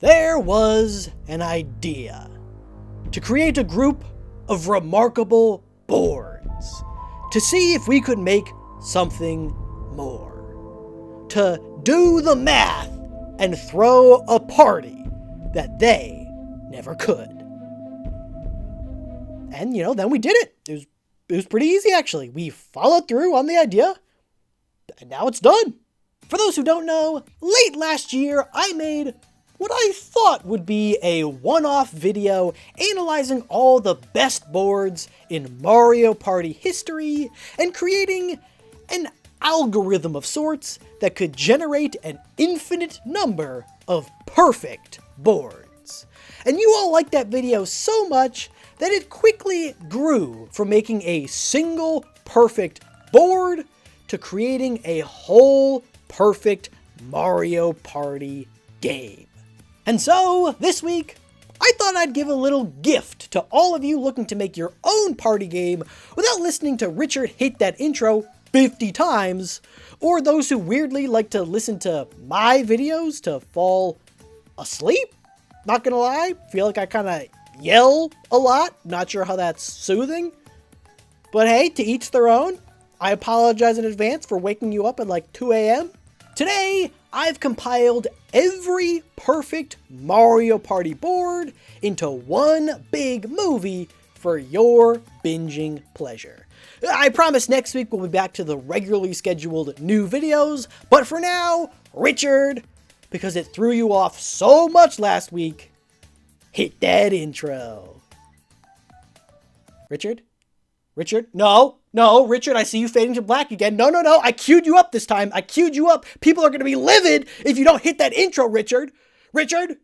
There was an idea to create a group of remarkable boards to see if we could make something more. To do the math and throw a party that they never could. And, then we did it. It was pretty easy, actually. We followed through on the idea, and now it's done. For those who don't know, late last year, I made what I thought would be a one-off video analyzing all the best boards in Mario Party history and creating an algorithm of sorts that could generate an infinite number of perfect boards. And you all liked that video so much that it quickly grew from making a single perfect board to creating a whole perfect Mario Party game. And so, this week, I thought I'd give a little gift to all of you looking to make your own party game without listening to Richard hit that intro 50 times, or those who weirdly like to listen to my videos to fall asleep. Not gonna lie, feel like I kinda yell a lot, not sure how that's soothing. But hey, to each their own. I apologize in advance for waking you up at like 2 a.m. Today, I've compiled every perfect Mario Party board into one big movie for your binging pleasure. I promise next week we'll be back to the regularly scheduled new videos, but for now, Richard, because it threw you off so much last week, hit that intro. Richard? No, Richard, I see you fading to black again. No, I queued you up this time. I queued you up. People are going to be livid if you don't hit that intro, Richard. Richard!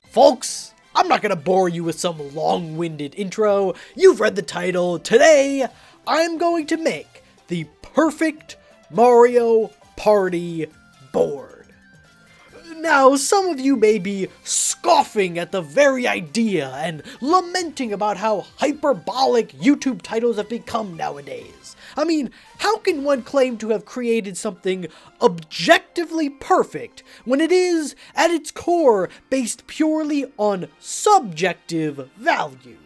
Folks, I'm not going to bore you with some long-winded intro. You've read the title. Today, I'm going to make the perfect Mario Party board. Now, some of you may be scoffing at the very idea and lamenting about how hyperbolic YouTube titles have become nowadays. I mean, how can one claim to have created something objectively perfect when it is, at its core, based purely on subjective values?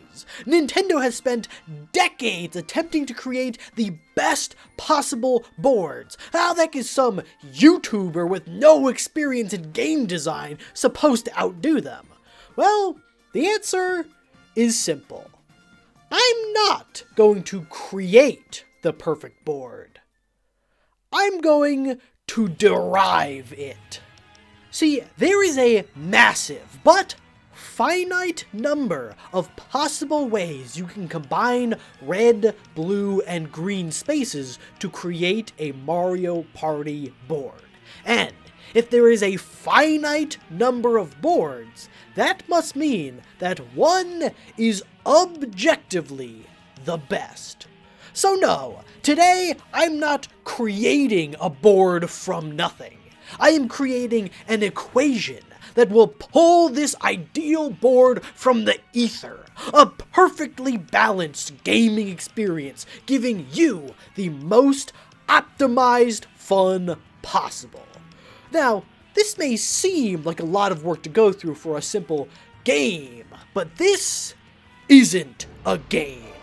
Nintendo has spent decades attempting to create the best possible boards. How the heck is some YouTuber with no experience in game design supposed to outdo them? Well, the answer is simple. I'm not going to create the perfect board. I'm going to derive it. See, there is a massive but finite number of possible ways you can combine red, blue, and green spaces to create a Mario Party board. And if there is a finite number of boards, that must mean that one is objectively the best. So no, today I'm not creating a board from nothing. I am creating an equation that will pull this ideal board from the ether. A perfectly balanced gaming experience, giving you the most optimized fun possible. Now, this may seem like a lot of work to go through for a simple game, but this isn't a game.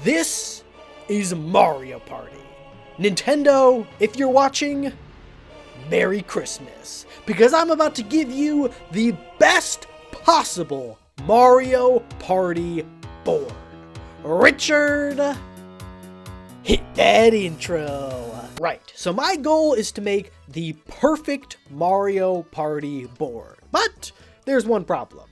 This is Mario Party. Nintendo, if you're watching, Merry Christmas, because I'm about to give you the best possible Mario Party board. Richard, hit that intro. Right, so my goal is to make the perfect Mario Party board, but there's one problem.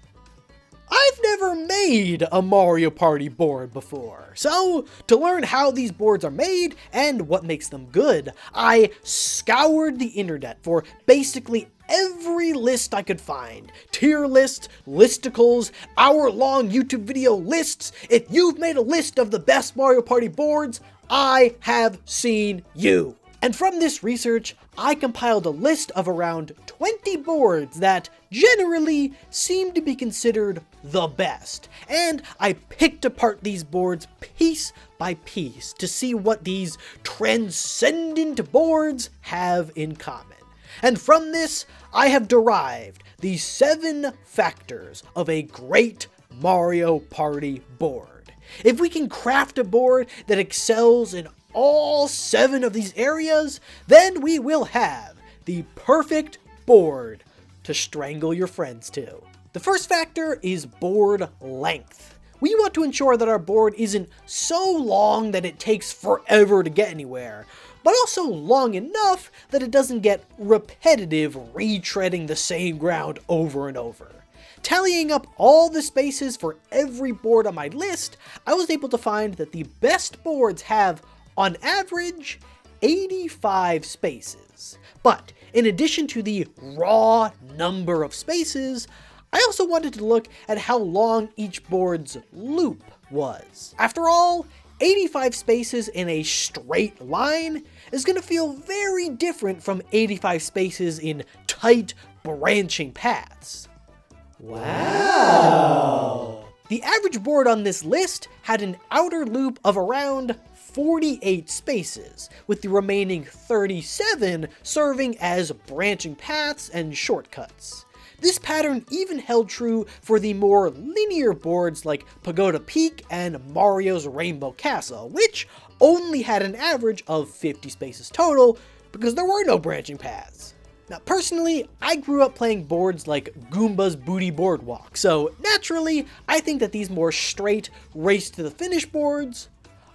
I've never made a Mario Party board before, so to learn how these boards are made and what makes them good, I scoured the internet for basically every list I could find. Tier lists, listicles, hour-long YouTube video lists. If you've made a list of the best Mario Party boards, I have seen you. And from this research, I compiled a list of around 20 boards that generally seem to be considered the best, and I picked apart these boards piece by piece to see what these transcendent boards have in common. And from this, I have derived the 7 factors of a great Mario Party board. If we can craft a board that excels in all 7 of these areas, then we will have the perfect board to strangle your friends to. The first factor is board length. We want to ensure that our board isn't so long that it takes forever to get anywhere, but also long enough that it doesn't get repetitive retreading the same ground over and over. Tallying up all the spaces for every board on my list, I was able to find that the best boards have, on average, 85 spaces. But in addition to the raw number of spaces, I also wanted to look at how long each board's loop was. After all, 85 spaces in a straight line is going to feel very different from 85 spaces in tight, branching paths. Wow! The average board on this list had an outer loop of around 48 spaces, with the remaining 37 serving as branching paths and shortcuts. This pattern even held true for the more linear boards like Pagoda Peak and Mario's Rainbow Castle, which only had an average of 50 spaces total because there were no branching paths. Now personally, I grew up playing boards like Goomba's Booty Boardwalk, so naturally, I think that these more straight, race to the finish boards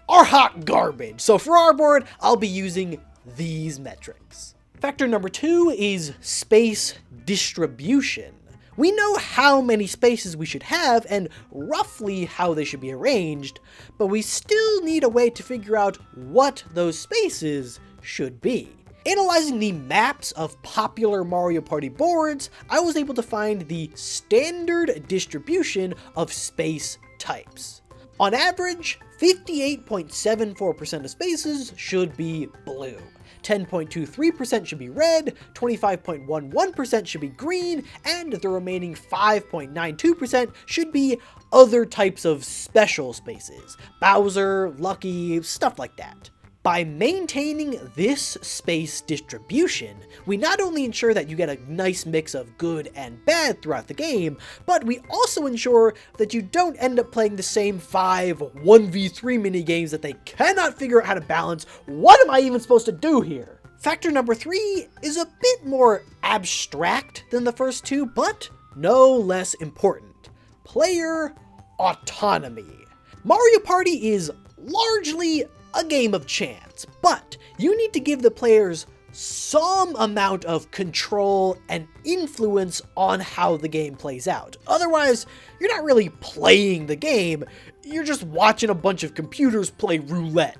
are hot garbage. So for our board, I'll be using these metrics. Factor number 2 is space distribution. We know how many spaces we should have and roughly how they should be arranged, but we still need a way to figure out what those spaces should be. Analyzing the maps of popular Mario Party boards, I was able to find the standard distribution of space types. On average, 58.74% of spaces should be blue, 10.23% should be red, 25.11% should be green, and the remaining 5.92% should be other types of special spaces, Bowser, Lucky, stuff like that. By maintaining this space distribution, we not only ensure that you get a nice mix of good and bad throughout the game, but we also ensure that you don't end up playing the same 5 1v3 minigames that they cannot figure out how to balance. What am I even supposed to do here? Factor number 3 is a bit more abstract than the first 2, but no less important. Player autonomy. Mario Party is largely a game of chance, but you need to give the players some amount of control and influence on how the game plays out. Otherwise, you're not really playing the game, you're just watching a bunch of computers play roulette.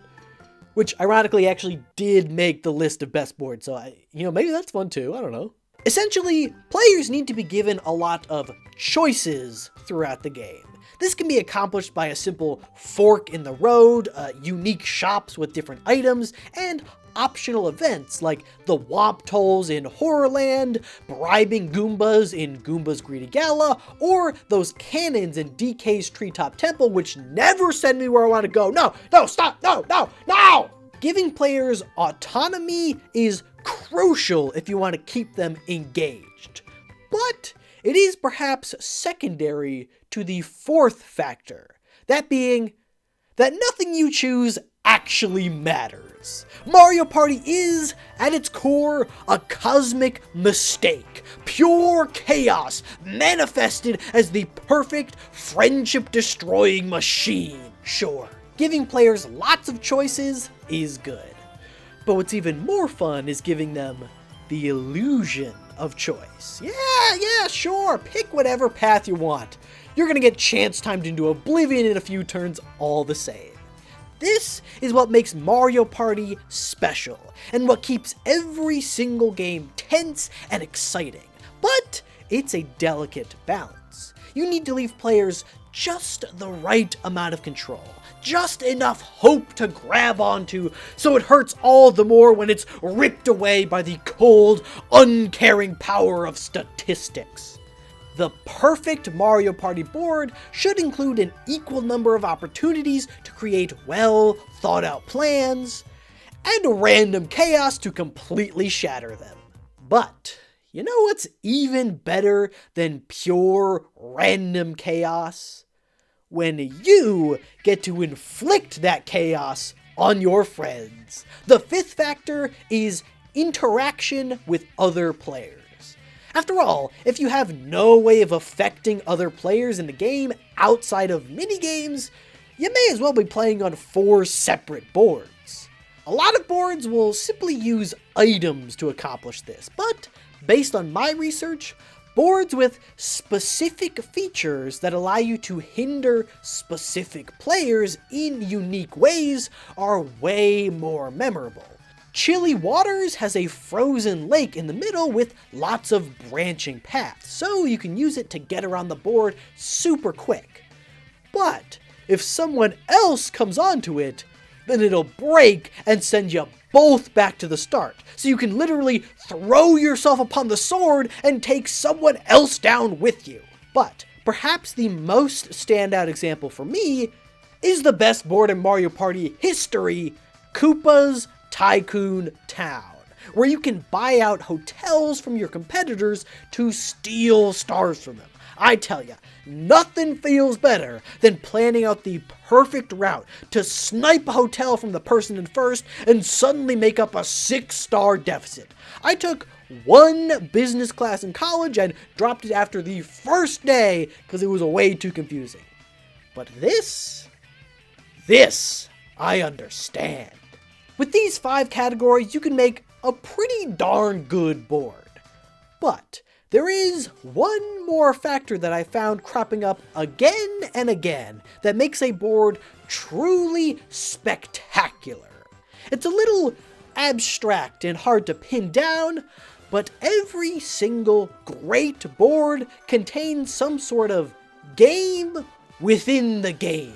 Which ironically actually did make the list of best boards, so maybe that's fun too, I don't know. Essentially, players need to be given a lot of choices throughout the game. This can be accomplished by a simple fork in the road, unique shops with different items, and optional events like the Womp Tolls in Horrorland, bribing Goombas in Goomba's Greedy Gala, or those cannons in DK's Treetop Temple, which never send me where I want to go. No, stop, no! Giving players autonomy is crucial if you want to keep them engaged. But it is perhaps secondary to the 4th factor, that being that nothing you choose actually matters. Mario Party is, at its core, a cosmic mistake, pure chaos manifested as the perfect friendship-destroying machine. Sure, giving players lots of choices is good, but what's even more fun is giving them the illusion of choice. Yeah, sure, pick whatever path you want. You're gonna get chance timed into oblivion in a few turns all the same. This is what makes Mario Party special, and what keeps every single game tense and exciting. But it's a delicate balance. You need to leave players just the right amount of control. Just enough hope to grab onto so it hurts all the more when it's ripped away by the cold, uncaring power of statistics. The perfect Mario Party board should include an equal number of opportunities to create well thought out plans, and random chaos to completely shatter them. But you know what's even better than pure random chaos? When you get to inflict that chaos on your friends. The fifth factor is interaction with other players. After all, if you have no way of affecting other players in the game outside of minigames, you may as well be playing on 4 separate boards. A lot of boards will simply use items to accomplish this, but based on my research, boards with specific features that allow you to hinder specific players in unique ways are way more memorable. Chilly Waters has a frozen lake in the middle with lots of branching paths, so you can use it to get around the board super quick. But if someone else comes onto it, then it'll break and send you both back to the start. So you can literally throw yourself upon the sword and take someone else down with you. But perhaps the most standout example for me is the best board in Mario Party history, Koopa's Tycoon Town, where you can buy out hotels from your competitors to steal stars from them. I tell ya, nothing feels better than planning out the perfect route to snipe a hotel from the person in first and suddenly make up a 6-star deficit. I took 1 business class in college and dropped it after the first day because it was way too confusing. But this I understand. With these 5 categories, you can make a pretty darn good board. But there is one more factor that I found cropping up again and again that makes a board truly spectacular. It's a little abstract and hard to pin down, but every single great board contains some sort of game within the game.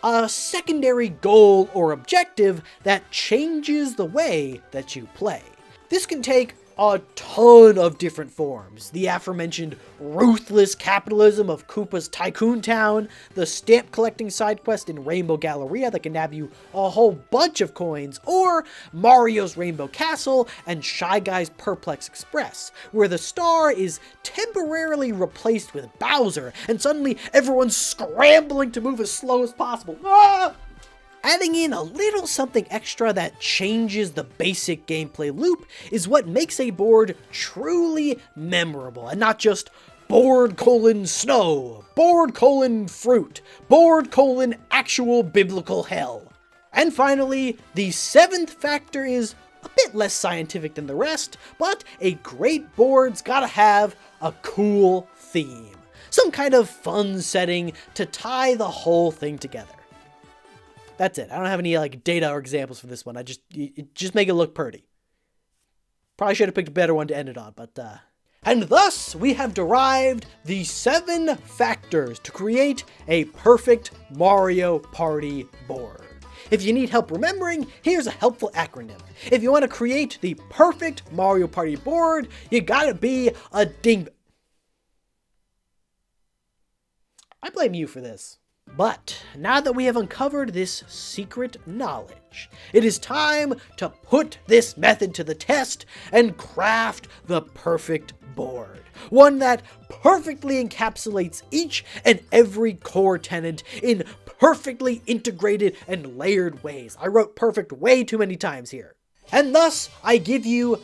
A secondary goal or objective that changes the way that you play. This can take a ton of different forms. The aforementioned ruthless capitalism of Koopa's Tycoon Town, the stamp collecting side quest in Rainbow Galleria that can nab you a whole bunch of coins, or Mario's Rainbow Castle and Shy Guy's Perplex Express, where the star is temporarily replaced with Bowser, and suddenly everyone's scrambling to move as slow as possible. Ah! Adding in a little something extra that changes the basic gameplay loop is what makes a board truly memorable, and not just board : snow, board : fruit, board : actual biblical hell. And finally, the 7th factor is a bit less scientific than the rest, but a great board's gotta have a cool theme. Some kind of fun setting to tie the whole thing together. That's it. I don't have any data or examples for this one. Just make it look pretty. Probably should have picked a better one to end it on, but And thus, we have derived the 7 factors to create a perfect Mario Party board. If you need help remembering, here's a helpful acronym. If you want to create the perfect Mario Party board, you gotta be a I blame you for this. But now that we have uncovered this secret knowledge, it is time to put this method to the test and craft the perfect board. One that perfectly encapsulates each and every core tenet in perfectly integrated and layered ways. I wrote perfect way too many times here. And thus, I give you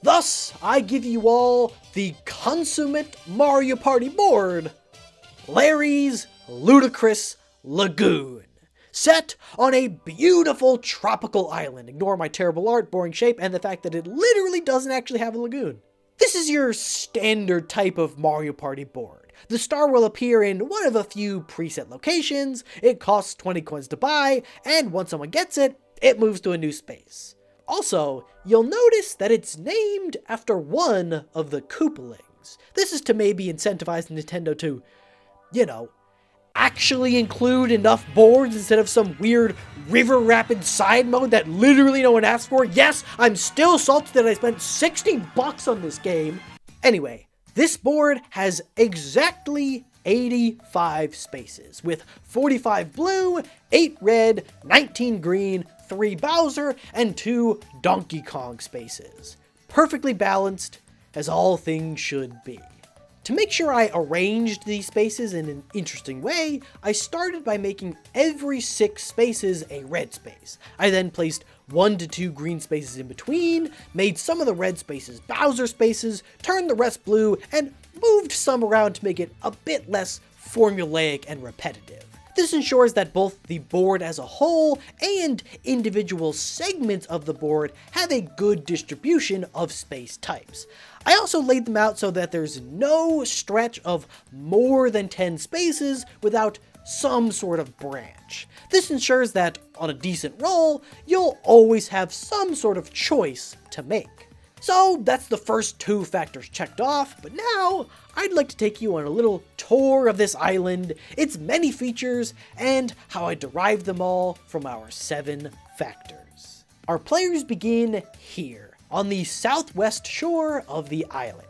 Thus, I give you all the consummate Mario Party board, Larry's Ludicrous Lagoon, set on a beautiful tropical island. Ignore my terrible art, boring shape, and the fact that it literally doesn't actually have a lagoon. This is your standard type of Mario Party board. The star will appear in one of a few preset locations, it costs 20 coins to buy, and once someone gets it, it moves to a new space. Also, you'll notice that it's named after one of the Koopalings. This is to maybe incentivize Nintendo to you know, actually include enough boards instead of some weird river rapid side mode that literally no one asked for. Yes, I'm still salty that I spent $60 on this game. Anyway, this board has exactly 85 spaces, with 45 blue, 8 red, 19 green, 3 Bowser, and 2 Donkey Kong spaces. Perfectly balanced, as all things should be. To make sure I arranged these spaces in an interesting way, I started by making every 6 spaces a red space. I then placed 1 to 2 green spaces in between, made some of the red spaces Bowser spaces, turned the rest blue, and moved some around to make it a bit less formulaic and repetitive. This ensures that both the board as a whole and individual segments of the board have a good distribution of space types. I also laid them out so that there's no stretch of more than 10 spaces without some sort of branch. This ensures that on a decent roll, you'll always have some sort of choice to make. So that's the first 2 factors checked off, but now I'd like to take you on a little tour of this island, its many features, and how I derived them all from our 7 factors. Our players begin here, on the southwest shore of the island.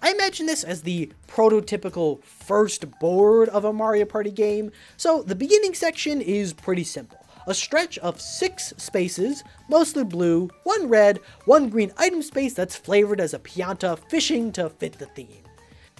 I imagine this as the prototypical first board of a Mario Party game, so the beginning section is pretty simple. A stretch of 6 spaces, mostly blue, 1 red, 1 green item space that's flavored as a Pianta fishing to fit the theme.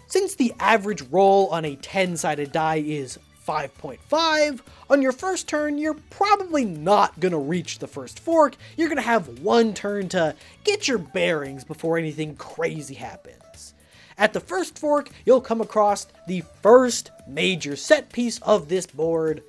Since the average roll on a 10-sided die is 5.5, on your first turn, you're probably not gonna reach the first fork. You're gonna have 1 turn to get your bearings before anything crazy happens. At the first fork, you'll come across the first major set piece of this board,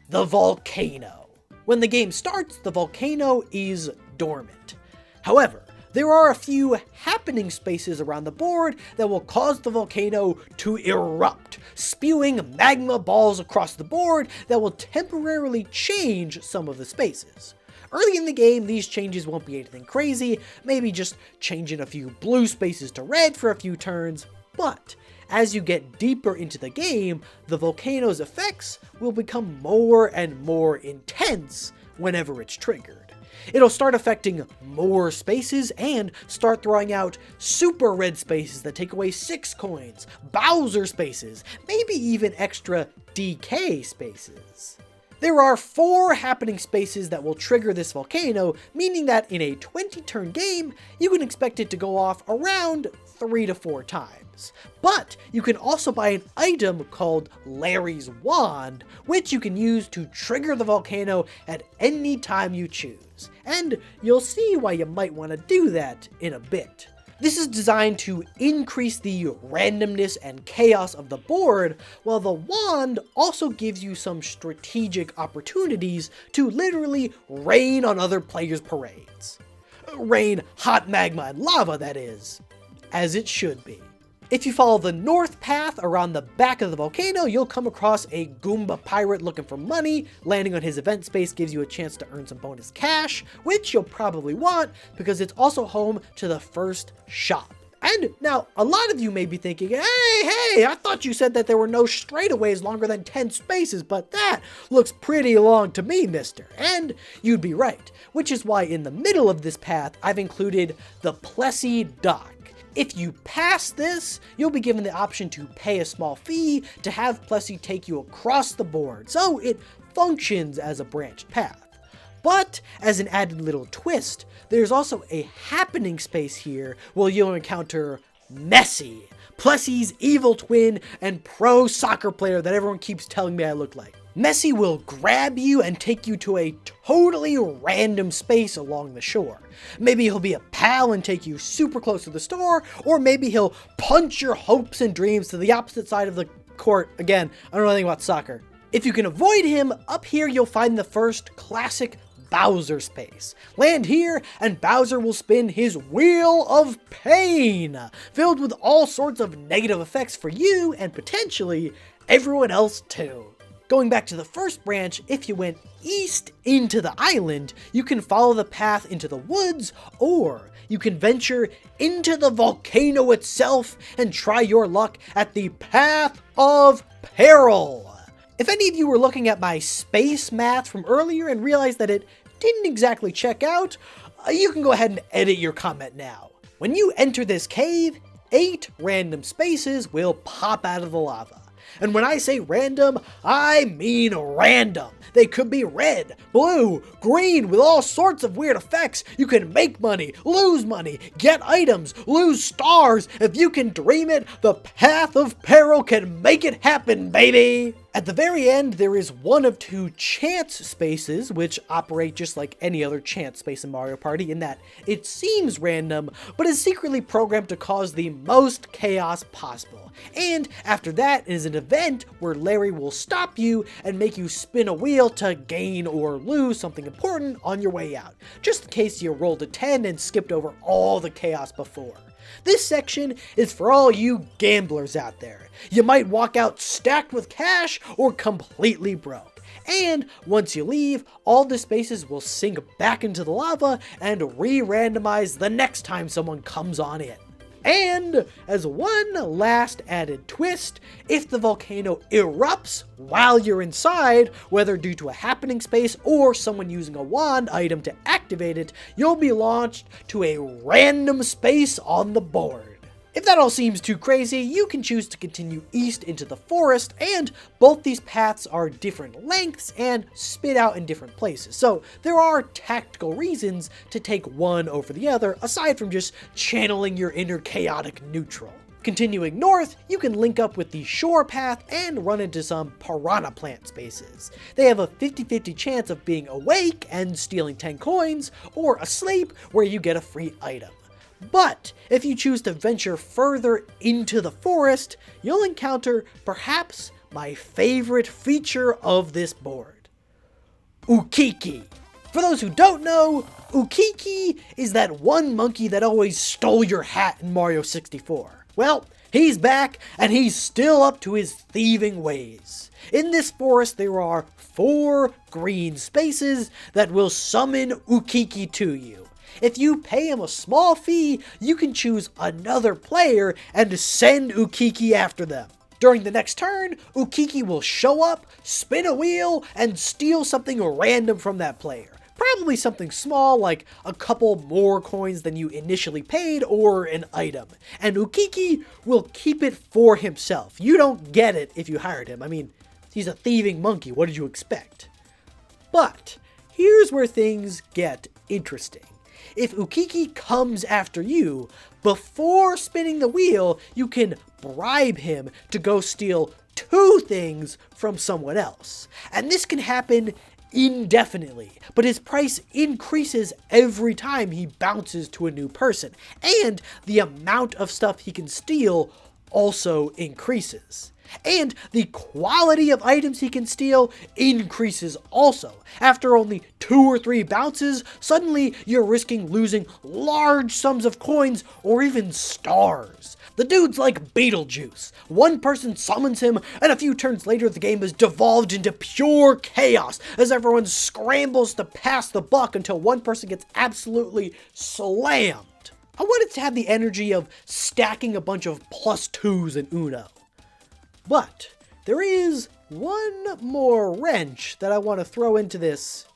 the volcano. When the game starts, the volcano is dormant. However, there are a few happening spaces around the board that will cause the volcano to erupt, spewing magma balls across the board that will temporarily change some of the spaces. Early in the game, these changes won't be anything crazy, maybe just changing a few blue spaces to red for a few turns, but as you get deeper into the game, the volcano's effects will become more and more intense whenever it's triggered. It'll start affecting more spaces and start throwing out super red spaces that take away 6 coins, Bowser spaces, maybe even extra DK spaces. There are 4 happening spaces that will trigger this volcano, meaning that in a 20-turn game, you can expect it to go off around 3 to 4 times. But you can also buy an item called Larry's Wand, which you can use to trigger the volcano at any time you choose. And you'll see why you might want to do that in a bit. This is designed to increase the randomness and chaos of the board, while the wand also gives you some strategic opportunities to literally rain on other players' parades. Rain hot magma and lava, that is. As it should be. If you follow the north path around the back of the volcano, you'll come across a Goomba pirate looking for money. Landing on his event space gives you a chance to earn some bonus cash, which you'll probably want because it's also home to the first shop. And now, a lot of you may be thinking, hey, I thought you said that there were no straightaways longer than 10 spaces, but that looks pretty long to me, mister. And you'd be right, which is why in the middle of this path, I've included the Plessy Dock. If you pass this, you'll be given the option to pay a small fee to have Plessy take you across the board, so it functions as a branched path. But, as an added little twist, there's also a happening space here where you'll encounter Messi, Plessy's evil twin and pro soccer player that everyone keeps telling me I look like. Messi will grab you and take you to a totally random space along the shore. Maybe he'll be a pal and take you super close to the store, or maybe he'll punch your hopes and dreams to the opposite side of the court. Again, I don't know anything about soccer. If you can avoid him, up here you'll find the first classic Bowser space. Land here and Bowser will spin his Wheel of Pain, filled with all sorts of negative effects for you and potentially everyone else too. Going back to the first branch, if you went east into the island, you can follow the path into the woods, or you can venture into the volcano itself and try your luck at the Path of Peril. If any of you were looking at my space math from earlier and realized that it didn't exactly check out, you can go ahead and edit your comment now. When you enter this cave, 8 random spaces will pop out of the lava. And when I say random, I mean random. They could be red, blue, green, with all sorts of weird effects. You can make money, lose money, get items, lose stars. If you can dream it, the Path of Peril can make it happen, baby! At the very end, there is one of 2 chance spaces, which operate just like any other chance space in Mario Party, in that it seems random, but is secretly programmed to cause the most chaos possible. And after that is an event where Larry will stop you and make you spin a wheel to gain or lose something important on your way out, just in case you rolled a 10 and skipped over all the chaos before. This section is for all you gamblers out there. You might walk out stacked with cash or completely broke. And once you leave, all the spaces will sink back into the lava and re-randomize the next time someone comes on in. And as one last added twist, if the volcano erupts while you're inside, whether due to a happening space or someone using a wand item to activate it, you'll be launched to a random space on the board. If that all seems too crazy, you can choose to continue east into the forest, and both these paths are different lengths and spit out in different places, so there are tactical reasons to take one over the other, aside from just channeling your inner chaotic neutral. Continuing north, you can link up with the shore path and run into some piranha plant spaces. They have a 50-50 chance of being awake and stealing 10 coins, or asleep where you get a free item. But if you choose to venture further into the forest, you'll encounter perhaps my favorite feature of this board: Ukiki. For those who don't know, Ukiki is that one monkey that always stole your hat in Mario 64. Well, he's back, and he's still up to his thieving ways. In this forest, there are 4 green spaces that will summon Ukiki to you. If you pay him a small fee, you can choose another player and send Ukiki after them. During the next turn, Ukiki will show up, spin a wheel, and steal something random from that player. Probably something small like a couple more coins than you initially paid or an item. And Ukiki will keep it for himself. You don't get it if you hired him. I mean, he's a thieving monkey. What did you expect? But here's where things get interesting. If Ukiki comes after you, before spinning the wheel, you can bribe him to go steal 2 things from someone else. And this can happen indefinitely, but his price increases every time he bounces to a new person, and the amount of stuff he can steal also increases. And the quality of items he can steal increases also. After only 2 or 3 bounces, suddenly you're risking losing large sums of coins or even stars. The dude's like Beetlejuice. One person summons him, and a few turns later the game is devolved into pure chaos as everyone scrambles to pass the buck until one person gets absolutely slammed. I wanted to have the energy of stacking a bunch of +2s in Uno. But there is one more wrench that I want to throw into this.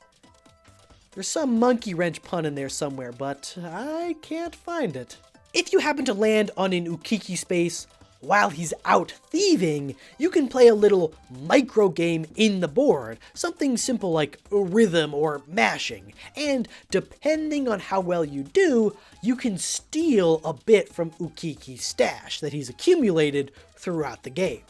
There's some monkey wrench pun in there somewhere, but I can't find it. If you happen to land on an Ukiki space while he's out thieving, you can play a little micro game in the board, something simple like rhythm or mashing, and depending on how well you do, you can steal a bit from Ukiki's stash that he's accumulated throughout the game.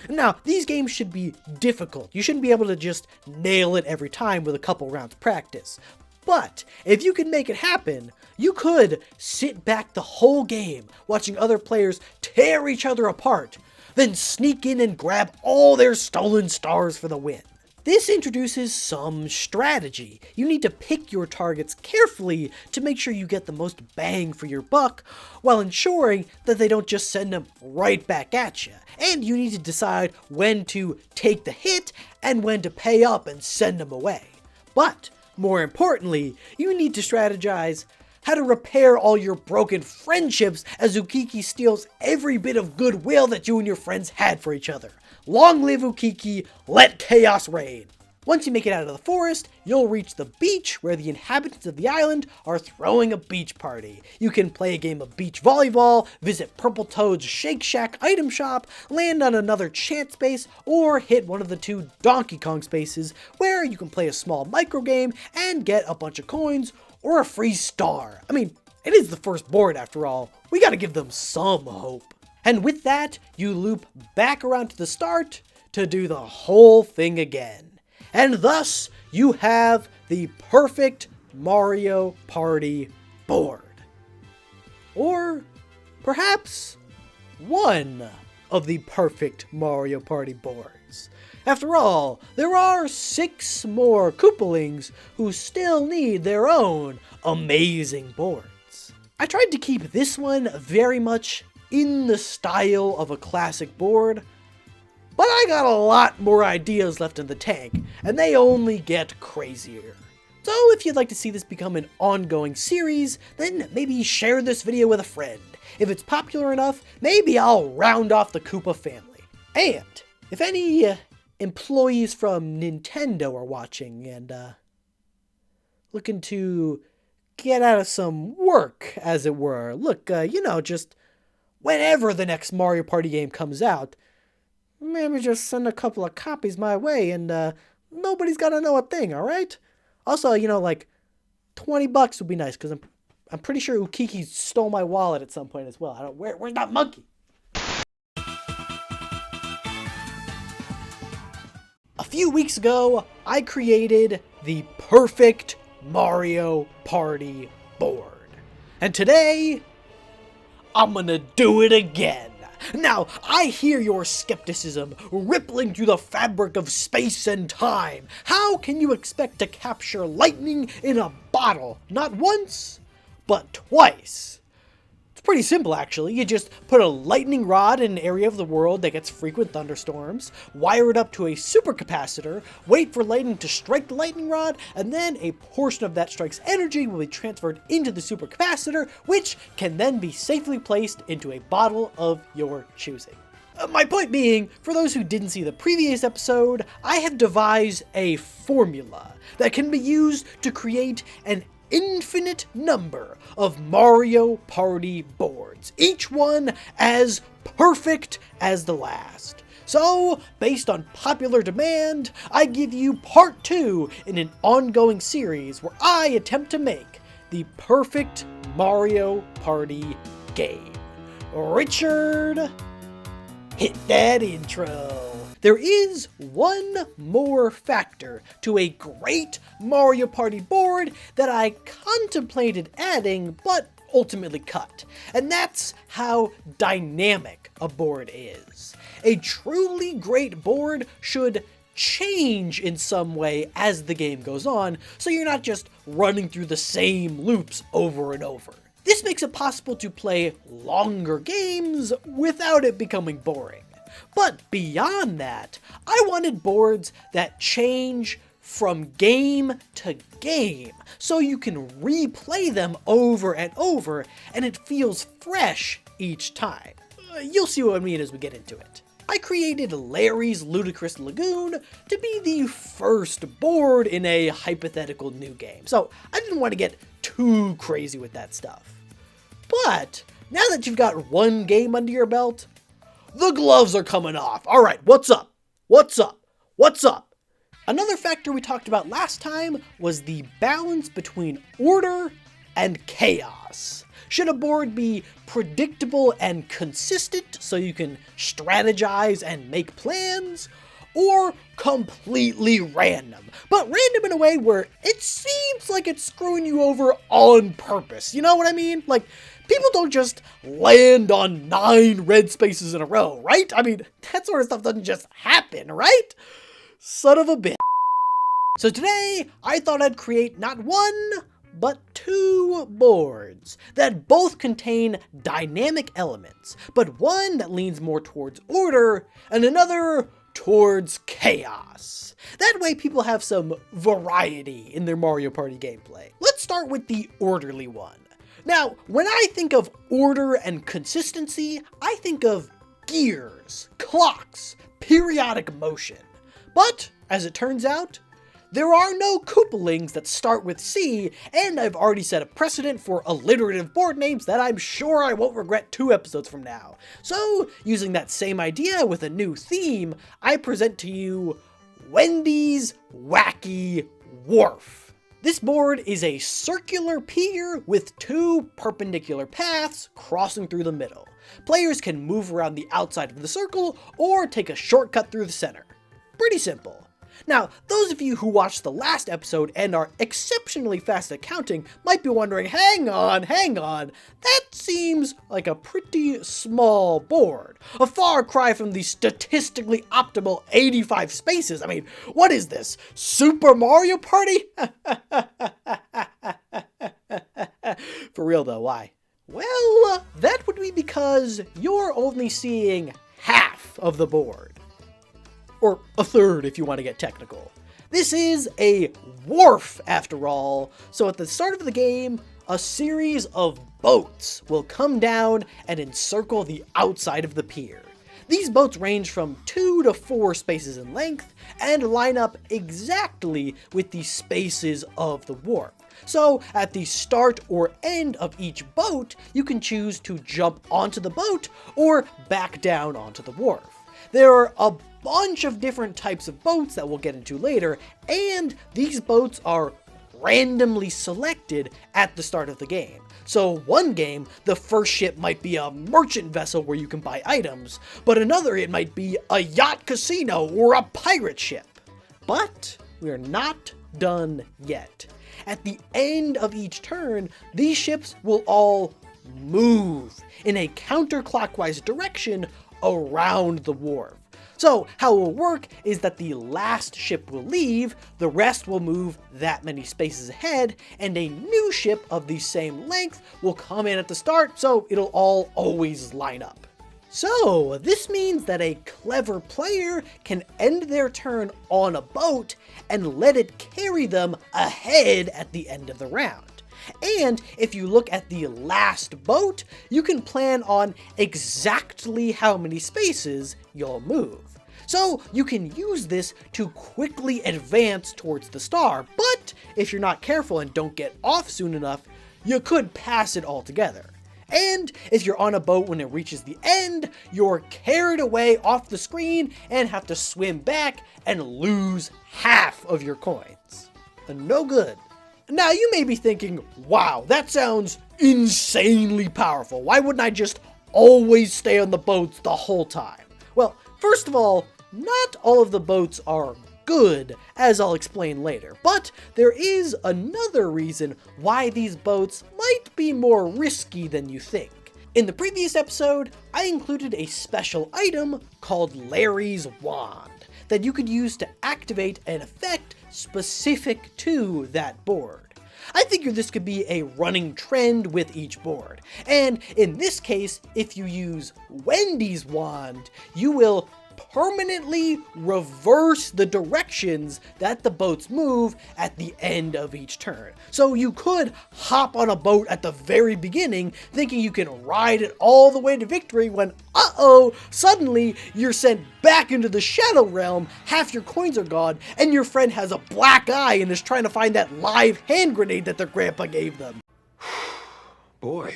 Now, these games should be difficult. You shouldn't be able to just nail it every time with a couple rounds practice. But if you can make it happen, you could sit back the whole game watching other players tear each other apart, then sneak in and grab all their stolen stars for the win. This introduces some strategy. You need to pick your targets carefully to make sure you get the most bang for your buck, while ensuring that they don't just send them right back at you. And you need to decide when to take the hit and when to pay up and send them away. But, more importantly, you need to strategize how to repair all your broken friendships as Ukiki steals every bit of goodwill that you and your friends had for each other. Long live Ukiki, let chaos reign! Once you make it out of the forest, you'll reach the beach where the inhabitants of the island are throwing a beach party. You can play a game of beach volleyball, visit Purple Toad's Shake Shack item shop, land on another chance space, or hit one of the 2 Donkey Kong spaces where you can play a small micro game and get a bunch of coins or a free star. I mean, it is the first board after all. We gotta give them some hope. And with that, you loop back around to the start to do the whole thing again. And thus, you have the perfect Mario Party board. Or perhaps one of the perfect Mario Party boards. After all, there are 6 more Koopalings who still need their own amazing boards. I tried to keep this one very much in the style of a classic board, but I got a lot more ideas left in the tank, and they only get crazier. So if you'd like to see this become an ongoing series, then maybe share this video with a friend. If it's popular enough, maybe I'll round off the Koopa family. And if any employees from Nintendo are watching and looking to get out of some work, as it were, look, just whenever the next Mario Party game comes out, maybe just send a couple of copies my way and nobody's gotta know a thing, alright? Also, like $20 would be nice, because I'm pretty sure Ukiki stole my wallet at some point as well. Where's that monkey? A few weeks ago, I created the perfect Mario Party board. And today, I'm gonna do it again. Now, I hear your skepticism rippling through the fabric of space and time. How can you expect to capture lightning in a bottle? Not once, but twice. It's pretty simple, actually. You just put a lightning rod in an area of the world that gets frequent thunderstorms, wire it up to a supercapacitor, wait for lightning to strike the lightning rod, and then a portion of that strike's energy will be transferred into the supercapacitor, which can then be safely placed into a bottle of your choosing. My point being, for those who didn't see the previous episode, I have devised a formula that can be used to create an infinite number of Mario Party boards, each one as perfect as the last. So, based on popular demand, I give you part 2 in an ongoing series where I attempt to make the perfect Mario Party game. Richard, hit that intro. There is one more factor to a great Mario Party board that I contemplated adding, but ultimately cut. And that's how dynamic a board is. A truly great board should change in some way as the game goes on, so you're not just running through the same loops over and over. This makes it possible to play longer games without it becoming boring. But beyond that, I wanted boards that change from game to game, so you can replay them over and over, and it feels fresh each time. You'll see what I mean as we get into it. I created Larry's Ludicrous Lagoon to be the first board in a hypothetical new game, so I didn't want to get too crazy with that stuff. But now that you've got one game under your belt, the gloves are coming off. All right, what's up? What's up? What's up? Another factor we talked about last time was the balance between order and chaos. Should a board be predictable and consistent so you can strategize and make plans, or completely random, but random in a way where it seems like it's screwing you over on purpose? You know what I mean? Like, people don't just land on 9 red spaces in a row, right? I mean, that sort of stuff doesn't just happen, right? Son of a bitch. So today, I thought I'd create not one, but two boards that both contain dynamic elements, but one that leans more towards order and another towards chaos. That way people have some variety in their Mario Party gameplay. Let's start with the orderly one. Now, when I think of order and consistency, I think of gears, clocks, periodic motion. But, as it turns out, there are no Koopalings that start with C, and I've already set a precedent for alliterative board names that I'm sure I won't regret 2 episodes from now. So, using that same idea with a new theme, I present to you Wendy's Wacky Wharf. This board is a circular pier with 2 perpendicular paths crossing through the middle. Players can move around the outside of the circle or take a shortcut through the center. Pretty simple. Now, those of you who watched the last episode and are exceptionally fast at counting might be wondering, hang on, that seems like a pretty small board. A far cry from the statistically optimal 85 spaces. I mean, what is this, Super Mario Party? For real though, why? Well, that would be because you're only seeing half of the board. Or a third if you want to get technical. This is a wharf after all, so at the start of the game, a series of boats will come down and encircle the outside of the pier. These boats range from 2 to 4 spaces in length and line up exactly with the spaces of the wharf. So at the start or end of each boat, you can choose to jump onto the boat or back down onto the wharf. There are a bunch of different types of boats that we'll get into later, and these boats are randomly selected at the start of the game. So one game, the first ship might be a merchant vessel where you can buy items, but another it might be a yacht casino or a pirate ship. But we're not done yet. At the end of each turn, these ships will all move in a counterclockwise direction around the wharf. So how it will work is that the last ship will leave, the rest will move that many spaces ahead, and a new ship of the same length will come in at the start, so it'll all always line up. So this means that a clever player can end their turn on a boat and let it carry them ahead at the end of the round. And if you look at the last boat, you can plan on exactly how many spaces you'll move. So you can use this to quickly advance towards the star, but if you're not careful and don't get off soon enough, you could pass it altogether. And if you're on a boat when it reaches the end, you're carried away off the screen and have to swim back and lose half of your coins. No good. Now you may be thinking, wow, that sounds insanely powerful. Why wouldn't I just always stay on the boats the whole time? Well, first of all, not all of the boats are good, as I'll explain later, but there is another reason why these boats might be more risky than you think. In the previous episode, I included a special item called Larry's Wand that you could use to activate an effect specific to that board. I figured this could be a running trend with each board, and in this case, if you use Wendy's Wand, you will permanently reverse the directions that the boats move at the end of each turn. So you could hop on a boat at the very beginning thinking you can ride it all the way to victory when, suddenly you're sent back into the Shadow Realm, half your coins are gone, and your friend has a black eye and is trying to find that live hand grenade that their grandpa gave them. Boy,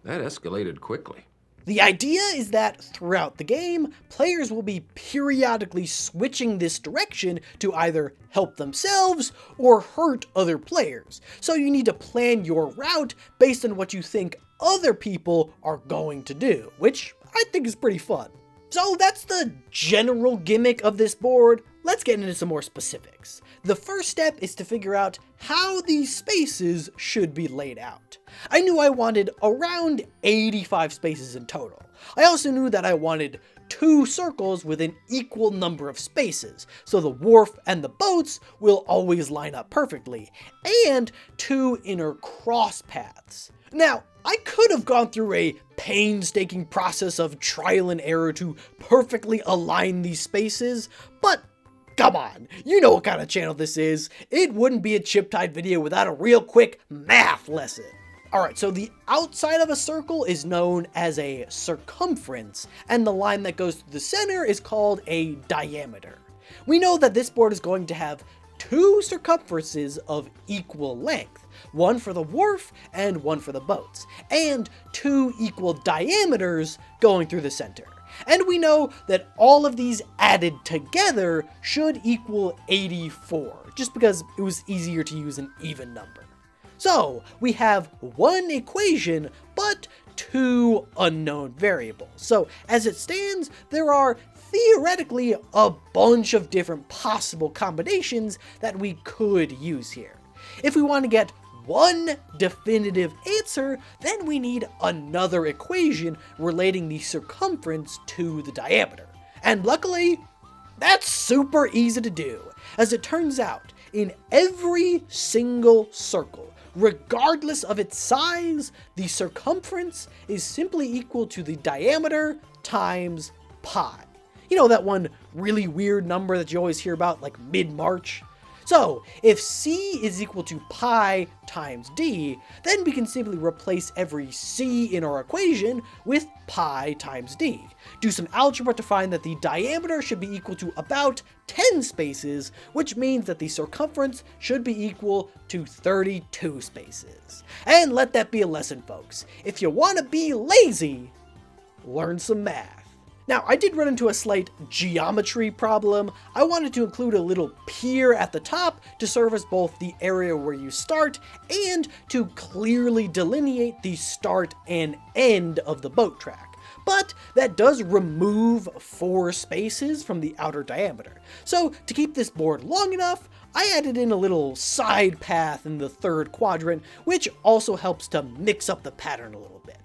that escalated quickly. The idea is that throughout the game, players will be periodically switching this direction to either help themselves or hurt other players. So you need to plan your route based on what you think other people are going to do, which I think is pretty fun. So that's the general gimmick of this board. Let's get into some more specifics. The first step is to figure out how these spaces should be laid out. I knew I wanted around 85 spaces in total. I also knew that I wanted 2 circles with an equal number of spaces, so the wharf and the boats will always line up perfectly, and 2 inner cross paths. Now, I could have gone through a painstaking process of trial and error to perfectly align these spaces, but come on, you know what kind of channel this is. It wouldn't be a ChipTide video without a real quick math lesson. Alright, so the outside of a circle is known as a circumference, and the line that goes through the center is called a diameter. We know that this board is going to have 2 circumferences of equal length, one for the wharf and one for the boats, and 2 equal diameters going through the center. And we know that all of these added together should equal 84, just because it was easier to use an even number. So we have one equation, but 2 unknown variables. So as it stands, there are theoretically a bunch of different possible combinations that we could use here. If we want to get one definitive answer, then we need another equation relating the circumference to the diameter. And luckily, that's super easy to do. As it turns out, in every single circle, regardless of its size, the circumference is simply equal to the diameter times pi. You know that one really weird number that you always hear about, like mid-March? So, if c is equal to pi times d, then we can simply replace every c in our equation with pi times d. Do some algebra to find that the diameter should be equal to about 10 spaces, which means that the circumference should be equal to 32 spaces. And let that be a lesson, folks. If you want to be lazy, learn some math. Now, I did run into a slight geometry problem. I wanted to include a little pier at the top to serve as both the area where you start and to clearly delineate the start and end of the boat track. But that does remove 4 spaces from the outer diameter. So to keep this board long enough, I added in a little side path in the 3rd quadrant, which also helps to mix up the pattern a little bit.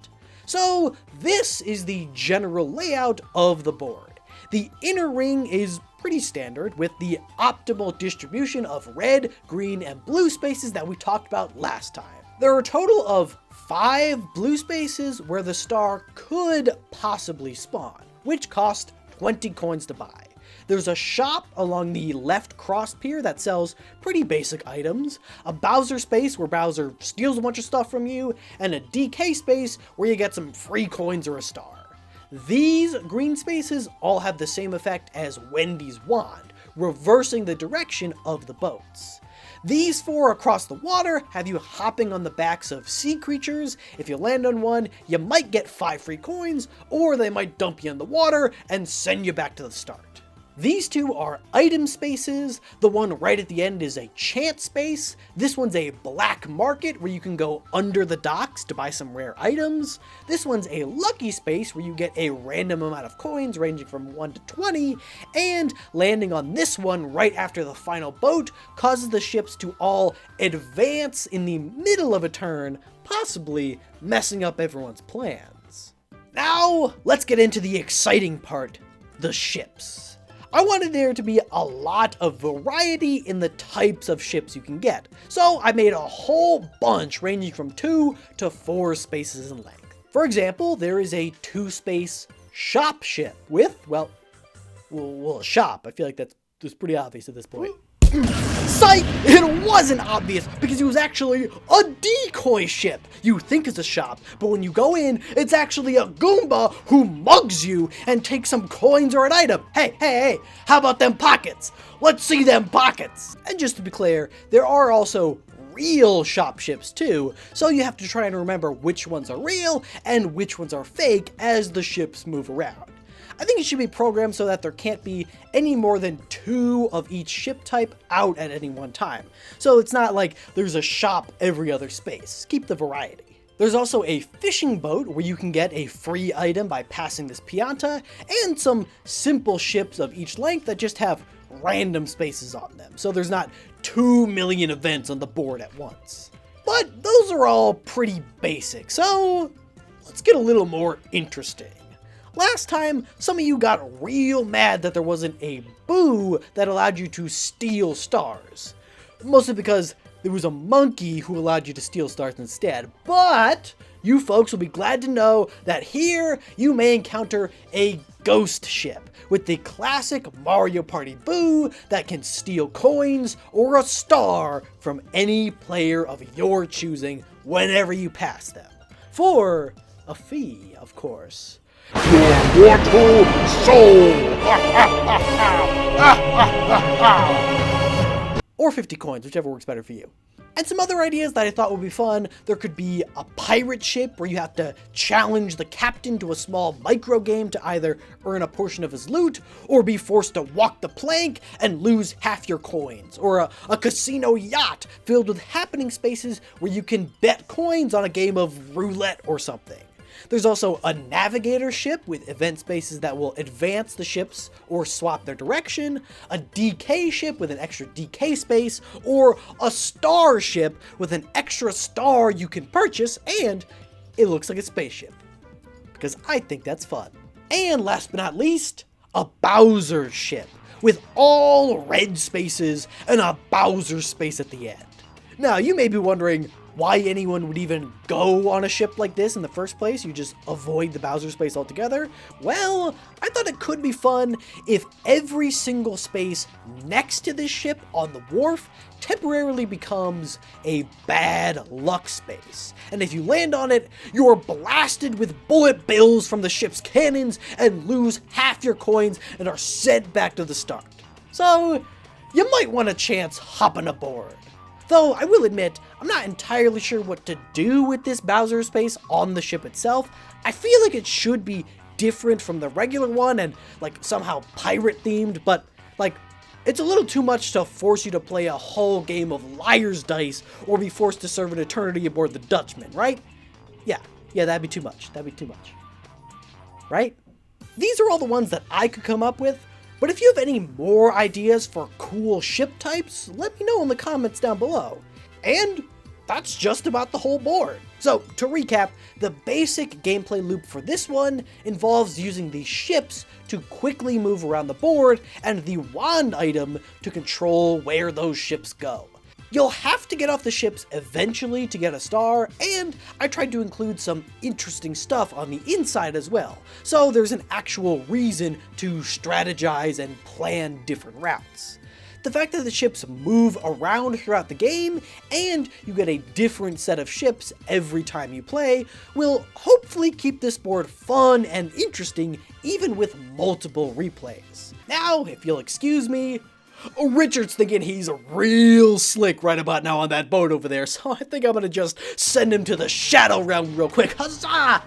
So this is the general layout of the board. The inner ring is pretty standard with the optimal distribution of red, green, and blue spaces that we talked about last time. There are a total of 5 blue spaces where the star could possibly spawn, which cost 20 coins to buy. There's a shop along the left cross pier that sells pretty basic items, a Bowser space where Bowser steals a bunch of stuff from you, and a DK space where you get some free coins or a star. These green spaces all have the same effect as Wendy's wand, reversing the direction of the boats. These 4 across the water have you hopping on the backs of sea creatures. If you land on one, you might get 5 free coins, or they might dump you in the water and send you back to the start. These 2 are item spaces. The one right at the end is a chance space. This one's a black market where you can go under the docks to buy some rare items. This one's a lucky space where you get a random amount of coins ranging from 1 to 20, and landing on this one right after the final boat causes the ships to all advance in the middle of a turn, possibly messing up everyone's plans. Now, let's get into the exciting part, the ships. I wanted there to be a lot of variety in the types of ships you can get, so I made a whole bunch ranging from 2 to 4 spaces in length. For example, there is a 2-space shop ship with, well, a shop. I feel like that's pretty obvious at this point. Psych! It wasn't obvious because it was actually a decoy ship. You think it's a shop, but when you go in, it's actually a Goomba who mugs you and takes some coins or an item. Hey, how about them pockets? Let's see them pockets. And just to be clear, there are also real shop ships too, so you have to try and remember which ones are real and which ones are fake as the ships move around. I think it should be programmed so that there can't be any more than 2 of each ship type out at any one time. So it's not like there's a shop every other space. Keep the variety. There's also a fishing boat where you can get a free item by passing this pianta, and some simple ships of each length that just have random spaces on them. So there's not 2 million events on the board at once. But those are all pretty basic, so let's get a little more interesting. Last time, some of you got real mad that there wasn't a boo that allowed you to steal stars. Mostly because there was a monkey who allowed you to steal stars instead. But you folks will be glad to know that here you may encounter a ghost ship with the classic Mario Party boo that can steal coins or a star from any player of your choosing whenever you pass them. For a fee, of course. Your mortal soul! Or 50 coins, whichever works better for you. And some other ideas that I thought would be fun. There could be a pirate ship where you have to challenge the captain to a small micro game to either earn a portion of his loot or be forced to walk the plank and lose half your coins. Or a casino yacht filled with happening spaces where you can bet coins on a game of roulette or something. There's also a navigator ship with event spaces that will advance the ships or swap their direction, a DK ship with an extra DK space, or a star ship with an extra star you can purchase, and it looks like a spaceship. Because I think that's fun. And last but not least, a Bowser ship with all red spaces and a Bowser space at the end. Now, you may be wondering why anyone would even go on a ship like this in the first place. You just avoid the Bowser space altogether. Well, I thought it could be fun if every single space next to this ship on the wharf temporarily becomes a bad luck space. And if you land on it, you're blasted with bullet bills from the ship's cannons and lose half your coins and are sent back to the start. So, you might want a chance hopping aboard. Though, I will admit, I'm not entirely sure what to do with this Bowser space on the ship itself. I feel like it should be different from the regular one and, like, somehow pirate-themed, but, like, it's a little too much to force you to play a whole game of Liar's Dice or be forced to serve an eternity aboard the Dutchman, right? Yeah, that'd be too much. Right? These are all the ones that I could come up with. But if you have any more ideas for cool ship types, let me know in the comments down below. And that's just about the whole board. So, to recap, the basic gameplay loop for this one involves using the ships to quickly move around the board and the wand item to control where those ships go. You'll have to get off the ships eventually to get a star, and I tried to include some interesting stuff on the inside as well, so there's an actual reason to strategize and plan different routes. The fact that the ships move around throughout the game, and you get a different set of ships every time you play, will hopefully keep this board fun and interesting even with multiple replays. Now, if you'll excuse me, Richard's thinking he's real slick right about now on that boat over there, so I think I'm gonna just send him to the Shadow Realm real quick. Huzzah!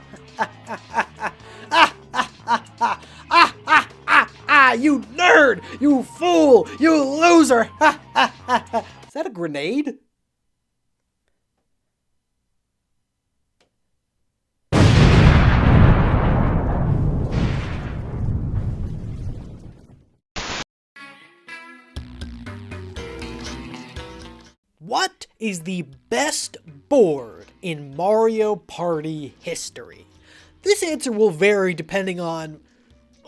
You nerd! You fool! You loser! Is that a grenade? What is the best board in Mario Party history? This answer will vary depending on,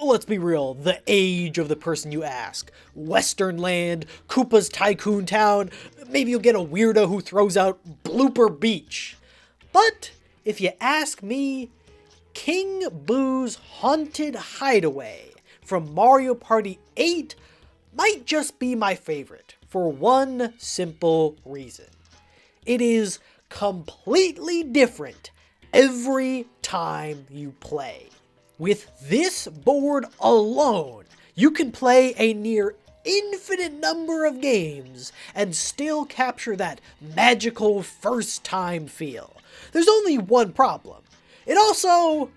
let's be real, the age of the person you ask. Western Land, Koopa's Tycoon Town, maybe you'll get a weirdo who throws out Blooper Beach. But if you ask me, King Boo's Haunted Hideaway from Mario Party 8 might just be my favorite. For one simple reason. It is completely different every time you play. With this board alone, you can play a near infinite number of games and still capture that magical first time feel. There's only one problem. It also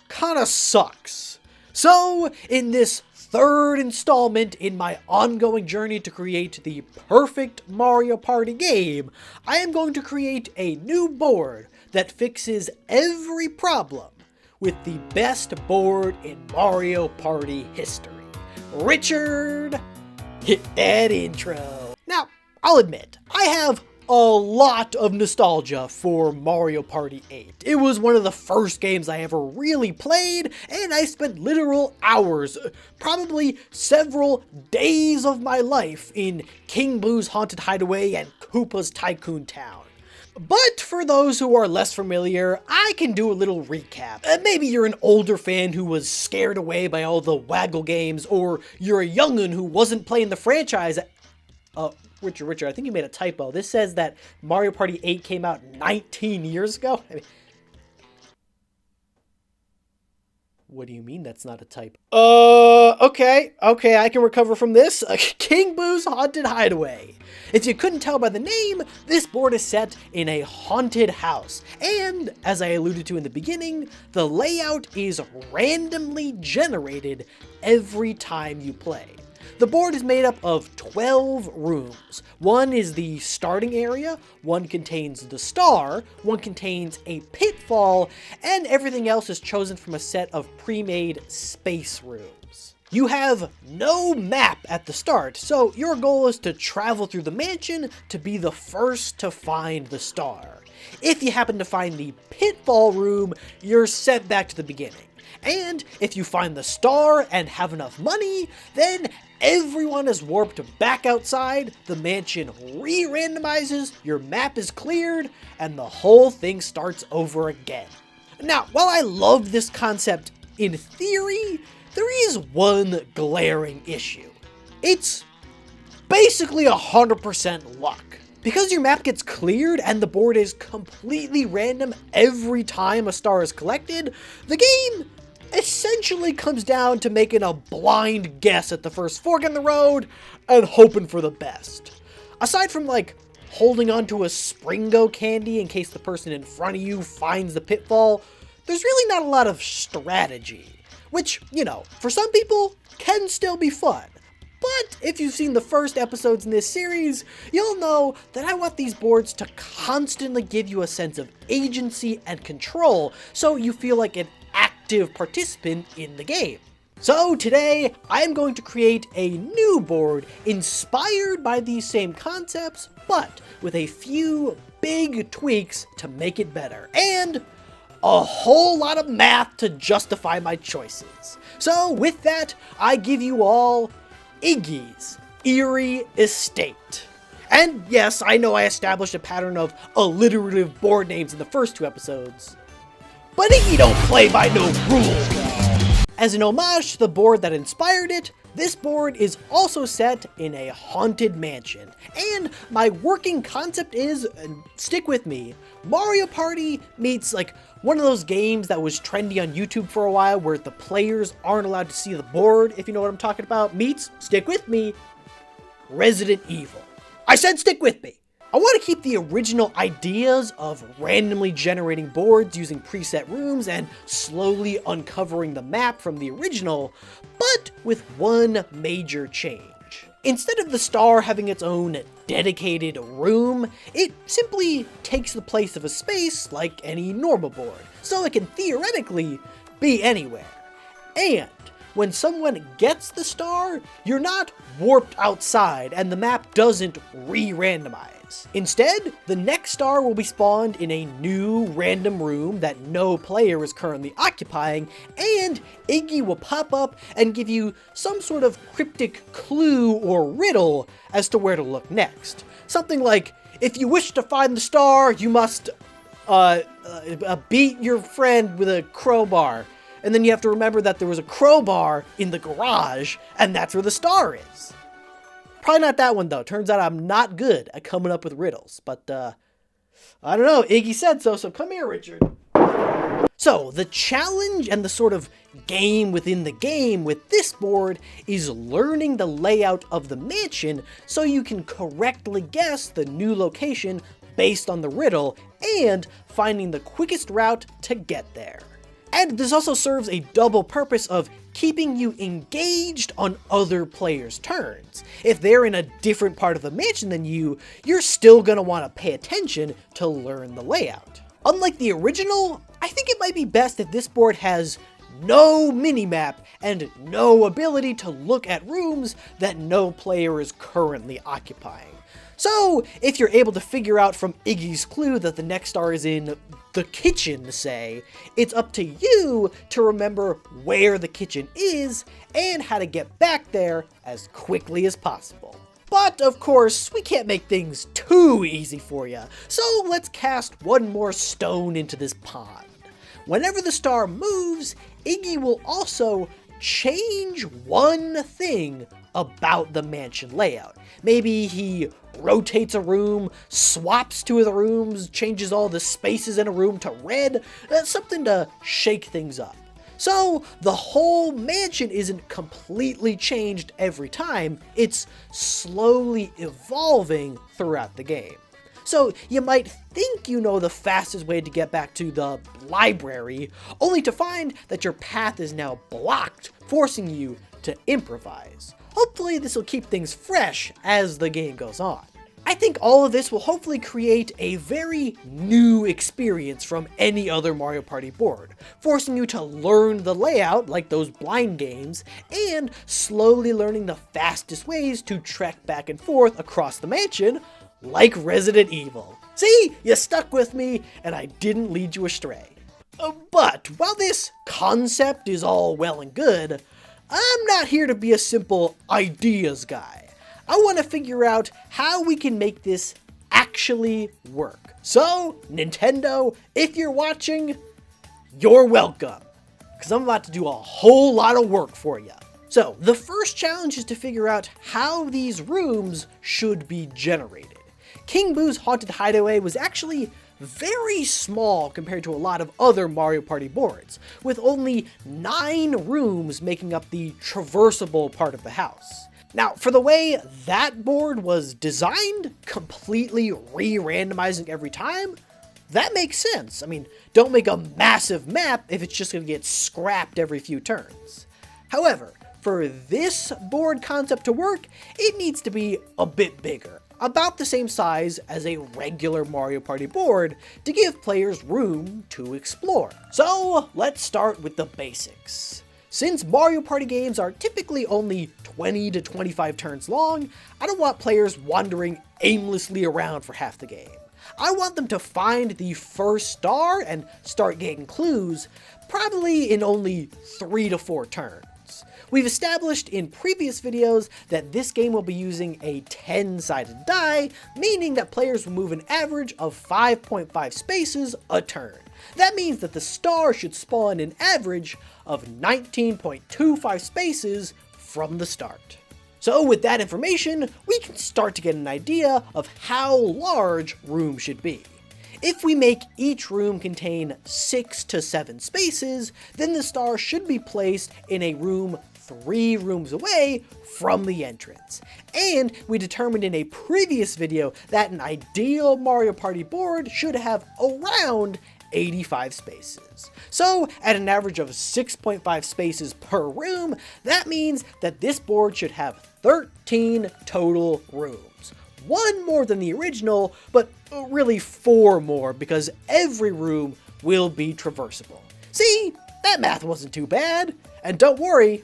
kinda sucks. So, in this third installment in my ongoing journey to create the perfect Mario Party game, I am going to create a new board that fixes every problem with the best board in Mario Party history. Richard, hit that intro. Now, I'll admit, I have a lot of nostalgia for Mario Party 8. It was one of the first games I ever really played, and I spent literal hours, probably several days of my life in King Boo's Haunted Hideaway and Koopa's Tycoon Town. But for those who are less familiar, I can do a little recap. Maybe you're an older fan who was scared away by all the Waggle games, or you're a young'un who wasn't playing the franchise. Richard, I think you made a typo. This says that Mario Party 8 came out 19 years ago. I mean, what do you mean that's not a typo? Okay, I can recover from this. King Boo's Haunted Hideaway. If you couldn't tell by the name, this board is set in a haunted house. And, as I alluded to in the beginning, the layout is randomly generated every time you play. The board is made up of 12 rooms. One is the starting area, one contains the star, one contains a pitfall, and everything else is chosen from a set of pre-made space rooms. You have no map at the start, so your goal is to travel through the mansion to be the first to find the star. If you happen to find the pitfall room, you're sent back to the beginning. And if you find the star and have enough money, then everyone is warped back outside, the mansion re-randomizes, your map is cleared, and the whole thing starts over again. Now, while I love this concept in theory, there is one glaring issue. It's basically 100% luck. Because your map gets cleared and the board is completely random every time a star is collected, the game essentially comes down to making a blind guess at the first fork in the road and hoping for the best. Aside from holding onto a Springo candy in case the person in front of you finds the pitfall, there's really not a lot of strategy, which, for some people can still be fun. But if you've seen the first episodes in this series, you'll know that I want these boards to constantly give you a sense of agency and control, so you feel like an active participant in the game. So today, I'm going to create a new board inspired by these same concepts, but with a few big tweaks to make it better, and a whole lot of math to justify my choices. So with that, I give you all Iggy's Eerie Estate. And yes, I know I established a pattern of alliterative board names in the first two episodes, but Iggy don't play by no rules. As an homage to the board that inspired it, this board is also set in a haunted mansion. And my working concept is, and stick with me, Mario Party meets one of those games that was trendy on YouTube for a while where the players aren't allowed to see the board, if you know what I'm talking about, meets, stick with me, Resident Evil. I said stick with me. I want to keep the original ideas of randomly generating boards using preset rooms and slowly uncovering the map from the original, but with one major change. Instead of the star having its own dedicated room, it simply takes the place of a space like any normal board, so it can theoretically be anywhere. And when someone gets the star, you're not warped outside and the map doesn't re-randomize. Instead, the next star will be spawned in a new random room that no player is currently occupying, and Iggy will pop up and give you some sort of cryptic clue or riddle as to where to look next. Something like, if you wish to find the star, you must beat your friend with a crowbar. And then you have to remember that there was a crowbar in the garage, and that's where the star is. Probably not that one, though. Turns out I'm not good at coming up with riddles. But, I don't know. Iggy said so, so come here, Richard. So, the challenge and the sort of game within the game with this board is learning the layout of the mansion so you can correctly guess the new location based on the riddle and finding the quickest route to get there. And this also serves a double purpose of keeping you engaged on other players' turns. If they're in a different part of the mansion than you, you're still going to want to pay attention to learn the layout. Unlike the original, I think it might be best if this board has no minimap, and no ability to look at rooms that no player is currently occupying. So, if you're able to figure out from Iggy's clue that the next star is in the kitchen, say, it's up to you to remember where the kitchen is and how to get back there as quickly as possible. But, of course, we can't make things too easy for you, so let's cast one more stone into this pond. Whenever the star moves, Iggy will also change one thing about the mansion layout. Maybe he rotates a room, swaps two of the rooms, changes all the spaces in a room to red, something to shake things up. So the whole mansion isn't completely changed every time, it's slowly evolving throughout the game. So you might think you know the fastest way to get back to the library, only to find that your path is now blocked, forcing you to improvise. Hopefully this will keep things fresh as the game goes on. I think all of this will hopefully create a very new experience from any other Mario Party board, forcing you to learn the layout like those blind games, and slowly learning the fastest ways to trek back and forth across the mansion, like Resident Evil. See, you stuck with me, and I didn't lead you astray. But while this concept is all well and good, I'm not here to be a simple ideas guy. I want to figure out how we can make this actually work. So, Nintendo, if you're watching, you're welcome, because I'm about to do a whole lot of work for you. So, the first challenge is to figure out how these rooms should be generated. King Boo's Haunted Hideaway was actually very small compared to a lot of other Mario Party boards, with only 9 rooms making up the traversable part of the house. Now, for the way that board was designed, completely re-randomizing every time, that makes sense. I mean, don't make a massive map if it's just going to get scrapped every few turns. However, for this board concept to work, it needs to be a bit bigger, about the same size as a regular Mario Party board to give players room to explore. So let's start with the basics. Since Mario Party games are typically only 20 to 25 turns long, I don't want players wandering aimlessly around for half the game. I want them to find the first star and start getting clues, probably in only 3 to 4 turns. We've established in previous videos that this game will be using a 10-sided die, meaning that players will move an average of 5.5 spaces a turn. That means that the star should spawn an average of 19.25 spaces from the start. So with that information, we can start to get an idea of how large rooms should be. If we make each room contain 6 to 7 spaces, then the star should be placed in a room 3 rooms away from the entrance. And we determined in a previous video that an ideal Mario Party board should have around 85 spaces. So at an average of 6.5 spaces per room, that means that this board should have 13 total rooms. 1 more than the original, but really 4 more because every room will be traversable. See, that math wasn't too bad. And don't worry,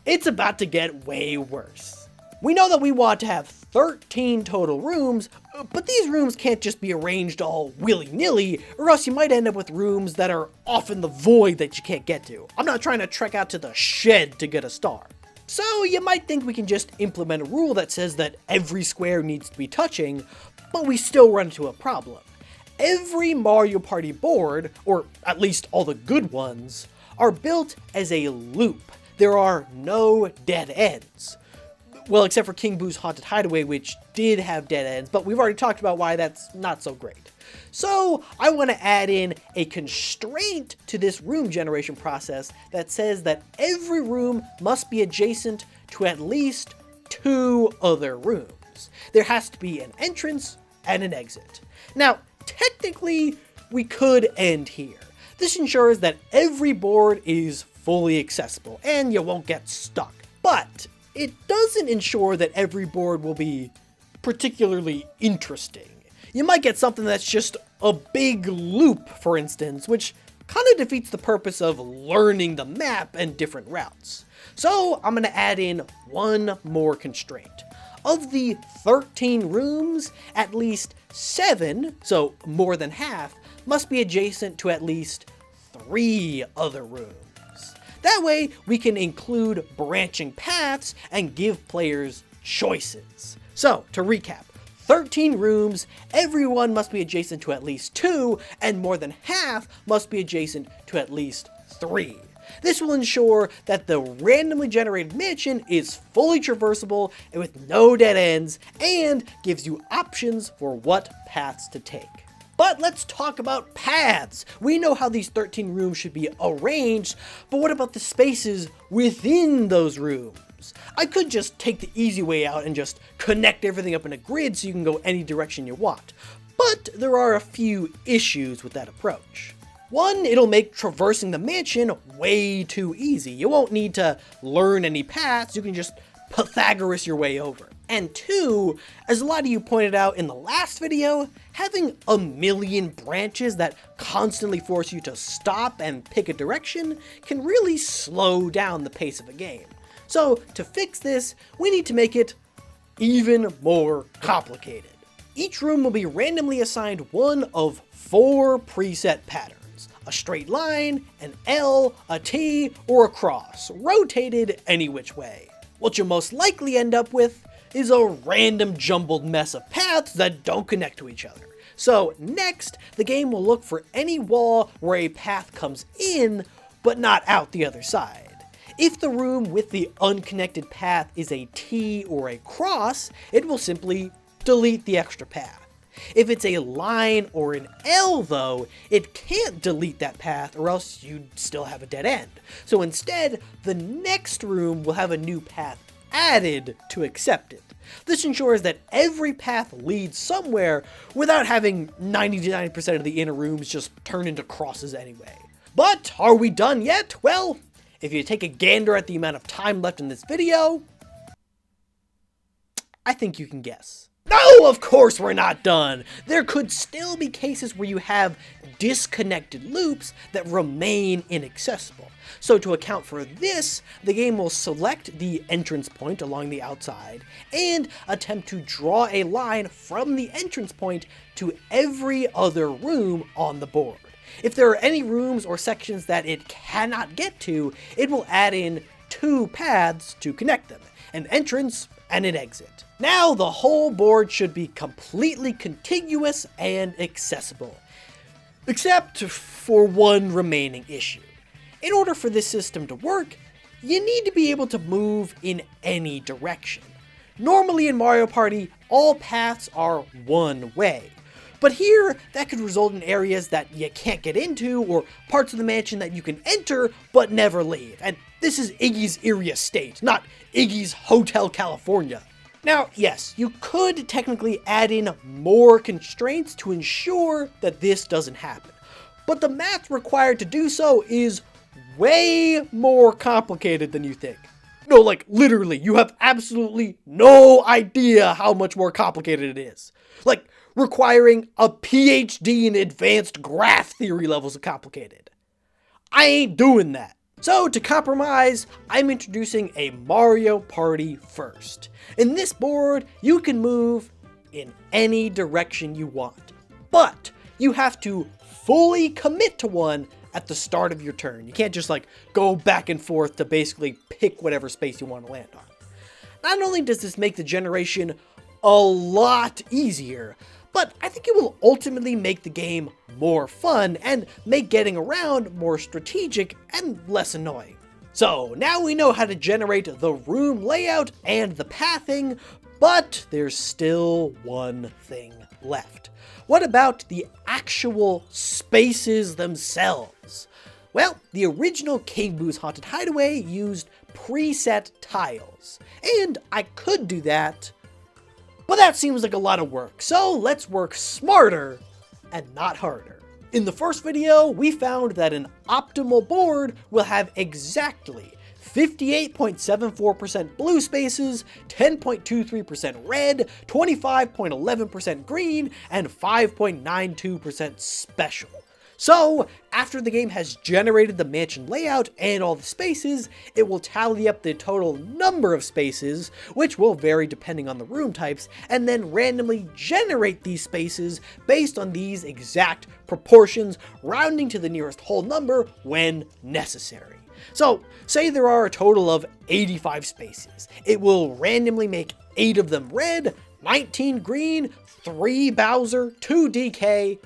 it's about to get way worse. We know that we want to have 13 total rooms, but these rooms can't just be arranged all willy-nilly, or else you might end up with rooms that are off in the void that you can't get to. I'm not trying to trek out to the shed to get a star. So you might think we can just implement a rule that says that every square needs to be touching, but we still run into a problem. Every Mario Party board, or at least all the good ones, are built as a loop. There are no dead ends. Well, except for King Boo's Haunted Hideaway, which did have dead ends, but we've already talked about why that's not so great. So I want to add in a constraint to this room generation process that says that every room must be adjacent to at least 2 other rooms. There has to be an entrance and an exit. Now, technically, we could end here. This ensures that every board is fully accessible and you won't get stuck. But it doesn't ensure that every board will be particularly interesting. You might get something that's just a big loop, for instance, which kind of defeats the purpose of learning the map and different routes. So I'm going to add in one more constraint. Of the 13 rooms, at least 7, so more than half, must be adjacent to at least 3 other rooms. That way, we can include branching paths and give players choices. So, to recap, 13 rooms, everyone must be adjacent to at least 2, and more than half must be adjacent to at least 3. This will ensure that the randomly generated mansion is fully traversable and with no dead ends, and gives you options for what paths to take. But let's talk about paths. We know how these 13 rooms should be arranged, but what about the spaces within those rooms? I could just take the easy way out and just connect everything up in a grid so you can go any direction you want. But there are a few issues with that approach. One, it'll make traversing the mansion way too easy. You won't need to learn any paths, you can just Pythagoras your way over. And 2, as a lot of you pointed out in the last video, having a million branches that constantly force you to stop and pick a direction can really slow down the pace of a game. So to fix this, we need to make it even more complicated. Each room will be randomly assigned one of 4 preset patterns: a straight line, an L, a T, or a cross, rotated any which way. What you'll most likely end up with is a random jumbled mess of paths that don't connect to each other. So next, the game will look for any wall where a path comes in, but not out the other side. If the room with the unconnected path is a T or a cross, it will simply delete the extra path. If it's a line or an L though, it can't delete that path or else you'd still have a dead end. So instead, the next room will have a new path added to accept it. This ensures that every path leads somewhere without having 99% of the inner rooms just turn into crosses anyway. But are we done yet? Well, if you take a gander at the amount of time left in this video, I think you can guess. No, of course we're not done! There could still be cases where you have disconnected loops that remain inaccessible. So to account for this, the game will select the entrance point along the outside and attempt to draw a line from the entrance point to every other room on the board. If there are any rooms or sections that it cannot get to, it will add in 2 paths to connect them: an entrance and an exit. Now the whole board should be completely contiguous and accessible, except for one remaining issue. In order for this system to work, you need to be able to move in any direction. Normally in Mario Party, all paths are one way, but here that could result in areas that you can't get into or parts of the mansion that you can enter but never leave. And this is Iggy's Eerie Estate, not Iggy's Hotel California. Now, yes, you could technically add in more constraints to ensure that this doesn't happen, but the math required to do so is way more complicated than you think. No, like literally, you have absolutely no idea how much more complicated it is. Like requiring a PhD in advanced graph theory levels of complicated. I ain't doing that. So to compromise, I'm introducing a Mario Party first. In this board, you can move in any direction you want, but you have to fully commit to one at the start of your turn. You can't just like go back and forth to basically pick whatever space you want to land on. Not only does this make the generation a lot easier, but I think it will ultimately make the game more fun and make getting around more strategic and less annoying. So now we know how to generate the room layout and the pathing, but there's still one thing left. What about the actual spaces themselves? Well, the original King Boo's Haunted Hideaway used preset tiles, and I could do that, but that seems like a lot of work, so let's work smarter and not harder. In the first video, we found that an optimal board will have exactly 58.74% blue spaces, 10.23% red, 25.11% green, and 5.92% special. So, after the game has generated the mansion layout and all the spaces, it will tally up the total number of spaces, which will vary depending on the room types, and then randomly generate these spaces based on these exact proportions, rounding to the nearest whole number when necessary. So, say there are a total of 85 spaces. It will randomly make 8 of them red, 19 green, 3 Bowser, 2 DK,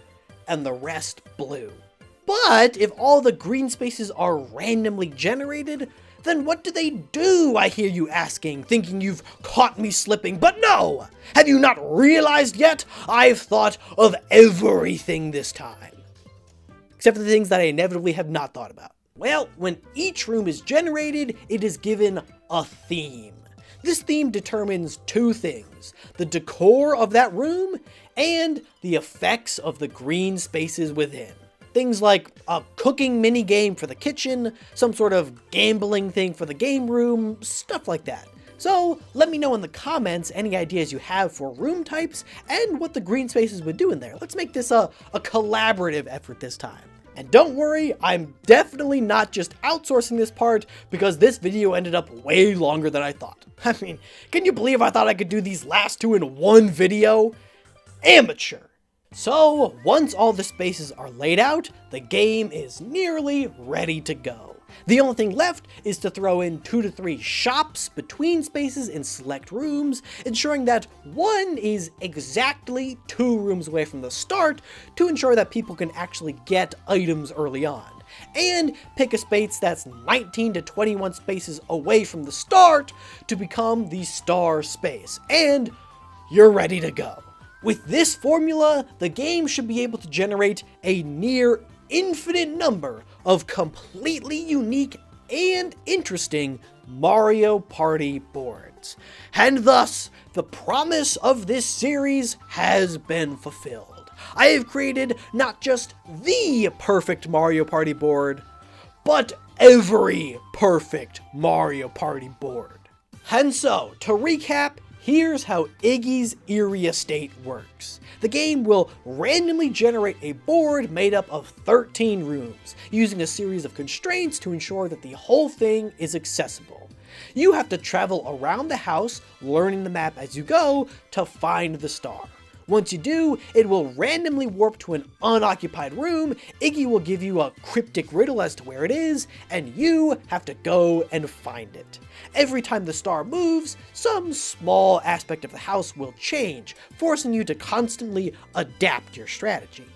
and the rest blue. But if all the green spaces are randomly generated, then what do they do, I hear you asking, thinking you've caught me slipping, but no! Have you not realized yet? I've thought of everything this time. Except for the things that I inevitably have not thought about. Well, when each room is generated, it is given a theme. This theme determines 2 things: the decor of that room and the effects of the green spaces within. Things like a cooking mini game for the kitchen, some sort of gambling thing for the game room, stuff like that. So let me know in the comments any ideas you have for room types and what the green spaces would do in there. Let's make this a collaborative effort this time. And don't worry, I'm definitely not just outsourcing this part, because this video ended up way longer than I thought. I mean, can you believe I thought I could do these last 2 in one video? Amateur. So, once all the spaces are laid out, the game is nearly ready to go. The only thing left is to throw in 2 to 3 shops between spaces in select rooms, ensuring that one is exactly 2 rooms away from the start to ensure that people can actually get items early on. And pick a space that's 19 to 21 spaces away from the start to become the star space. And you're ready to go. With this formula, the game should be able to generate a near infinite number of completely unique and interesting Mario Party boards. And thus, the promise of this series has been fulfilled. I have created not just the perfect Mario Party board, but every perfect Mario Party board. And so, to recap, here's how Iggy's Eerie Estate works. The game will randomly generate a board made up of 13 rooms, using a series of constraints to ensure that the whole thing is accessible. You have to travel around the house, learning the map as you go, to find the star. Once you do, it will randomly warp to an unoccupied room, Iggy will give you a cryptic riddle as to where it is, and you have to go and find it. Every time the star moves, some small aspect of the house will change, forcing you to constantly adapt your strategy.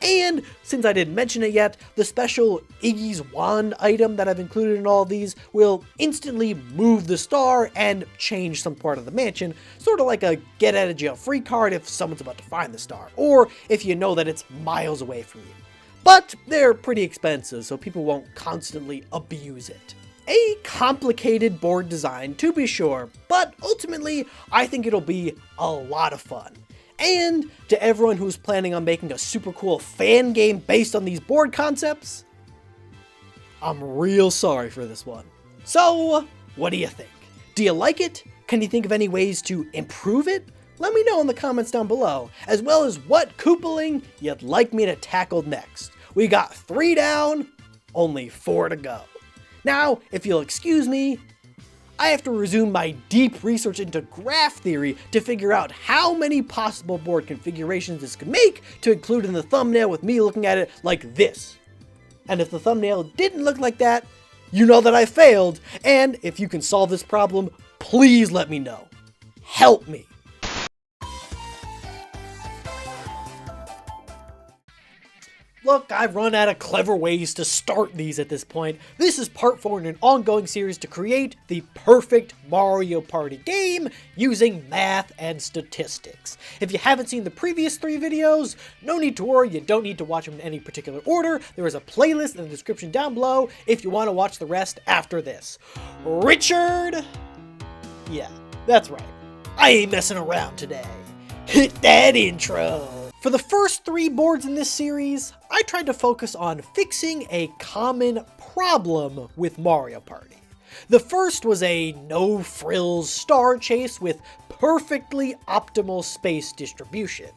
And, since I didn't mention it yet, the special Iggy's Wand item that I've included in all of these will instantly move the star and change some part of the mansion, sort of like a get out of jail free card if someone's about to find the star, or if you know that it's miles away from you. But they're pretty expensive, so people won't constantly abuse it. A complicated board design, to be sure, but ultimately, I think it'll be a lot of fun. And to everyone who's planning on making a super cool fan game based on these board concepts, I'm real sorry for this one. So, what do you think? Do you like it? Can you think of any ways to improve it? Let me know in the comments down below, as well as what Koopaling you'd like me to tackle next. We got 3 down, only 4 to go. Now, if you'll excuse me, I have to resume my deep research into graph theory to figure out how many possible board configurations this could make to include in the thumbnail with me looking at it like this. And if the thumbnail didn't look like that, you know that I failed, and if you can solve this problem, please let me know. Help me. Look, I've run out of clever ways to start these at this point. This is part 4 in an ongoing series to create the perfect Mario Party game using math and statistics. If you haven't seen the previous 3 videos, no need to worry, you don't need to watch them in any particular order. There is a playlist in the description down below if you want to watch the rest after this. Richard? Yeah, that's right. I ain't messing around today. Hit that intro. For the first 3 boards in this series, I tried to focus on fixing a common problem with Mario Party. The first was a no-frills star chase with perfectly optimal space distribution.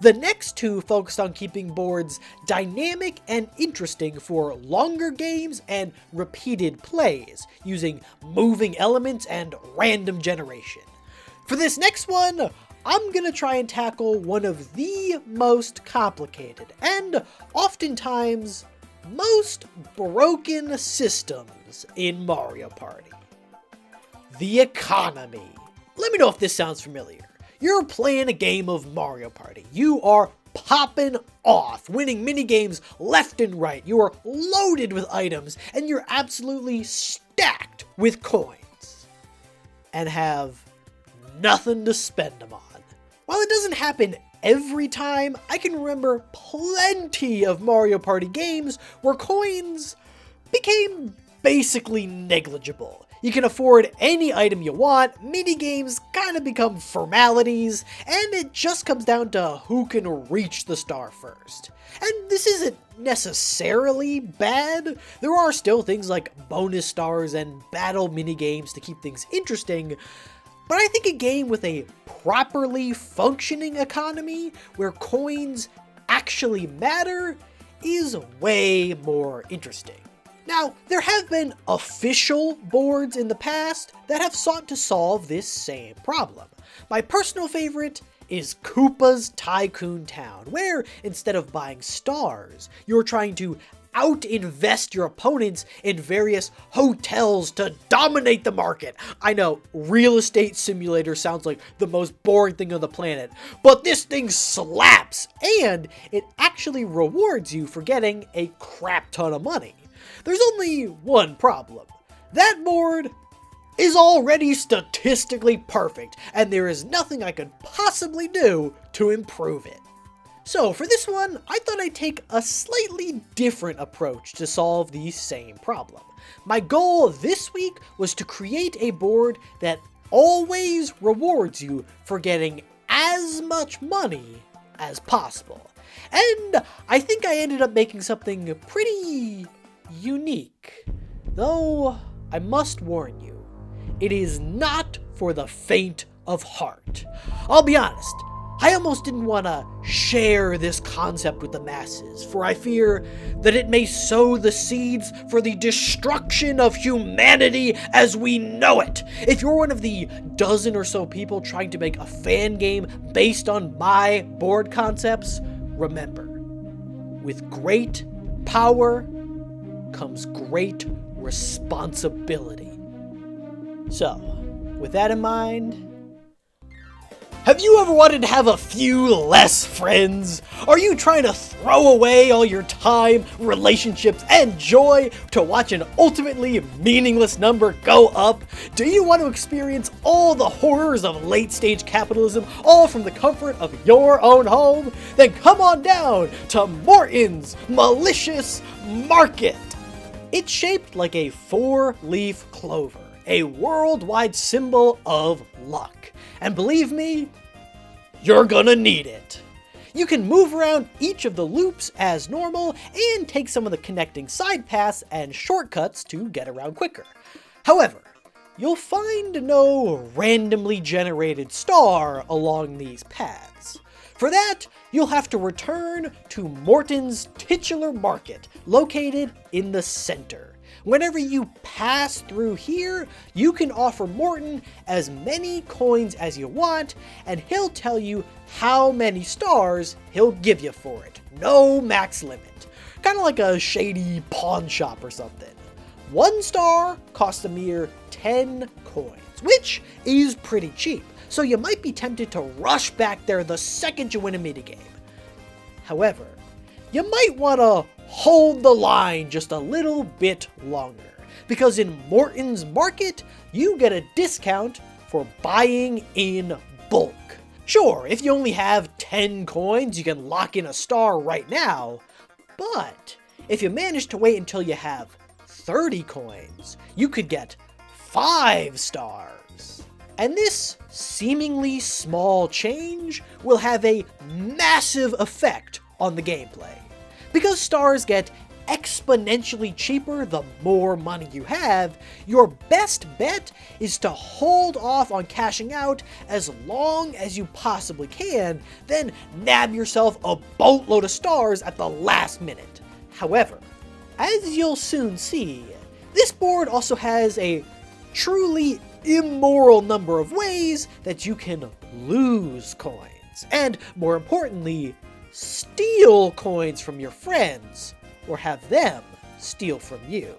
The next two focused on keeping boards dynamic and interesting for longer games and repeated plays, using moving elements and random generation. For this next one, I'm gonna try and tackle one of the most complicated and oftentimes most broken systems in Mario Party. The economy. Let me know if this sounds familiar. You're playing a game of Mario Party. You are popping off, winning minigames left and right. You are loaded with items, and you're absolutely stacked with coins. And have nothing to spend them on. While it doesn't happen every time, I can remember plenty of Mario Party games where coins became basically negligible. You can afford any item you want, minigames kind of become formalities, and it just comes down to who can reach the star first. And this isn't necessarily bad. There are still things like bonus stars and battle minigames to keep things interesting, but I think a game with a properly functioning economy, where coins actually matter, is way more interesting. Now, there have been official boards in the past that have sought to solve this same problem. My personal favorite is Koopa's Tycoon Town, where instead of buying stars, you're trying to out-invest your opponents in various hotels to dominate the market. I know, real estate simulator sounds like the most boring thing on the planet, but this thing slaps, and it actually rewards you for getting a crap ton of money. There's only one problem. That board is already statistically perfect, and there is nothing I could possibly do to improve it. So for this one, I thought I'd take a slightly different approach to solve the same problem. My goal this week was to create a board that always rewards you for getting as much money as possible. And I think I ended up making something pretty unique. Though, I must warn you, it is not for the faint of heart. I'll be honest, I almost didn't want to share this concept with the masses, for I fear that it may sow the seeds for the destruction of humanity as we know it. If you're one of the dozen or so people trying to make a fan game based on my board concepts, remember, with great power comes great responsibility. So, with that in mind, have you ever wanted to have a few less friends? Are you trying to throw away all your time, relationships, and joy to watch an ultimately meaningless number go up? Do you want to experience all the horrors of late-stage capitalism, all from the comfort of your own home? Then come on down to Morton's Malicious Market. It's shaped like a 4-leaf clover, a worldwide symbol of luck. And believe me, you're gonna need it. You can move around each of the loops as normal and take some of the connecting side paths and shortcuts to get around quicker. However, you'll find no randomly generated star along these paths. For that, you'll have to return to Morton's titular market, located in the center. Whenever you pass through here, you can offer Morton as many coins as you want, and he'll tell you how many stars he'll give you for it. No max limit. Kind of like a shady pawn shop or something. 1 star costs a mere 10 coins, which is pretty cheap, so you might be tempted to rush back there the second you win a minigame. However, you might want to hold the line just a little bit longer, because in Morton's Market, you get a discount for buying in bulk. Sure, if you only have 10 coins, you can lock in a star right now, but if you manage to wait until you have 30 coins, you could get 5 stars. And this seemingly small change will have a massive effect on the gameplay. Because stars get exponentially cheaper the more money you have, your best bet is to hold off on cashing out as long as you possibly can, then nab yourself a boatload of stars at the last minute. However, as you'll soon see, this board also has a truly immoral number of ways that you can lose coins, and more importantly, steal coins from your friends, or have them steal from you.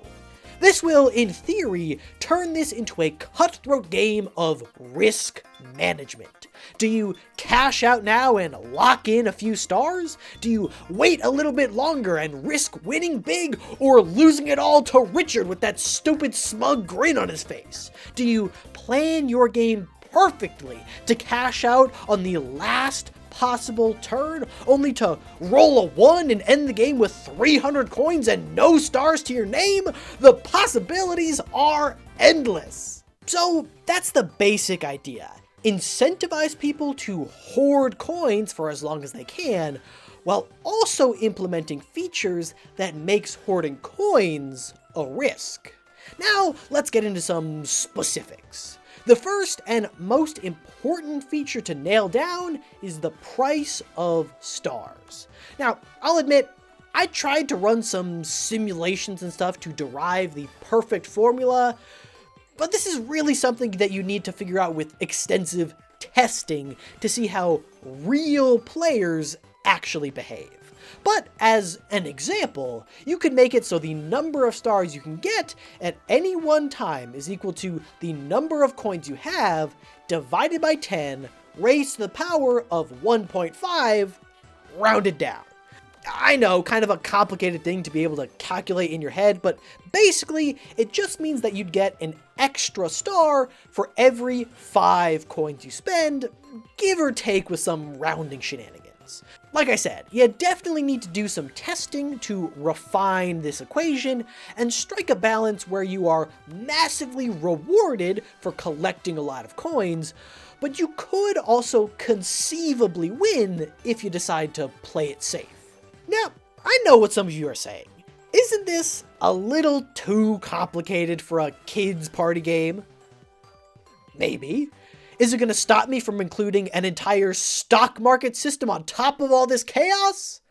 This will, in theory, turn this into a cutthroat game of risk management. Do you cash out now and lock in a few stars? Do you wait a little bit longer and risk winning big or losing it all to Richard with that stupid smug grin on his face? Do you plan your game perfectly to cash out on the last possible turn, only to roll a 1 and end the game with 300 coins and no stars to your name? The possibilities are endless. So that's the basic idea. Incentivize people to hoard coins for as long as they can, while also implementing features that makes hoarding coins a risk. Now, let's get into some specifics. The first and most important feature to nail down is the price of stars. Now, I'll admit, I tried to run some simulations and stuff to derive the perfect formula, but this is really something that you need to figure out with extensive testing to see how real players actually behave. But as an example, you could make it so the number of stars you can get at any one time is equal to the number of coins you have divided by 10 raised to the power of 1.5 rounded down. I know, kind of a complicated thing to be able to calculate in your head, but basically it just means that you'd get an extra star for every 5 coins you spend, give or take with some rounding shenanigans. Like I said, you definitely need to do some testing to refine this equation and strike a balance where you are massively rewarded for collecting a lot of coins, but you could also conceivably win if you decide to play it safe. Now, I know what some of you are saying. Isn't this a little too complicated for a kid's party game? Maybe. Is it going to stop me from including an entire stock market system on top of all this chaos?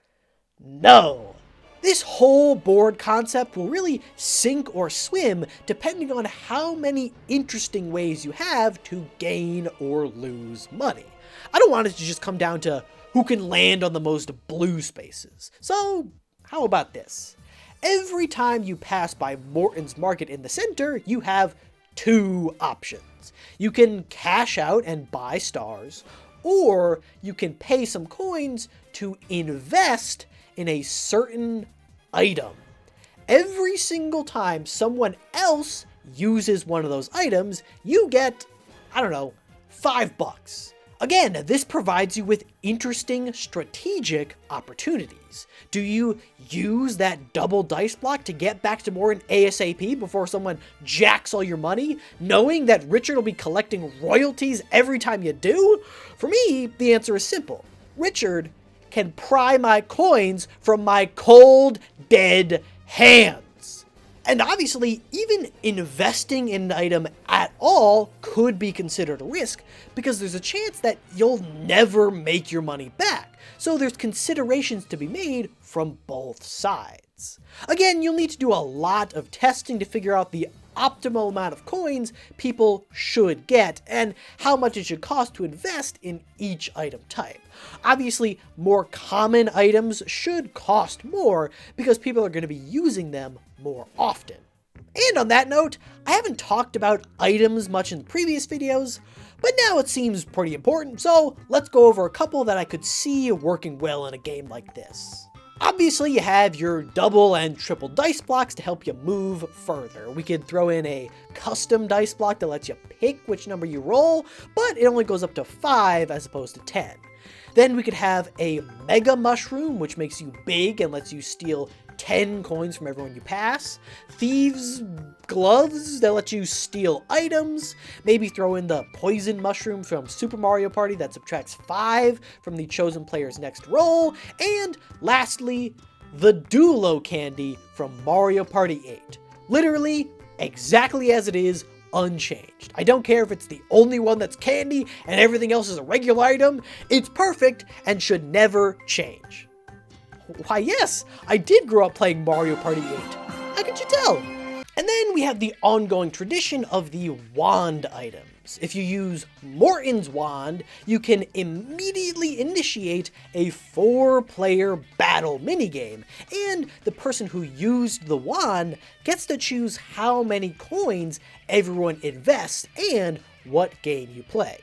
No. This whole board concept will really sink or swim depending on how many interesting ways you have to gain or lose money. I don't want it to just come down to who can land on the most blue spaces. So, how about this? Every time you pass by Morton's Market in the center, you have 2 options. You can cash out and buy stars, or you can pay some coins to invest in a certain item. Every single time someone else uses one of those items, you get, I don't know, $5. Again, this provides you with interesting strategic opportunities. Do you use that double dice block to get back to Morton ASAP before someone jacks all your money, knowing that Richard will be collecting royalties every time you do? For me, the answer is simple. Richard can pry my coins from my cold, dead hands. And obviously, even investing in an item at all could be considered a risk because there's a chance that you'll never make your money back. So there's considerations to be made from both sides. Again, you'll need to do a lot of testing to figure out the optimal amount of coins people should get and how much it should cost to invest in each item type. Obviously, more common items should cost more because people are going to be using them more often. And on that note, I haven't talked about items much in the previous videos, but now it seems pretty important, so let's go over a couple that I could see working well in a game like this. Obviously, you have your double and triple dice blocks to help you move further. We could throw in a custom dice block that lets you pick which number you roll, but it only goes up to 5 as opposed to 10. Then we could have a mega mushroom, which makes you big and lets you steal 10 coins from everyone you pass. Thieves' gloves that let you steal items. Maybe throw in the poison mushroom from Super Mario Party that subtracts 5 from the chosen player's next roll. And lastly, the Dulo candy from Mario Party 8. Literally, exactly as it is, unchanged. I don't care if it's the only one that's candy and everything else is a regular item, it's perfect and should never change. Why yes, I did grow up playing Mario Party 8. How could you tell? And then we have the ongoing tradition of the wand items. If you use Morton's wand, you can immediately initiate a 4-player battle minigame, and the person who used the wand gets to choose how many coins everyone invests and what game you play.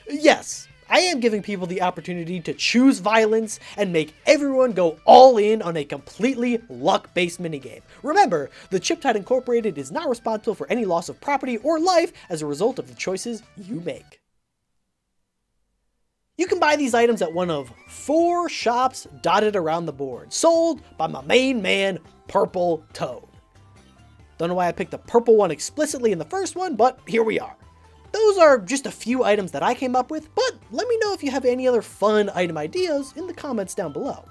Yes, I am giving people the opportunity to choose violence and make everyone go all in on a completely luck-based minigame. Remember, the Chiptide Incorporated is not responsible for any loss of property or life as a result of the choices you make. You can buy these items at one of 4 shops dotted around the board, sold by my main man, Purple Toad. Don't know why I picked the purple one explicitly in the first one, but here we are. Those are just a few items that I came up with, but let me know if you have any other fun item ideas in the comments down below.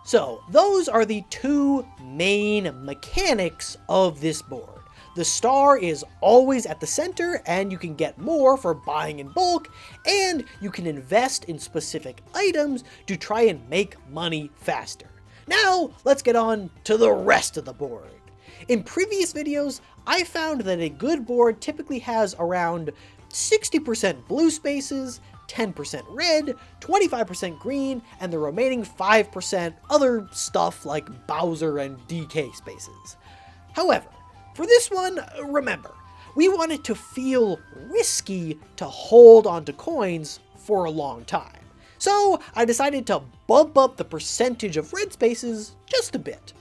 So, those are the 2 main mechanics of this board. The star is always at the center, and you can get more for buying in bulk, and you can invest in specific items to try and make money faster. Now, let's get on to the rest of the board. In previous videos, I found that a good board typically has around 60% blue spaces, 10% red, 25% green, and the remaining 5% other stuff like Bowser and DK spaces. However, for this one, remember, we want it to feel risky to hold onto coins for a long time. So I decided to bump up the percentage of red spaces just a bit.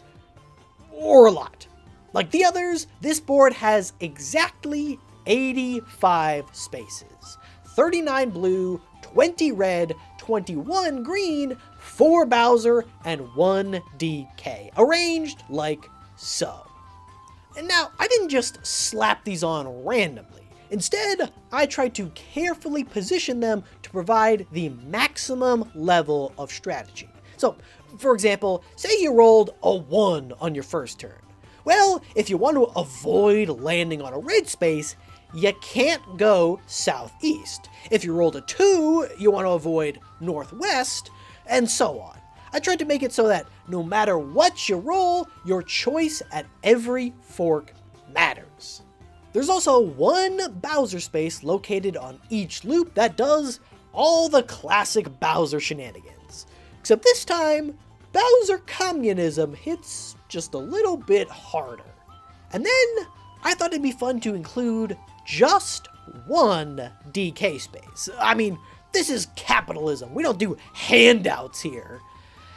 Or a lot. Like the others, this board has exactly 85 spaces. 39 blue, 20 red, 21 green, 4 Bowser, and 1 DK, arranged like so. And now, I didn't just slap these on randomly. Instead, I tried to carefully position them to provide the maximum level of strategy. So, for example, say you rolled a 1 on your first turn. Well, if you want to avoid landing on a red space, you can't go southeast. If you rolled a 2, you want to avoid northwest, and so on. I tried to make it so that no matter what you roll, your choice at every fork matters. There's also 1 Bowser space located on each loop that does all the classic Bowser shenanigans. Except this time, Bowser communism hits just a little bit harder. And then, I thought it'd be fun to include just 1 DK space. I mean, this is capitalism. We don't do handouts here.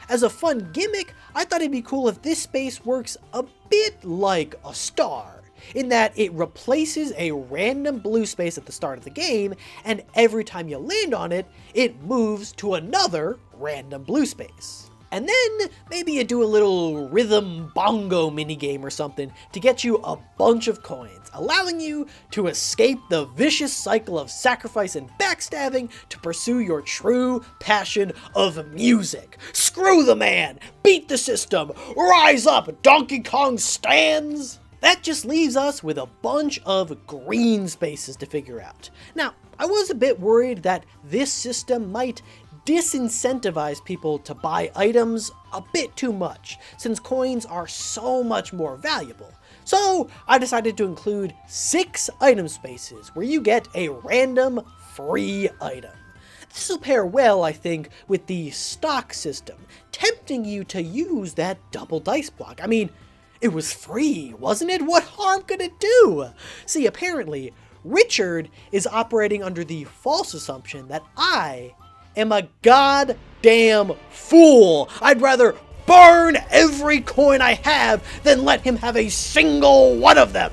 As a fun gimmick, I thought it'd be cool if this space works a bit like a star, in that it replaces a random blue space at the start of the game, and every time you land on it, it moves to another random blue space. And then, maybe you do a little rhythm bongo minigame or something to get you a bunch of coins, allowing you to escape the vicious cycle of sacrifice and backstabbing to pursue your true passion of music. Screw the man! Beat the system! Rise up, Donkey Kong stands! That just leaves us with a bunch of green spaces to figure out. Now, I was a bit worried that this system might disincentivize people to buy items a bit too much, since coins are so much more valuable. So I decided to include 6 item spaces where you get a random free item. This will pair well, I think, with the stock system, tempting you to use that double dice block. I mean, it was free, wasn't it? What harm could it do? See, apparently, Richard is operating under the false assumption that I am a goddamn fool. I'd rather burn every coin I have than let him have a single one of them.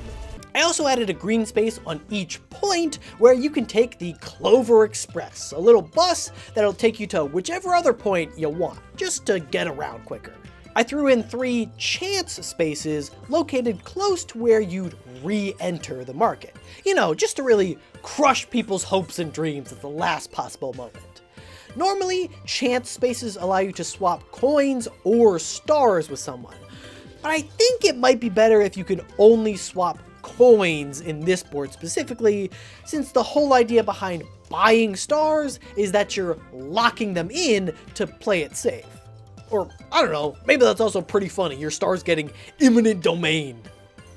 I also added a green space on each point where you can take the Clover Express, a little bus that'll take you to whichever other point you want, just to get around quicker. I threw in 3 chance spaces located close to where you'd re-enter the market. You know, just to really crush people's hopes and dreams at the last possible moment. Normally, chance spaces allow you to swap coins or stars with someone, but I think it might be better if you could only swap coins in this board specifically, since the whole idea behind buying stars is that you're locking them in to play it safe. Or, I don't know, maybe that's also pretty funny, your star's getting eminent domain.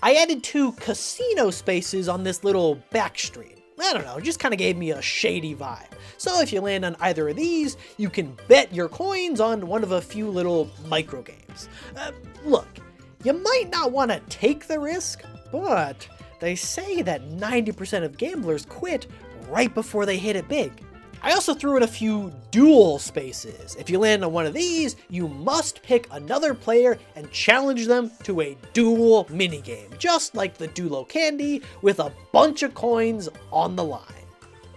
I added 2 casino spaces on this little back street. I don't know, it just kind of gave me a shady vibe. So if you land on either of these, you can bet your coins on one of a few little micro games. Look, you might not want to take the risk, but they say that 90% of gamblers quit right before they hit it big. I also threw in a few duel spaces. If you land on one of these, you must pick another player and challenge them to a duel minigame, just like the Duelo Candy, with a bunch of coins on the line.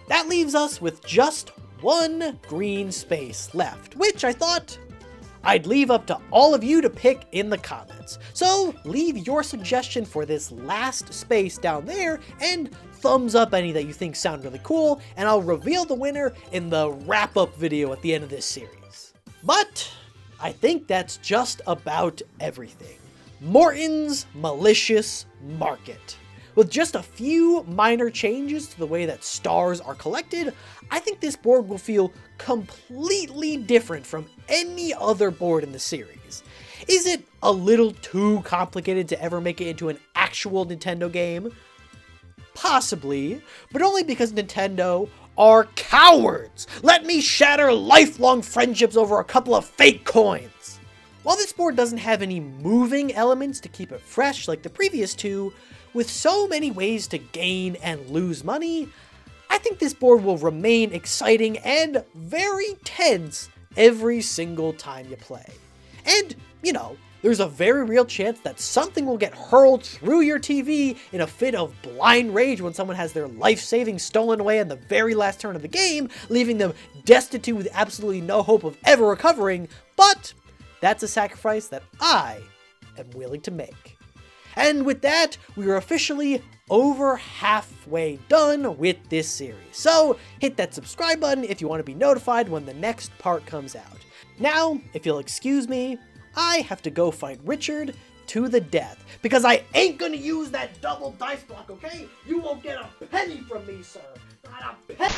That leaves us with just 1 green space left, which I thought I'd leave up to all of you to pick in the comments. So leave your suggestion for this last space down there and thumbs up any that you think sound really cool, and I'll reveal the winner in the wrap-up video at the end of this series. But I think that's just about everything. Morton's Malicious Market. With just a few minor changes to the way that stars are collected, I think this board will feel completely different from any other board in the series. Is it a little too complicated to ever make it into an actual Nintendo game? Possibly, but only because Nintendo are cowards. Let me shatter lifelong friendships over a couple of fake coins. While this board doesn't have any moving elements to keep it fresh like the previous 2, with so many ways to gain and lose money, I think this board will remain exciting and very tense every single time you play. And, you know, there's a very real chance that something will get hurled through your TV in a fit of blind rage when someone has their life savings stolen away in the very last turn of the game, leaving them destitute with absolutely no hope of ever recovering, but that's a sacrifice that I am willing to make. And with that, we are officially over halfway done with this series. So hit that subscribe button if you want to be notified when the next part comes out. Now, if you'll excuse me, I have to go fight Richard to the death, because I ain't gonna use that double dice block, okay? You won't get a penny from me, sir. Not a penny.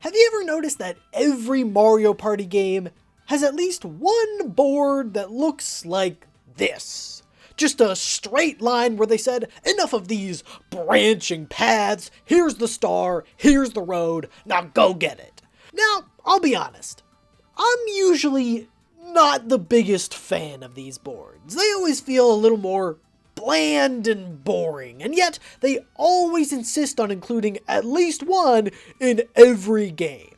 Have you ever noticed that every Mario Party game has at least one board that looks like this? Just a straight line where they said, enough of these branching paths, here's the star, here's the road, now go get it. Now, I'll be honest, I'm usually not the biggest fan of these boards. They always feel a little more bland and boring, and yet they always insist on including at least one in every game.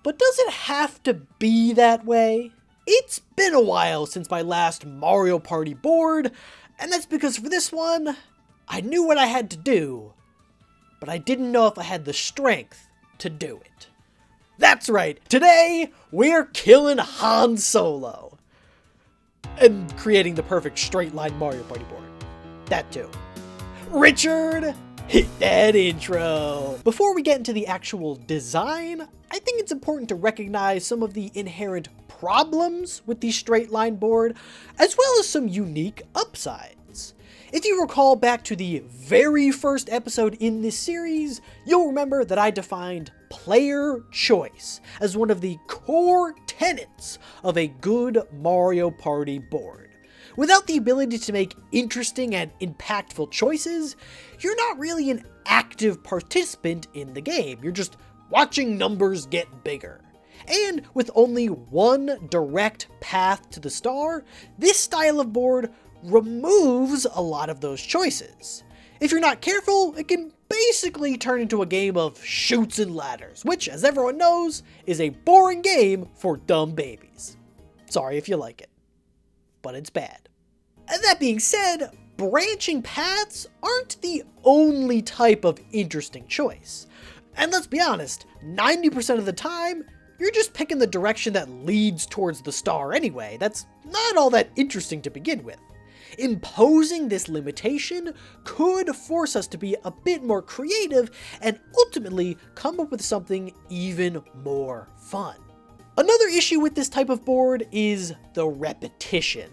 But does it have to be that way? It's been a while since my last Mario Party board, and that's because for this one, I knew what I had to do, but I didn't know if I had the strength to do it. That's right, today we're killing Han Solo and creating the perfect straight line Mario Party board. That too. Richard, hit that intro! Before we get into the actual design, I think it's important to recognize some of the inherent problems with the straight line board, as well as some unique upsides. If you recall back to the very first episode in this series, you'll remember that I defined player choice as one of the core tenets of a good Mario Party board. Without the ability to make interesting and impactful choices, you're not really an active participant in the game. You're just watching numbers get bigger. And with only one direct path to the star, this style of board removes a lot of those choices. If you're not careful, it can basically turn into a game of chutes and ladders, which, as everyone knows, is a boring game for dumb babies. Sorry if you like it, but it's bad. And that being said, branching paths aren't the only type of interesting choice. And let's be honest, 90% of the time, you're just picking the direction that leads towards the star anyway. That's not all that interesting to begin with. Imposing this limitation could force us to be a bit more creative and ultimately come up with something even more fun. Another issue with this type of board is the repetition.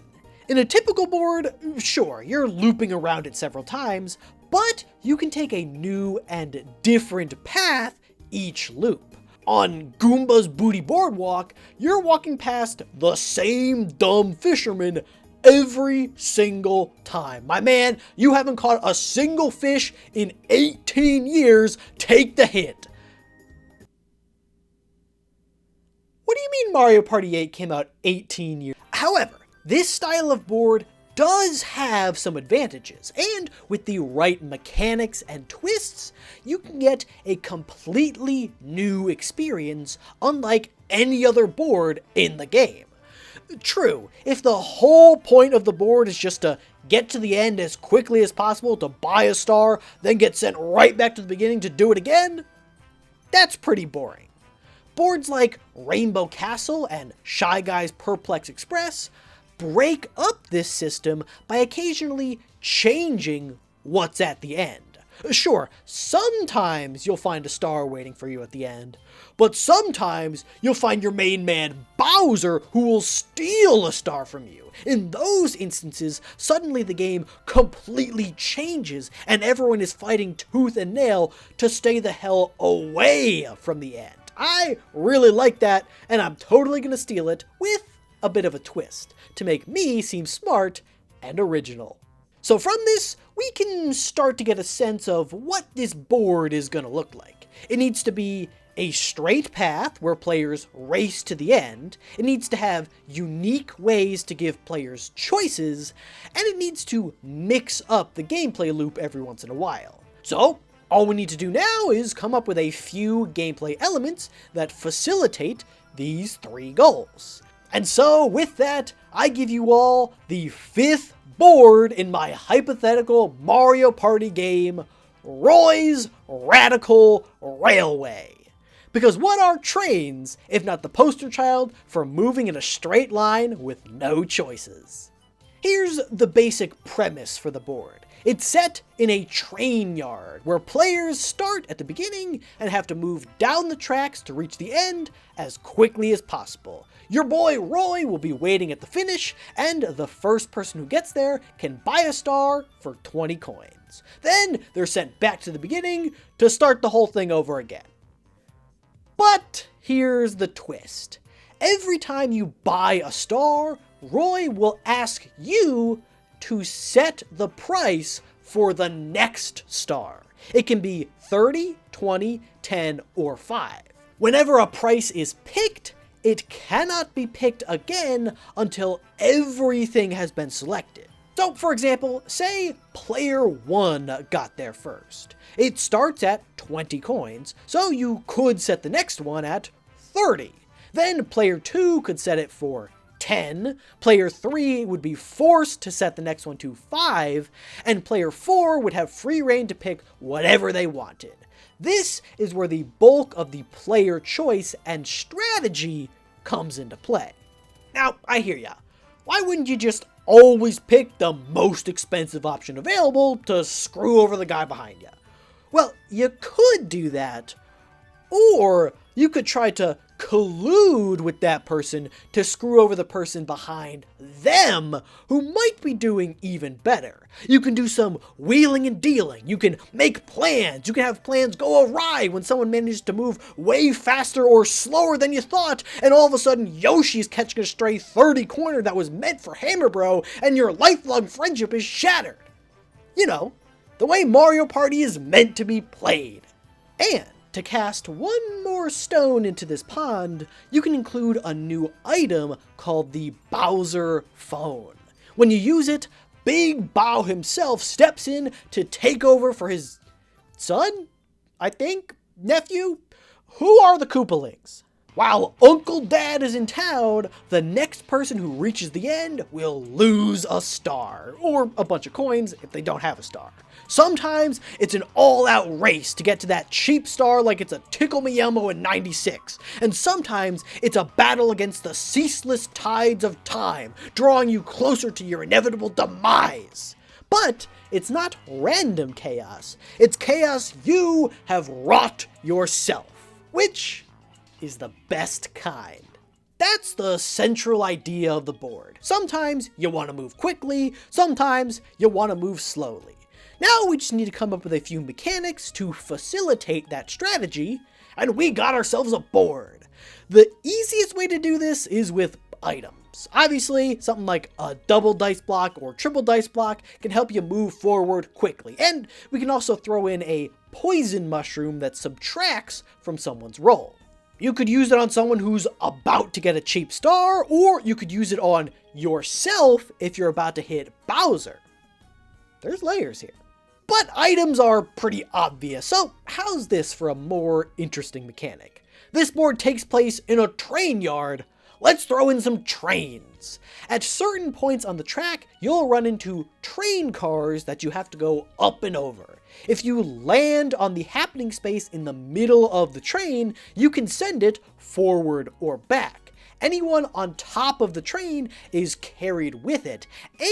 In a typical board, sure, you're looping around it several times, but you can take a new and different path each loop. On Goomba's Booty Boardwalk, you're walking past the same dumb fisherman every single time. My man, you haven't caught a single fish in 18 years. Take the hint. What do you mean Mario Party 8 came out 18 years? However, this style of board does have some advantages, and with the right mechanics and twists, you can get a completely new experience unlike any other board in the game. True, if the whole point of the board is just to get to the end as quickly as possible to buy a star, then get sent right back to the beginning to do it again, that's pretty boring. Boards like Rainbow Castle and Shy Guy's Perplex Express break up this system by occasionally changing what's at the end. Sure, sometimes you'll find a star waiting for you at the end, but sometimes you'll find your main man Bowser who will steal a star from you. In those instances, suddenly the game completely changes and everyone is fighting tooth and nail to stay the hell away from the end. I really like that, and I'm totally gonna steal it with a bit of a twist to make me seem smart and original. So from this, we can start to get a sense of what this board is going to look like. It needs to be a straight path where players race to the end, it needs to have unique ways to give players choices, and it needs to mix up the gameplay loop every once in a while. So, all we need to do now is come up with a few gameplay elements that facilitate these three goals. And so, with that, I give you all the fifth board in my hypothetical Mario Party game, Roy's Radical Railway. Because what are trains if not the poster child for moving in a straight line with no choices? Here's the basic premise for the board. It's set in a train yard where players start at the beginning and have to move down the tracks to reach the end as quickly as possible. Your boy Roy will be waiting at the finish, and the first person who gets there can buy a star for 20 coins. Then they're sent back to the beginning to start the whole thing over again. But here's the twist. Every time you buy a star, Roy will ask you to set the price for the next star. It can be 30, 20, 10, or 5. Whenever a price is picked, it cannot be picked again until everything has been selected. So, for example, say player 1 got there first. It starts at 20 coins, so you could set the next one at 30. Then player 2 could set it for 10, player 3 would be forced to set the next one to 5, and player 4 would have free reign to pick whatever they wanted. This is where the bulk of the player choice and strategy comes into play. Now, I hear ya. Why wouldn't you just always pick the most expensive option available to screw over the guy behind you? Well, you could do that, or you could try to collude with that person to screw over the person behind them who might be doing even better. You can do some wheeling and dealing. You can make plans. You can have plans go awry when someone manages to move way faster or slower than you thought, and all of a sudden Yoshi's catching a stray 30 corner that was meant for Hammer Bro, and your lifelong friendship is shattered. You know, the way Mario Party is meant to be played. And to cast one more stone into this pond, you can include a new item called the Bowser Phone. When you use it, Big Bow himself steps in to take over for his son? I think? Nephew? Who are the Koopalings? While Uncle Dad is in town, the next person who reaches the end will lose a star, or a bunch of coins if they don't have a star. Sometimes it's an all-out race to get to that cheap star like it's a Tickle Me Elmo in '96, and sometimes it's a battle against the ceaseless tides of time, drawing you closer to your inevitable demise. But it's not random chaos, it's chaos you have wrought yourself, which is the best kind. That's the central idea of the board. Sometimes you want to move quickly, sometimes you want to move slowly. Now we just need to come up with a few mechanics to facilitate that strategy, and we got ourselves a board. The easiest way to do this is with items. Obviously, something like a double dice block or triple dice block can help you move forward quickly, and we can also throw in a poison mushroom that subtracts from someone's roll. You could use it on someone who's about to get a cheap star, or you could use it on yourself if you're about to hit Bowser. There's layers here. But items are pretty obvious, so how's this for a more interesting mechanic? This board takes place in a train yard. Let's throw in some trains. At certain points on the track, you'll run into train cars that you have to go up and over. If you land on the happening space in the middle of the train, you can send it forward or back. Anyone on top of the train is carried with it,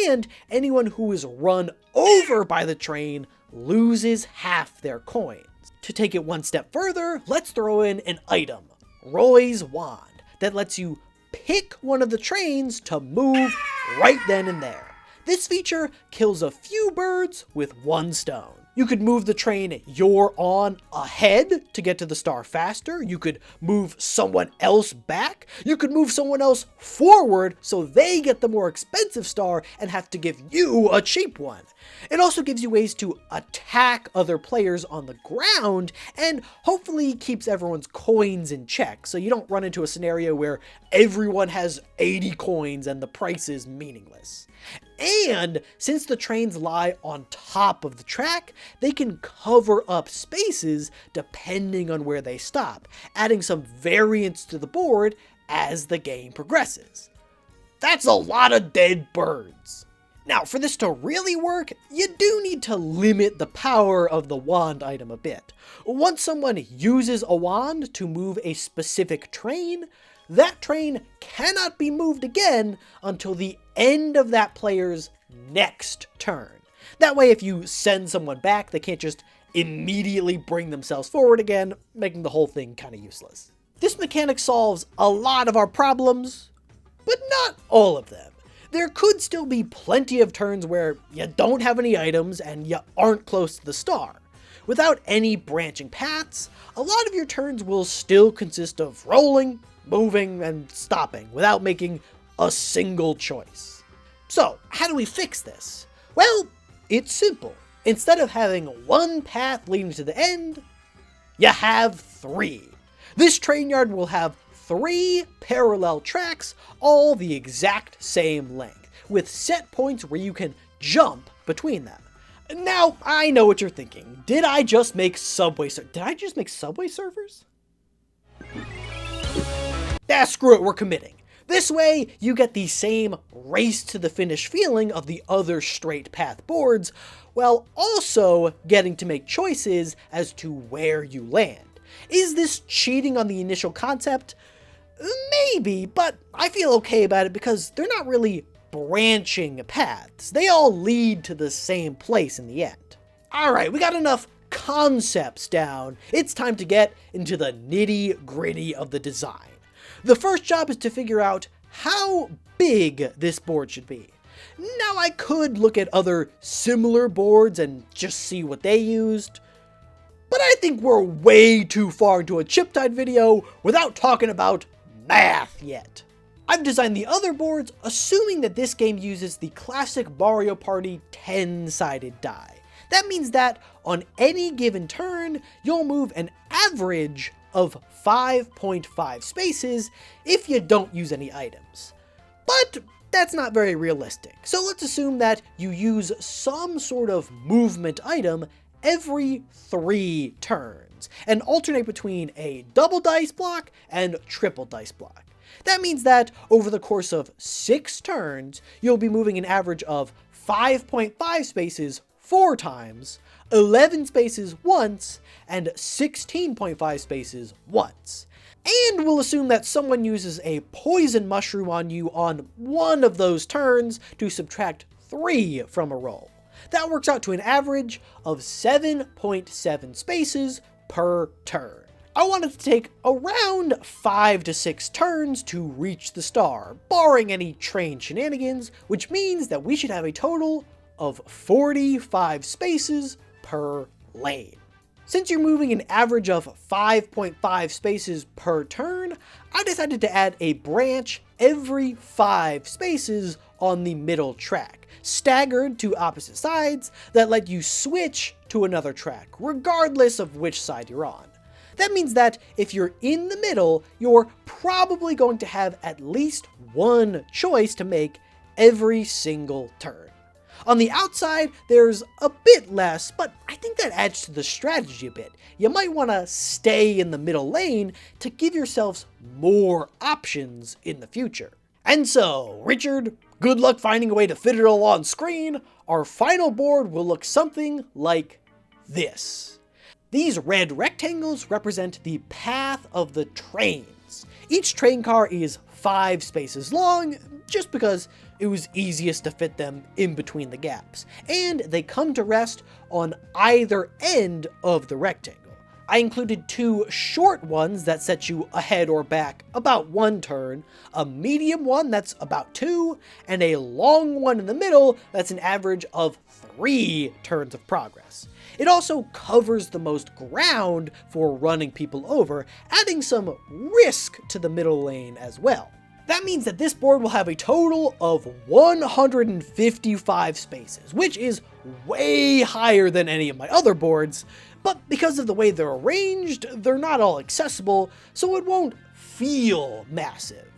and anyone who is run over by the train loses half their coins. To take it one step further, let's throw in an item, Roy's Wand, that lets you pick one of the trains to move right then and there. This feature kills a few birds with one stone. You could move the train you're on ahead to get to the star faster. You could move someone else back. You could move someone else forward so they get the more expensive star and have to give you a cheap one. It also gives you ways to attack other players on the ground and hopefully keeps everyone's coins in check so you don't run into a scenario where everyone has 80 coins and the price is meaningless. And since the trains lie on top of the track, they can cover up spaces depending on where they stop, adding some variance to the board as the game progresses. That's a lot of dead birds. Now, for this to really work, you do need to limit the power of the wand item a bit. Once someone uses a wand to move a specific train, that train cannot be moved again until the end of that player's next turn. That way, if you send someone back, they can't just immediately bring themselves forward again, making the whole thing kind of useless. This mechanic solves a lot of our problems, but not all of them. There could still be plenty of turns where you don't have any items and you aren't close to the star. Without any branching paths, a lot of your turns will still consist of rolling, moving, and stopping without making a single choice. So, how do we fix this? Well, it's simple. Instead of having one path leading to the end, you have three. This train yard will have 3 parallel tracks, all the exact same length, with set points where you can jump between them. Now, I know what you're thinking. Did I just make Subway Surfers? Screw it, we're committing. This way, you get the same race to the finish feeling of the other straight path boards, while also getting to make choices as to where you land. Is this cheating on the initial concept? Maybe, but I feel okay about it because they're not really branching paths. They all lead to the same place in the end. Alright, we got enough concepts down. It's time to get into the nitty-gritty of the design. The first job is to figure out how big this board should be. Now, I could look at other similar boards and just see what they used, but I think we're way too far into a Chiptide video without talking about math yet. I've designed the other boards assuming that this game uses the classic Mario Party 10-sided die. That means that on any given turn, you'll move an average of 5.5 spaces if you don't use any items. But that's not very realistic, so let's assume that you use some sort of movement item every 3 turns. turns, and alternate between a double dice block and triple dice block. That means that over the course of 6 turns, you'll be moving an average of 5.5 spaces 4 times, 11 spaces once, and 16.5 spaces once. And we'll assume that someone uses a poison mushroom on you on one of those turns to subtract 3 from a roll. That works out to an average of 7.7 spaces per turn. I wanted to take around 5 to 6 turns to reach the star, barring any train shenanigans, which means that we should have a total of 45 spaces per lane. Since you're moving an average of 5.5 spaces per turn, I decided to add a branch every 5 spaces on the middle track, staggered to opposite sides that let you switch to another track, regardless of which side you're on. That means that if you're in the middle, you're probably going to have at least one choice to make every single turn. On the outside, there's a bit less, but I think that adds to the strategy a bit. You might want to stay in the middle lane to give yourselves more options in the future. And so, Richard, good luck finding a way to fit it all on screen. Our final board will look something like this. These red rectangles represent the path of the trains. Each train car is 5 spaces long, just because it was easiest to fit them in between the gaps, and they come to rest on either end of the rectangle. I included 2 short ones that set you ahead or back about 1 turn, a medium one that's about 2, and a long one in the middle that's an average of 3 turns of progress. It also covers the most ground for running people over, adding some risk to the middle lane as well. That means that this board will have a total of 155 spaces, which is way higher than any of my other boards, but because of the way they're arranged, they're not all accessible, so it won't feel massive.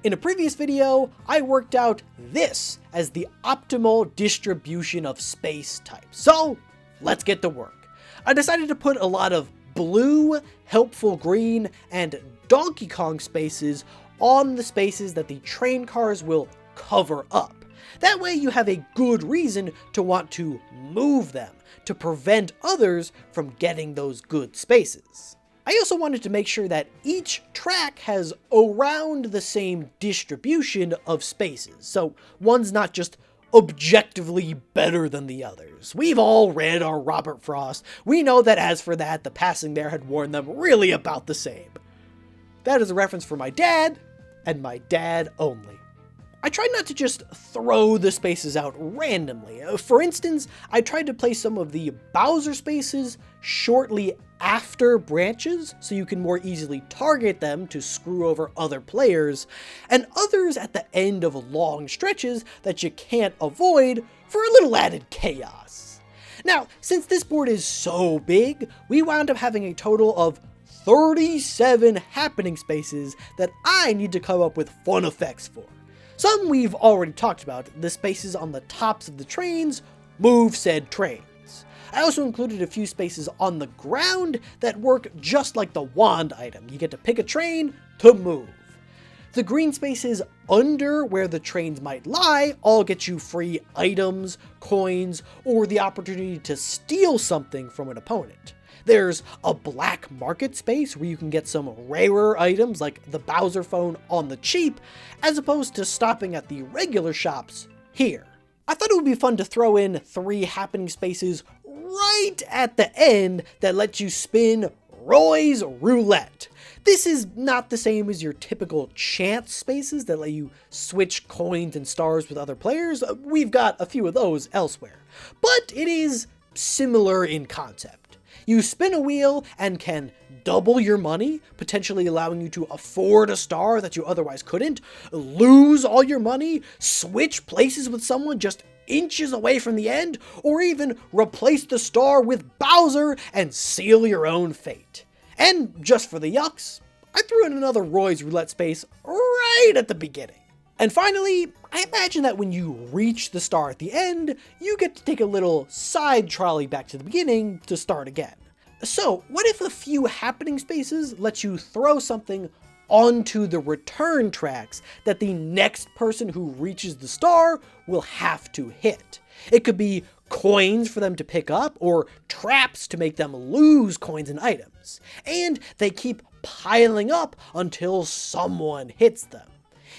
In a previous video, I worked out this as the optimal distribution of space types, so let's get to work. I decided to put a lot of blue, helpful green, and Donkey Kong spaces on the spaces that the train cars will cover up. That way you have a good reason to want to move them, to prevent others from getting those good spaces. I also wanted to make sure that each track has around the same distribution of spaces, so one's not just objectively better than the others. We've all read our Robert Frost. We know that as for that, the passing there had warned them really about the same. That is a reference for my dad, and my dad only. I tried not to just throw the spaces out randomly. For instance, I tried to place some of the Bowser spaces shortly after branches so you can more easily target them to screw over other players, and others at the end of long stretches that you can't avoid for a little added chaos. Now, since this board is so big, we wound up having a total of 37 happening spaces that I need to come up with fun effects for. Some we've already talked about, the spaces on the tops of the trains move said trains. I also included a few spaces on the ground that work just like the wand item. You get to pick a train to move. The green spaces under where the trains might lie all get you free items, coins, or the opportunity to steal something from an opponent. There's a black market space where you can get some rarer items like the Bowser phone on the cheap, as opposed to stopping at the regular shops here. I thought it would be fun to throw in 3 happening spaces right at the end that let you spin Roy's Roulette. This is not the same as your typical chance spaces that let you switch coins and stars with other players. We've got a few of those elsewhere, but it is similar in concept. You spin a wheel and can double your money, potentially allowing you to afford a star that you otherwise couldn't, lose all your money, switch places with someone just inches away from the end, or even replace the star with Bowser and seal your own fate. And just for the yucks, I threw in another Roy's Roulette space right at the beginning. And finally, I imagine that when you reach the star at the end, you get to take a little side trolley back to the beginning to start again. So, what if a few happening spaces let you throw something onto the return tracks that the next person who reaches the star will have to hit? It could be coins for them to pick up, or traps to make them lose coins and items. And they keep piling up until someone hits them.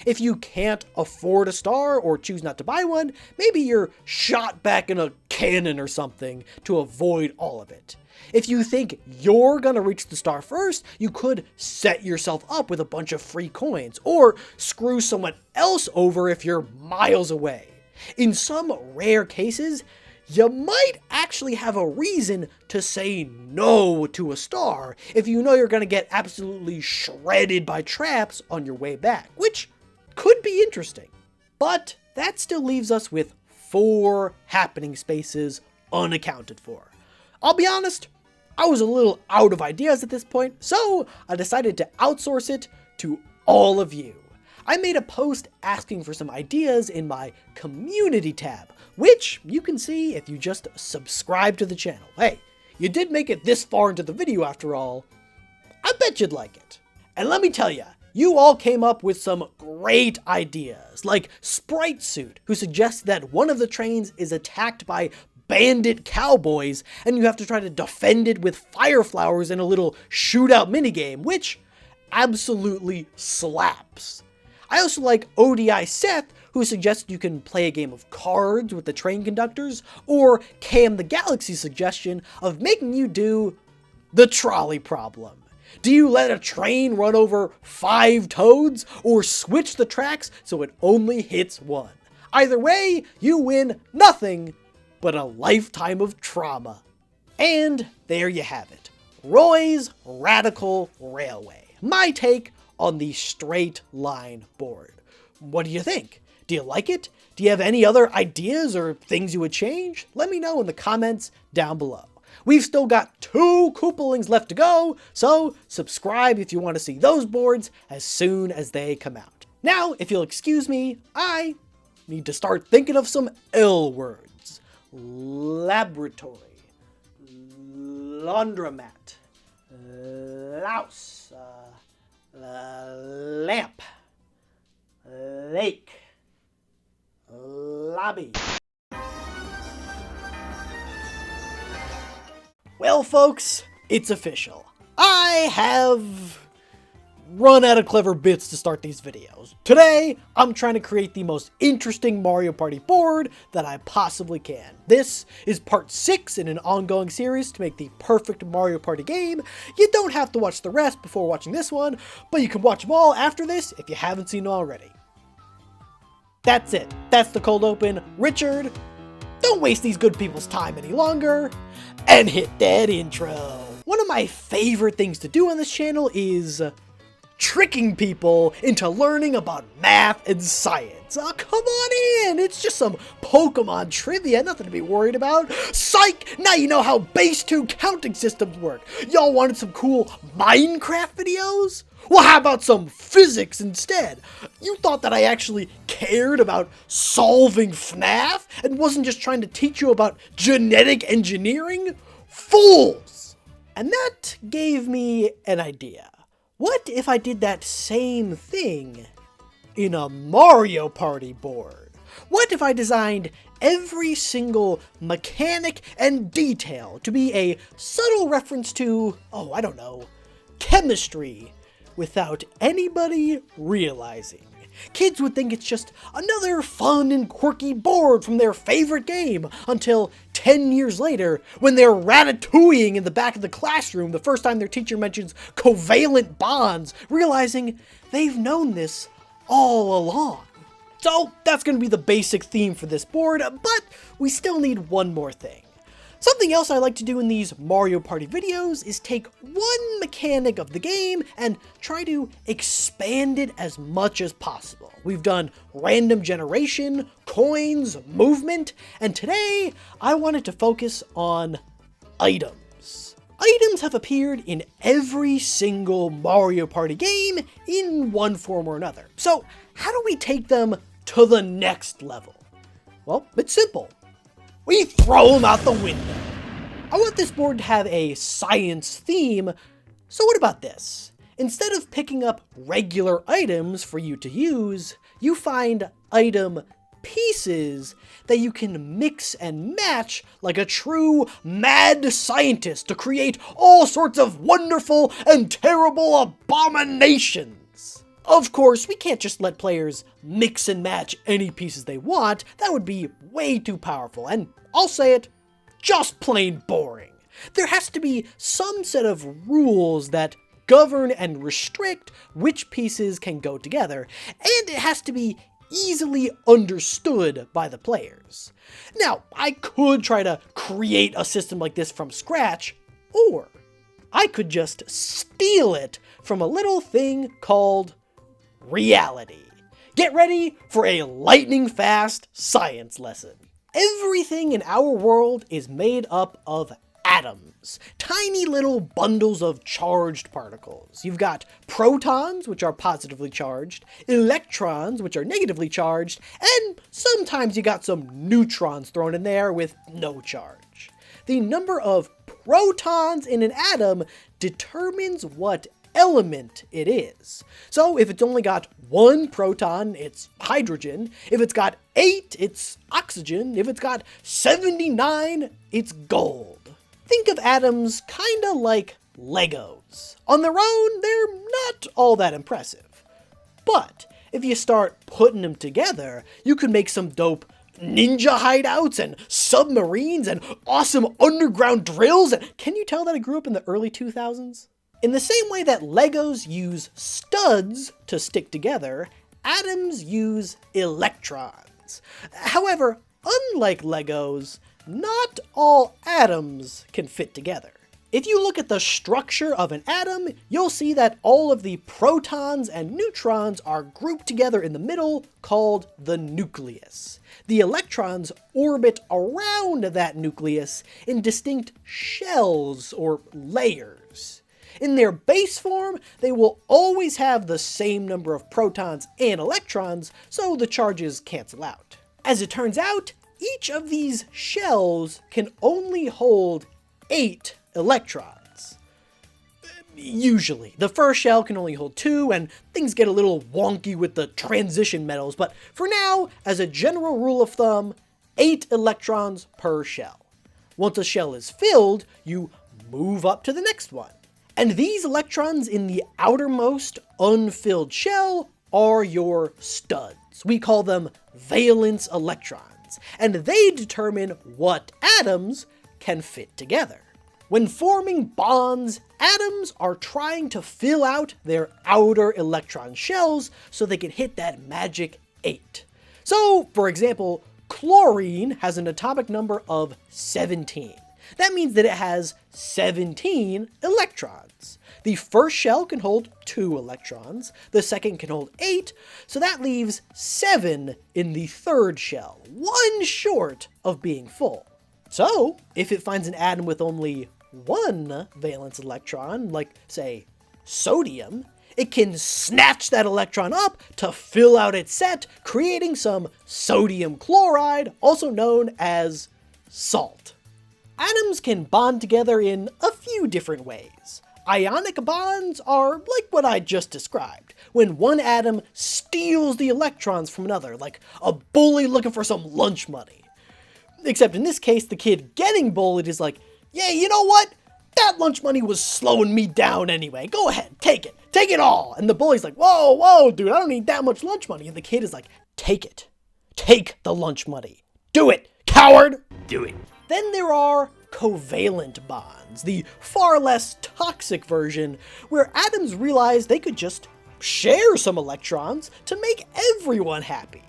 If you can't afford a star or choose not to buy one, maybe you're shot back in a cannon or something to avoid all of it. If you think you're gonna reach the star first, you could set yourself up with a bunch of free coins, or screw someone else over if you're miles away. In some rare cases, you might actually have a reason to say no to a star if you know you're gonna get absolutely shredded by traps on your way back, which could be interesting. But that still leaves us with 4 happening spaces unaccounted for. I'll be honest, I was a little out of ideas at this point, so I decided to outsource it to all of you. I made a post asking for some ideas in my community tab, which you can see if you just subscribe to the channel. Hey, you did make it this far into the video after all. I bet you'd like it. And let me tell you, you all came up with some great ideas, like Sprite Suit, who suggests that one of the trains is attacked by bandit cowboys, and you have to try to defend it with fire flowers in a little shootout minigame, which absolutely slaps. I also like ODI Seth, who suggests you can play a game of cards with the train conductors, or Cam the Galaxy's suggestion of making you do the trolley problem. Do you let a train run over 5 toads, or switch the tracks so it only hits one? Either way, you win nothing but a lifetime of trauma. And there you have it. Roy's Radical Railway. My take on the straight line board. What do you think? Do you like it? Do you have any other ideas or things you would change? Let me know in the comments down below. We've still got 2 Koopalings left to go, so subscribe if you want to see those boards as soon as they come out. Now, if you'll excuse me, I need to start thinking of some L words. Laboratory, laundromat, louse, lamp, lake, lobby. Well, folks, it's official. I have run out of clever bits to start these videos. Today, I'm trying to create the most interesting Mario Party board that I possibly can. This is part 6 in an ongoing series to make the perfect Mario Party game. You don't have to watch the rest before watching this one, but you can watch them all after this if you haven't seen them already. That's it. That's the cold open. Richard, don't waste these good people's time any longer, and hit that intro. One of my favorite things to do on this channel is tricking people into learning about math and science. Oh, come on in! It's just some Pokemon trivia, nothing to be worried about. Psych! Now you know how base 2 counting systems work. Y'all wanted some cool Minecraft videos? Well, how about some physics instead? You thought that I actually cared about solving FNAF and wasn't just trying to teach you about genetic engineering? Fools! And that gave me an idea. What if I did that same thing in a Mario Party board? What if I designed every single mechanic and detail to be a subtle reference to, oh, I don't know, chemistry, without anybody realizing? Kids would think it's just another fun and quirky board from their favorite game until 10 years later, when they're ratatouilleing in the back of the classroom the first time their teacher mentions covalent bonds, realizing they've known this all along. So that's going to be the basic theme for this board, but we still need one more thing. Something else I like to do in these Mario Party videos is take one mechanic of the game and try to expand it as much as possible. We've done random generation, coins, movement, and today I wanted to focus on items. Items have appeared in every single Mario Party game in one form or another. So how do we take them to the next level? Well, it's simple. We throw them out the window. I want this board to have a science theme, so what about this? Instead of picking up regular items for you to use, you find item pieces that you can mix and match like a true mad scientist to create all sorts of wonderful and terrible abominations. Of course, we can't just let players mix and match any pieces they want. That would be way too powerful, and I'll say it, just plain boring. There has to be some set of rules that govern and restrict which pieces can go together, and it has to be easily understood by the players. Now, I could try to create a system like this from scratch, or I could just steal it from a little thing called reality. Get ready for a lightning-fast science lesson. Everything in our world is made up of atoms, tiny little bundles of charged particles. You've got protons, which are positively charged, electrons, which are negatively charged, and sometimes you got some neutrons thrown in there with no charge. The number of protons in an atom determines what element it is. So if it's only got 1 proton, it's hydrogen. If it's got 8, it's oxygen. If it's got 79, it's gold. Think of atoms kinda like Legos. On their own, they're not all that impressive. But if you start putting them together, you can make some dope ninja hideouts and submarines and awesome underground drills. And can you tell that I grew up in the early 2000s? In the same way that Legos use studs to stick together, atoms use electrons. However, unlike Legos, not all atoms can fit together. If you look at the structure of an atom, you'll see that all of the protons and neutrons are grouped together in the middle, called the nucleus. The electrons orbit around that nucleus in distinct shells or layers. In their base form, they will always have the same number of protons and electrons, so the charges cancel out. As it turns out, each of these shells can only hold 8 electrons. Usually. The first shell can only hold 2, and things get a little wonky with the transition metals, but for now, as a general rule of thumb, 8 electrons per shell. Once a shell is filled, you move up to the next one. And these electrons in the outermost unfilled shell are your studs. We call them valence electrons, and they determine what atoms can fit together. When forming bonds, atoms are trying to fill out their outer electron shells so they can hit that magic 8. So, for example, chlorine has an atomic number of 17. That means that it has 17 electrons. The first shell can hold 2 electrons, the second can hold 8, so that leaves 7 in the third shell, 1 short of being full. So, if it finds an atom with only 1 valence electron, like, say, sodium, it can snatch that electron up to fill out its set, creating some sodium chloride, also known as salt. Atoms can bond together in a few different ways. Ionic bonds are like what I just described, when one atom steals the electrons from another, like a bully looking for some lunch money. Except in this case, the kid getting bullied is like, yeah, you know what? That lunch money was slowing me down anyway. Go ahead, take it all. And the bully's like, whoa, dude, I don't need that much lunch money. And the kid is like, take it. Take the lunch money. Do it, coward. Do it. Then there are covalent bonds, the far less toxic version, where atoms realize they could just share some electrons to make everyone happy.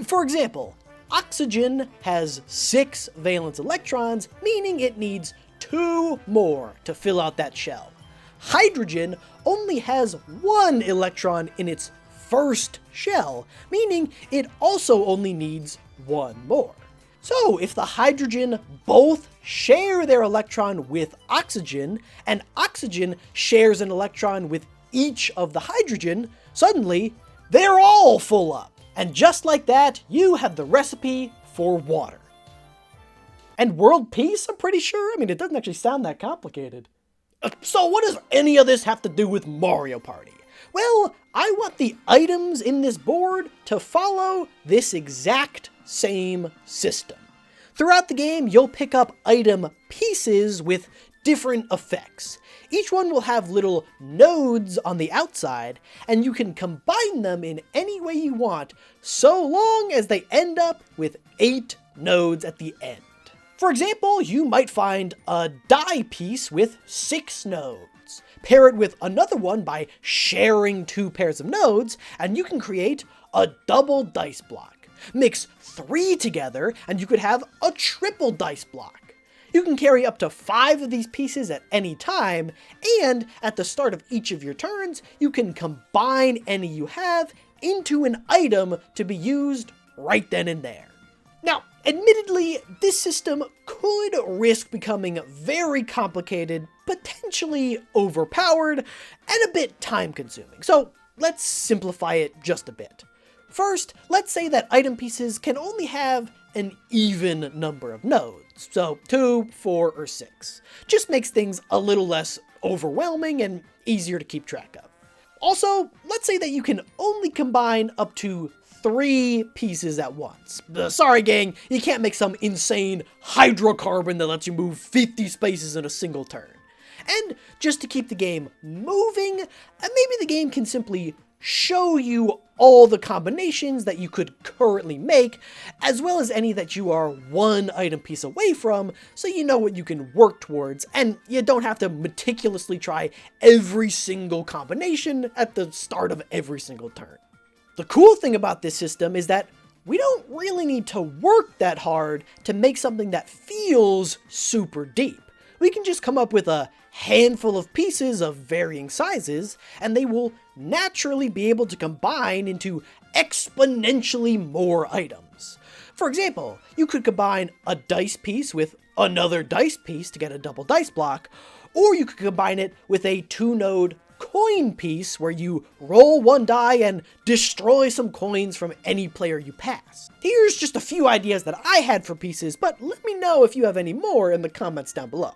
For example, oxygen has 6 valence electrons, meaning it needs 2 more to fill out that shell. Hydrogen only has 1 electron in its first shell, meaning it also only needs 1 more. So if the hydrogen both share their electron with oxygen, and oxygen shares an electron with each of the hydrogen, suddenly they're all full up. And just like that, you have the recipe for water. And world peace, I'm pretty sure. I mean, it doesn't actually sound that complicated. So what does any of this have to do with Mario Party? Well, I want the items in this board to follow this exact same system. Throughout the game, you'll pick up item pieces with different effects. Each one will have little nodes on the outside, and you can combine them in any way you want, so long as they end up with 8 nodes at the end. For example, you might find a die piece with 6 nodes. Pair it with another one by sharing 2 pairs of nodes, and you can create a double dice block. Mix 3 together, and you could have a triple dice block. You can carry up to 5 of these pieces at any time, and at the start of each of your turns, you can combine any you have into an item to be used right then and there. Now, admittedly, this system could risk becoming very complicated, potentially overpowered, and a bit time-consuming, so let's simplify it just a bit. First, let's say that item pieces can only have an even number of nodes, so 2, 4, or 6. Just makes things a little less overwhelming and easier to keep track of. Also, let's say that you can only combine up to 3 pieces at once. Sorry gang, you can't make some insane hydrocarbon that lets you move 50 spaces in a single turn. And just to keep the game moving, maybe the game can simply show you all the combinations that you could currently make, as well as any that you are 1 item piece away from, so you know what you can work towards, and you don't have to meticulously try every single combination at the start of every single turn. The cool thing about this system is that we don't really need to work that hard to make something that feels super deep. We can just come up with a handful of pieces of varying sizes, and they will naturally be able to combine into exponentially more items. For example, you could combine a dice piece with another dice piece to get a double dice block, or you could combine it with a 2-node coin piece where you roll 1 die and destroy some coins from any player you pass. Here's just a few ideas that I had for pieces, but let me know if you have any more in the comments down below.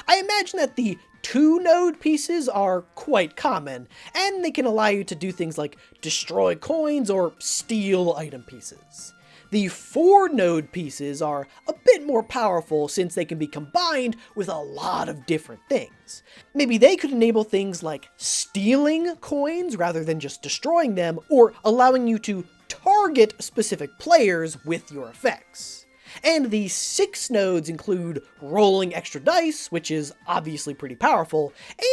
I imagine that the 2-node pieces are quite common, and they can allow you to do things like destroy coins or steal item pieces. The 4-node pieces are a bit more powerful since they can be combined with a lot of different things. Maybe they could enable things like stealing coins rather than just destroying them, or allowing you to target specific players with your effects. And the 6 nodes include rolling extra dice, which is obviously pretty powerful,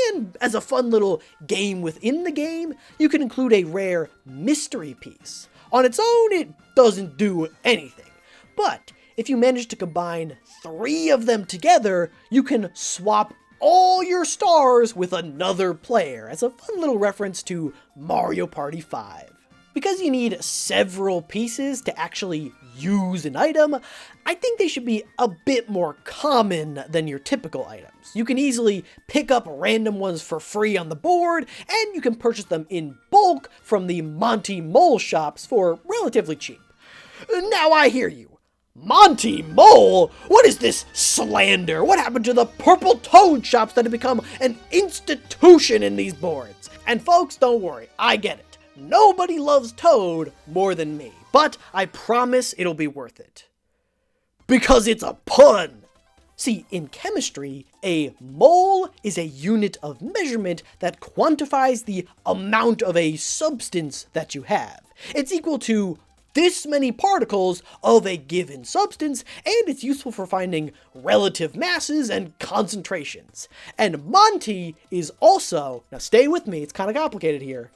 and as a fun little game within the game, you can include a rare mystery piece. On its own, it doesn't do anything, but if you manage to combine 3 of them together, you can swap all your stars with another player, as a fun little reference to Mario Party 5. Because you need several pieces to actually use an item, I think they should be a bit more common than your typical items. You can easily pick up random ones for free on the board, and you can purchase them in bulk from the Monty Mole shops for relatively cheap. Now I hear you. Monty Mole? What is this slander? What happened to the Purple Toad shops that have become an institution in these boards? And folks, don't worry, I get it. Nobody loves Toad more than me, but I promise it'll be worth it. Because it's a pun! See, in chemistry, a mole is a unit of measurement that quantifies the amount of a substance that you have. It's equal to this many particles of a given substance, and it's useful for finding relative masses and concentrations. And Monty is also, now stay with me, it's kind of complicated here,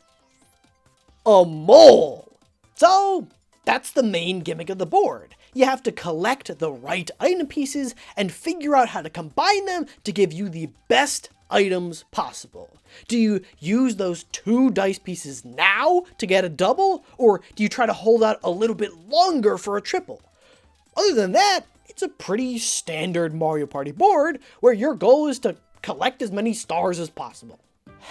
a mole. So that's the main gimmick of the board. You have to collect the right item pieces and figure out how to combine them to give you the best items possible. Do you use those 2 dice pieces now to get a double, or do you try to hold out a little bit longer for a triple? Other than that, it's a pretty standard Mario Party board where your goal is to collect as many stars as possible.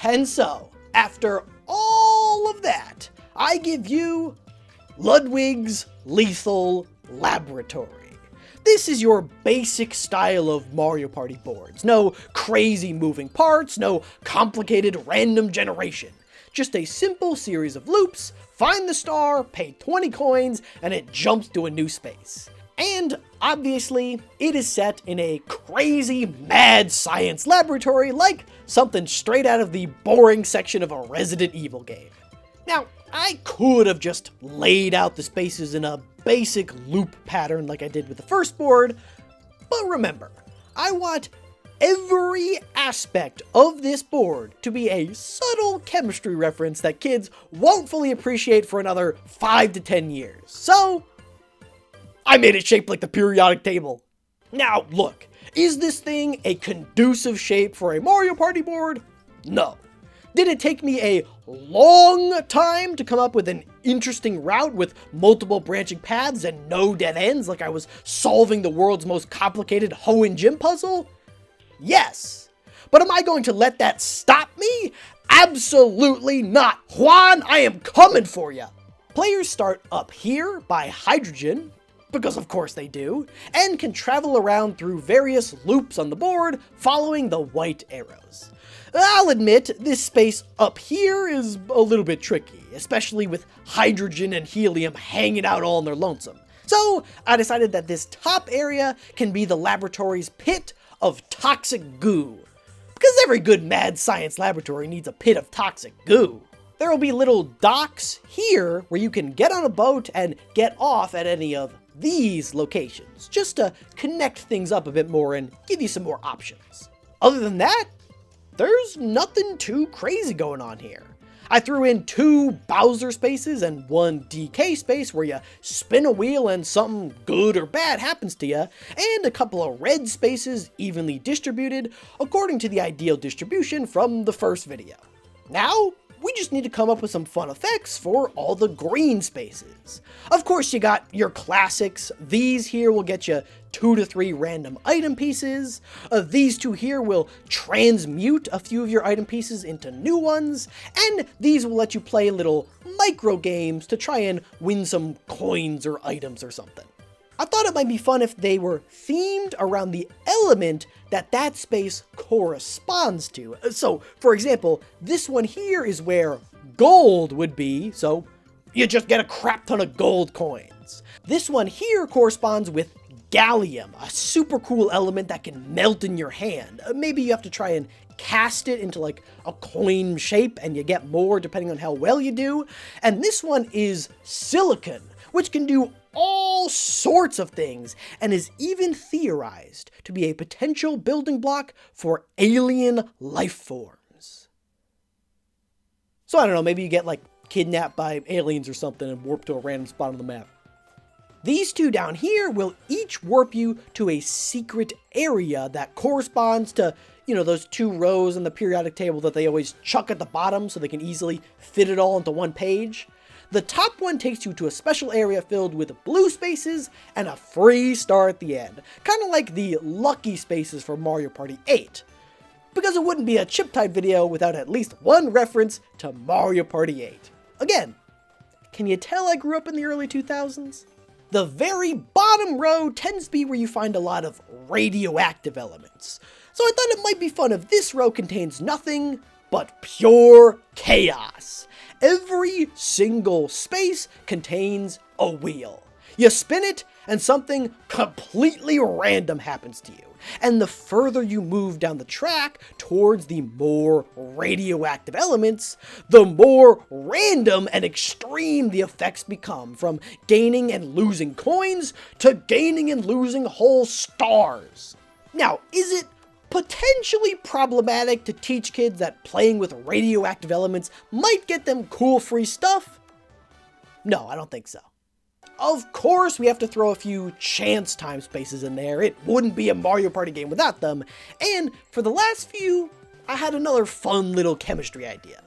And so, after all of that, I give you Ludwig's Lethal Laboratory. This is your basic style of Mario Party boards. No crazy moving parts, no complicated random generation. Just a simple series of loops, find the star, pay 20 coins, and it jumps to a new space. And obviously, it is set in a crazy, mad science laboratory like something straight out of the boring section of a Resident Evil game. Now, I could have just laid out the spaces in a basic loop pattern like I did with the first board, but remember, I want every aspect of this board to be a subtle chemistry reference that kids won't fully appreciate for another 5 to 10 years. So, I made it shaped like the periodic table. Now, look, is this thing a conducive shape for a Mario Party board? No. Did it take me a long time to come up with an interesting route with multiple branching paths and no dead ends like I was solving the world's most complicated Hoenn gym puzzle? Yes. But am I going to let that stop me? Absolutely not. Juan, I am coming for you. Players start up here by hydrogen, because of course they do, and can travel around through various loops on the board following the white arrows. I'll admit, this space up here is a little bit tricky, especially with hydrogen and helium hanging out all on their lonesome. So I decided that this top area can be the laboratory's pit of toxic goo. Because every good mad science laboratory needs a pit of toxic goo. There will be little docks here where you can get on a boat and get off at any of these locations, just to connect things up a bit more and give you some more options. Other than that, there's nothing too crazy going on here. I threw in 2 Bowser spaces and 1 DK space where you spin a wheel and something good or bad happens to you, and a couple of red spaces evenly distributed according to the ideal distribution from the first video. Now, we just need to come up with some fun effects for all the green spaces. Of course, you got your classics. These here will get you 2 to 3 random item pieces. These 2 here will transmute a few of your item pieces into new ones. And these will let you play little micro games to try and win some coins or items or something. I thought it might be fun if they were themed around the element that space corresponds to. So, for example, this one here is where gold would be, so you just get a crap ton of gold coins. This one here corresponds with gallium, a super cool element that can melt in your hand. Maybe you have to try and cast it into like a coin shape and you get more depending on how well you do. And this one is silicon, which can do all sorts of things and is even theorized to be a potential building block for alien life forms. So I don't know, maybe you get like kidnapped by aliens or something and warped to a random spot on the map. These 2 down here will each warp you to a secret area that corresponds to, you know, those 2 rows in the periodic table that they always chuck at the bottom so they can easily fit it all into one page. The top one takes you to a special area filled with blue spaces and a free star at the end. Kind of like the lucky spaces for Mario Party 8. Because it wouldn't be a chip type video without at least one reference to Mario Party 8. Again, can you tell I grew up in the early 2000s? The very bottom row tends to be where you find a lot of radioactive elements. So I thought it might be fun if this row contains nothing but pure chaos. Every single space contains a wheel. You spin it, and something completely random happens to you. And the further you move down the track towards the more radioactive elements, the more random and extreme the effects become, from gaining and losing coins to gaining and losing whole stars. Now, is it potentially problematic to teach kids that playing with radioactive elements might get them cool free stuff? No, I don't think so. Of course, we have to throw a few chance time spaces in there. It wouldn't be a Mario Party game without them. And for the last few, I had another fun little chemistry idea.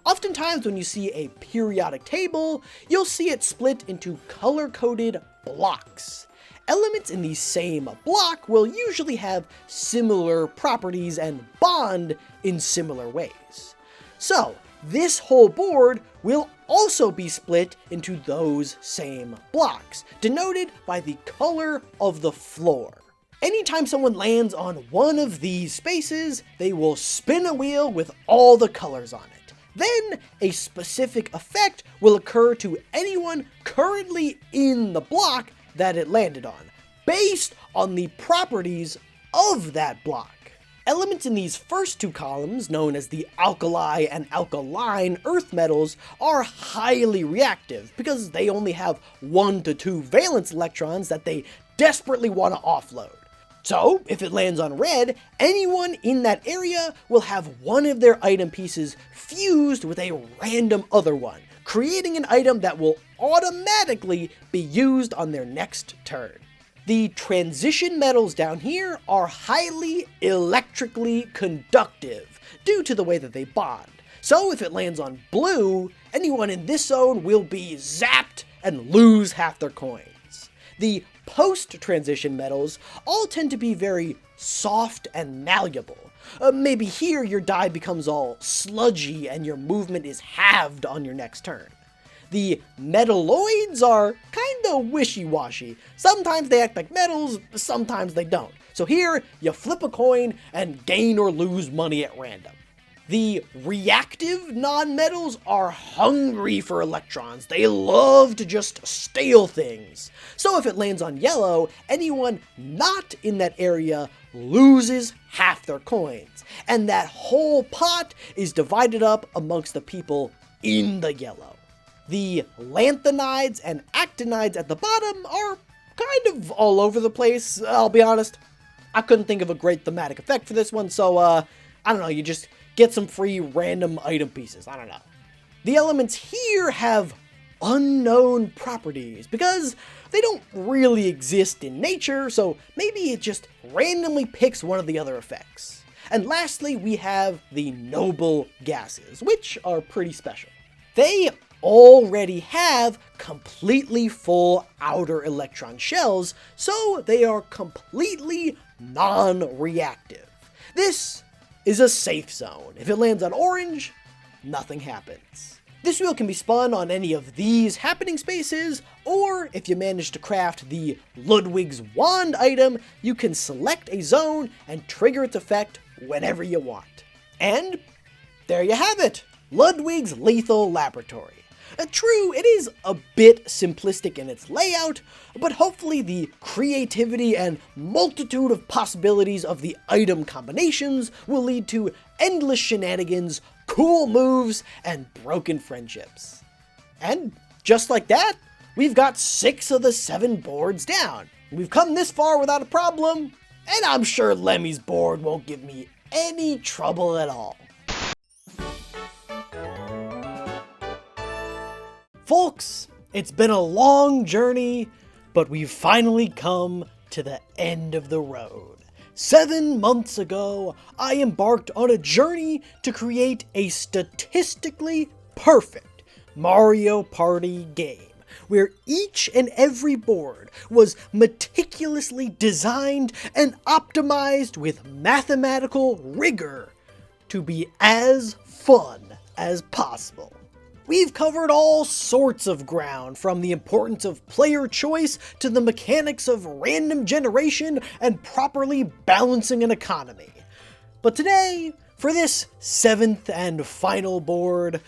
Oftentimes when you see a periodic table, you'll see it split into color-coded blocks. Elements in the same block will usually have similar properties and bond in similar ways. So, this whole board will also be split into those same blocks, denoted by the color of the floor. Anytime someone lands on one of these spaces, they will spin a wheel with all the colors on it. Then a specific effect will occur to anyone currently in the block that it landed on, based on the properties of that block. Elements in these first two columns, known as the alkali and alkaline earth metals, are highly reactive because they only have 1 to 2 valence electrons that they desperately want to offload. So, if it lands on red, anyone in that area will have one of their item pieces fused with a random other one, creating an item that will automatically be used on their next turn. The transition metals down here are highly electrically conductive due to the way that they bond. So if it lands on blue, anyone in this zone will be zapped and lose half their coins. The post-transition metals all tend to be very soft and malleable. Maybe here your die becomes all sludgy and your movement is halved on your next turn. The metalloids are kinda wishy-washy. Sometimes they act like metals, sometimes they don't. So here, you flip a coin and gain or lose money at random. The reactive non-metals are hungry for electrons. They love to just steal things. So if it lands on yellow, anyone not in that area loses half their coins. And that whole pot is divided up amongst the people in the yellow. The lanthanides and actinides at the bottom are kind of all over the place, I'll be honest. I couldn't think of a great thematic effect for this one, so I don't know, you just get some free random item pieces, I don't know. The elements here have unknown properties because they don't really exist in nature, so maybe it just randomly picks one of the other effects. And lastly, we have the noble gases, which are pretty special. They already have completely full outer electron shells, so they are completely non-reactive. This is a safe zone. If it lands on orange, nothing happens. This wheel can be spun on any of these happening spaces, or if you manage to craft the Ludwig's Wand item, you can select a zone and trigger its effect whenever you want. And there you have it, Ludwig's Lethal Laboratory. True, it is a bit simplistic in its layout, but hopefully the creativity and multitude of possibilities of the item combinations will lead to endless shenanigans, cool moves, and broken friendships. And just like that, we've got 6 of the 7 boards down. We've come this far without a problem, and I'm sure Lemmy's board won't give me any trouble at all. Folks, it's been a long journey, but we've finally come to the end of the road. 7 months ago, I embarked on a journey to create a statistically perfect Mario Party game, where each and every board was meticulously designed and optimized with mathematical rigor to be as fun as possible. We've covered all sorts of ground, from the importance of player choice to the mechanics of random generation and properly balancing an economy. But today, for this 7th and final board,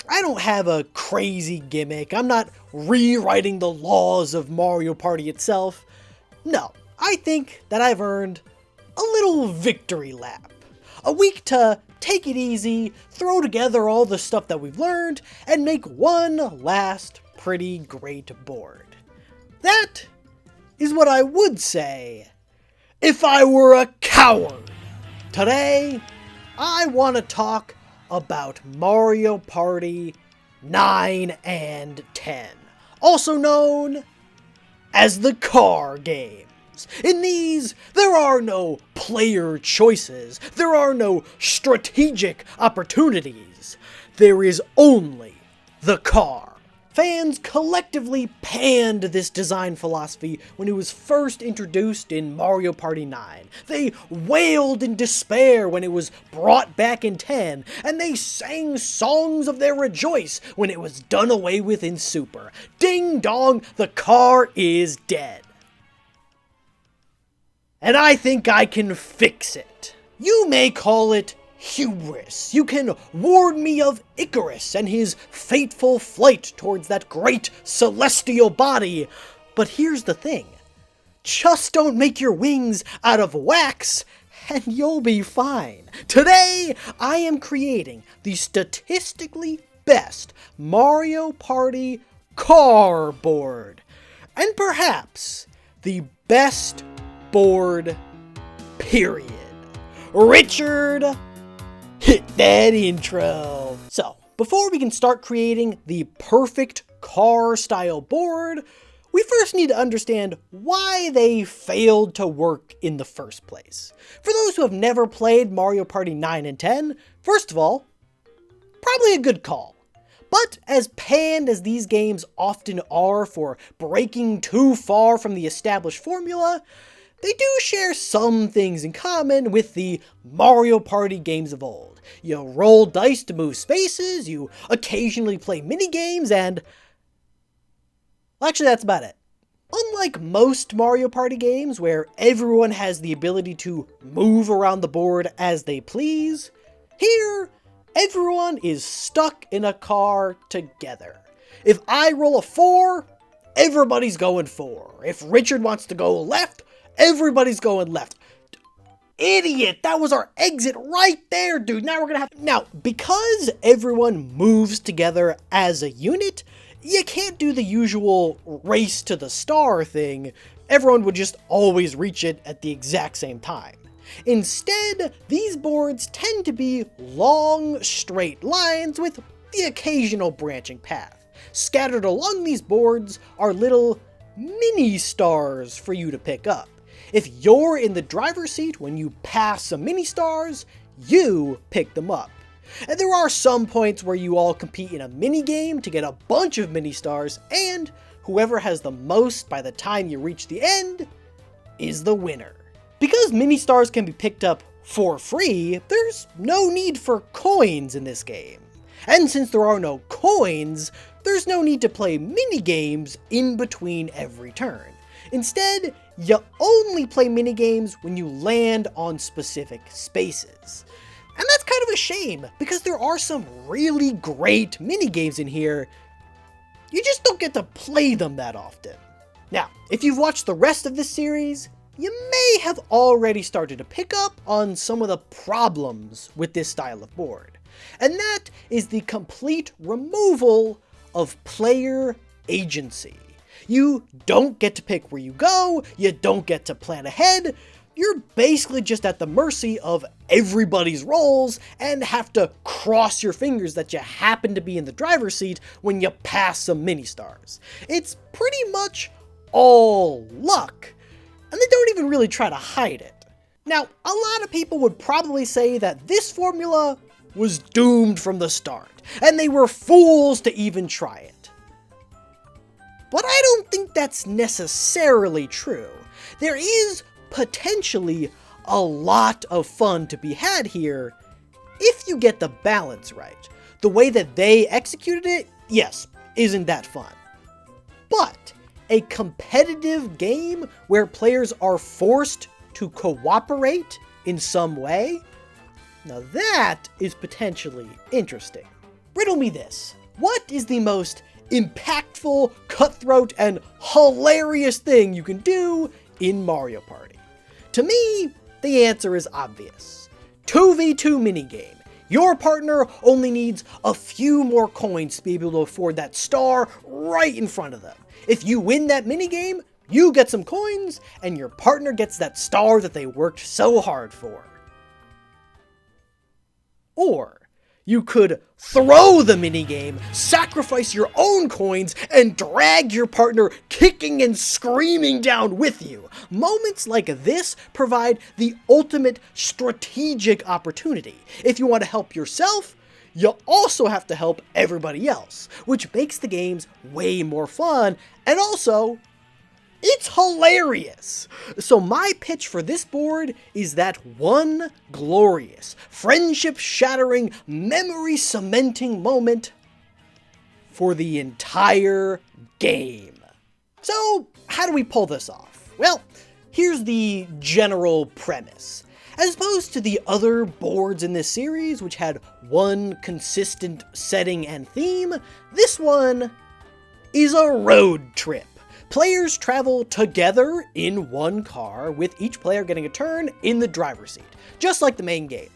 I don't have a crazy gimmick. I'm not rewriting the laws of Mario Party itself. No, I think that I've earned a little victory lap. A week to take it easy, throw together all the stuff that we've learned, and make one last pretty great board. That is what I would say if I were a coward. Today, I want to talk about Mario Party 9 and 10, also known as the car game. In these, there are no player choices, there are no strategic opportunities, there is only the car. Fans collectively panned this design philosophy when it was first introduced in Mario Party 9. They wailed in despair when it was brought back in 10, and they sang songs of their rejoice when it was done away with in Super. Ding dong, the car is dead. And I think I can fix it. You may call it hubris. You can warn me of Icarus and his fateful flight towards that great celestial body. But here's the thing. Just don't make your wings out of wax and you'll be fine. Today, I am creating the statistically best Mario Party car board. And perhaps the best board, period. Richard, hit that intro. So, before we can start creating the perfect car-style board, we first need to understand why they failed to work in the first place. For those who have never played Mario Party 9 and 10, first of all, probably a good call. But as panned as these games often are for breaking too far from the established formula, they do share some things in common with the Mario Party games of old. You roll dice to move spaces, you occasionally play minigames, and actually that's about it. Unlike most Mario Party games where everyone has the ability to move around the board as they please, here everyone is stuck in a car together. If I roll a 4, everybody's going 4. If Richard wants to go left, everybody's going left. Idiot! That was our exit right there, dude. Now we're gonna have... Now, because everyone moves together as a unit, you can't do the usual race to the star thing. Everyone would just always reach it at the exact same time. Instead, these boards tend to be long, straight lines with the occasional branching path. Scattered along these boards are little mini stars for you to pick up. If you're in the driver's seat when you pass some mini stars, you pick them up. And there are some points where you all compete in a mini game to get a bunch of mini stars, and whoever has the most by the time you reach the end is the winner. Because mini stars can be picked up for free, there's no need for coins in this game. And since there are no coins, there's no need to play mini games in between every turn. Instead, you only play minigames when you land on specific spaces. And that's kind of a shame, because there are some really great minigames in here, you just don't get to play them that often. Now, if you've watched the rest of this series, you may have already started to pick up on some of the problems with this style of board. And that is the complete removal of player agency. You don't get to pick where you go, you don't get to plan ahead, you're basically just at the mercy of everybody's rolls and have to cross your fingers that you happen to be in the driver's seat when you pass some mini stars. It's pretty much all luck, and they don't even really try to hide it. Now, a lot of people would probably say that this formula was doomed from the start, and they were fools to even try it. But I don't think that's necessarily true. There is potentially a lot of fun to be had here if you get the balance right. The way that they executed it, yes, isn't that fun. But a competitive game where players are forced to cooperate in some way, now that is potentially interesting. Riddle me this. What is the most impactful, cutthroat, and hilarious thing you can do in Mario Party? To me, the answer is obvious. 2v2 minigame. Your partner only needs a few more coins to be able to afford that star right in front of them. If you win that minigame, you get some coins, and your partner gets that star that they worked so hard for. Or you could throw the minigame, sacrifice your own coins, and drag your partner kicking and screaming down with you. Moments like this provide the ultimate strategic opportunity. If you want to help yourself, you also have to help everybody else, which makes the games way more fun, and also, it's hilarious! So my pitch for this board is that one glorious, friendship-shattering, memory-cementing moment for the entire game. So, how do we pull this off? Well, here's the general premise. As opposed to the other boards in this series, which had one consistent setting and theme, this one is a road trip. Players travel together in one car, with each player getting a turn in the driver's seat, just like the main game.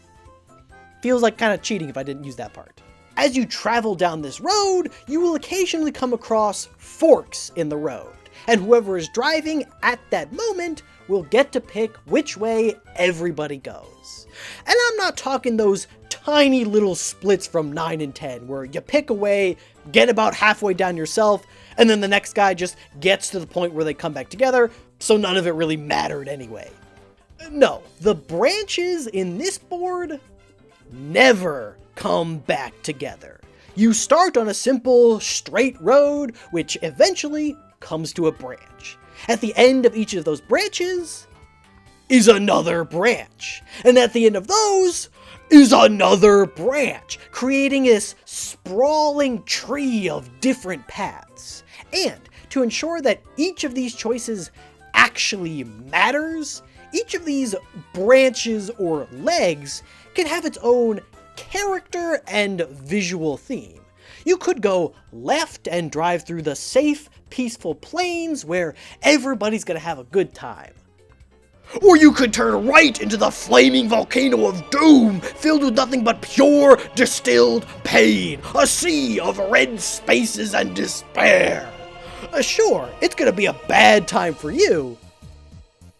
Feels like kind of cheating if I didn't use that part. As you travel down this road, you will occasionally come across forks in the road, and whoever is driving at that moment will get to pick which way everybody goes. And I'm not talking those tiny little splits from 9 and 10, where you pick a way, get about halfway down yourself, and then the next guy just gets to the point where they come back together, so none of it really mattered anyway. No, the branches in this board never come back together. You start on a simple, straight road, which eventually comes to a branch. At the end of each of those branches is another branch. And at the end of those is another branch, creating this sprawling tree of different paths. And to ensure that each of these choices actually matters, each of these branches or legs can have its own character and visual theme. You could go left and drive through the safe, peaceful plains where everybody's gonna have a good time. Or you could turn right into the flaming volcano of doom, filled with nothing but pure, distilled pain, a sea of red spaces and despair. Sure, it's gonna be a bad time for you,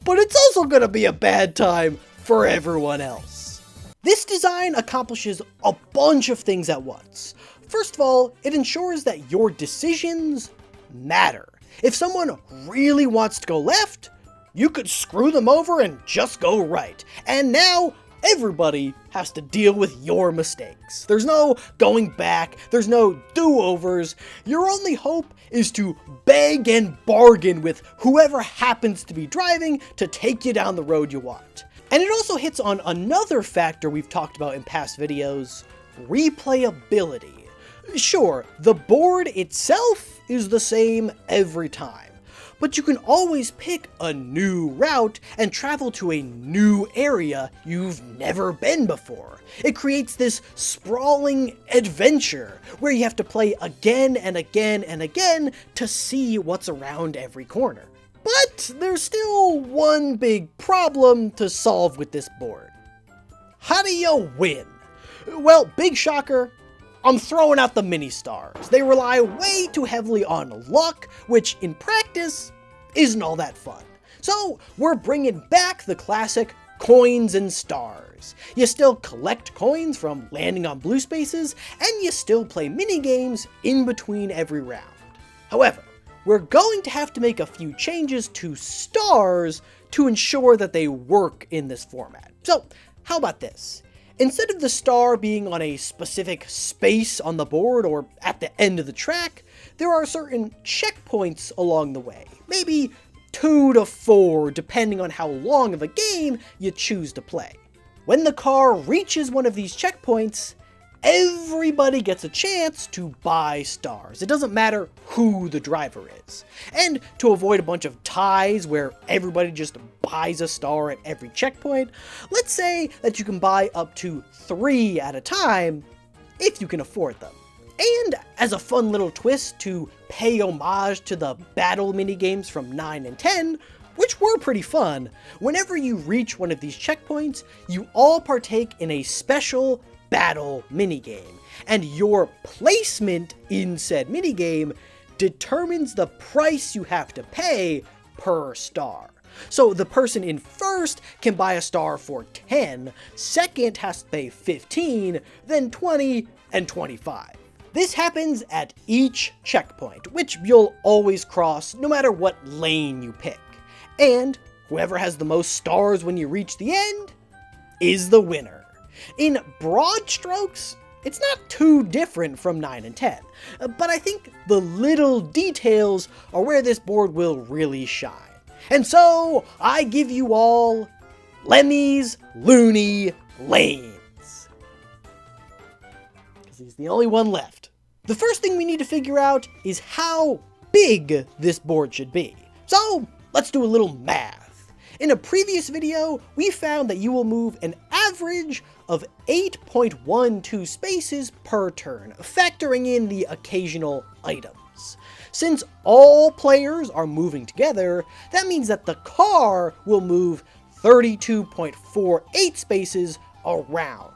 but it's also gonna be a bad time for everyone else. This design accomplishes a bunch of things at once. First of all, it ensures that your decisions matter. If someone really wants to go left, you could screw them over and just go right. And now, everybody has to deal with your mistakes. There's no going back, there's no do-overs. Your only hope is to beg and bargain with whoever happens to be driving to take you down the road you want. And it also hits on another factor we've talked about in past videos, replayability. Sure, the board itself is the same every time, but you can always pick a new route and travel to a new area you've never been before. It creates this sprawling adventure where you have to play again and again and again to see what's around every corner. But there's still one big problem to solve with this board. How do you win? Well, big shocker, I'm throwing out the mini-stars. They rely way too heavily on luck, which in practice isn't all that fun. So we're bringing back the classic coins and stars. You still collect coins from landing on blue spaces, and you still play mini-games in between every round. However, we're going to have to make a few changes to stars to ensure that they work in this format. So how about this? Instead of the star being on a specific space on the board or at the end of the track, there are certain checkpoints along the way. Maybe 2 to 4, depending on how long of a game you choose to play. When the car reaches one of these checkpoints, everybody gets a chance to buy stars. It doesn't matter who the driver is. And to avoid a bunch of ties where everybody just buys a star at every checkpoint, let's say that you can buy up to 3 at a time if you can afford them. And as a fun little twist to pay homage to the battle minigames from 9 and 10, which were pretty fun, whenever you reach one of these checkpoints, you all partake in a special battle minigame, and your placement in said minigame determines the price you have to pay per star. So the person in first can buy a star for 10, second has to pay 15, then 20, and 25. This happens at each checkpoint, which you'll always cross no matter what lane you pick. And whoever has the most stars when you reach the end is the winner. In broad strokes, it's not too different from 9 and 10, but I think the little details are where this board will really shine. And so, I give you all Lemmy's Looney Lanes. Because he's the only one left. The first thing we need to figure out is how big this board should be. So, let's do a little math. In a previous video, we found that you will move an average of 8.12 spaces per turn, factoring in the occasional items. Since all players are moving together, that means that the car will move 32.48 spaces around.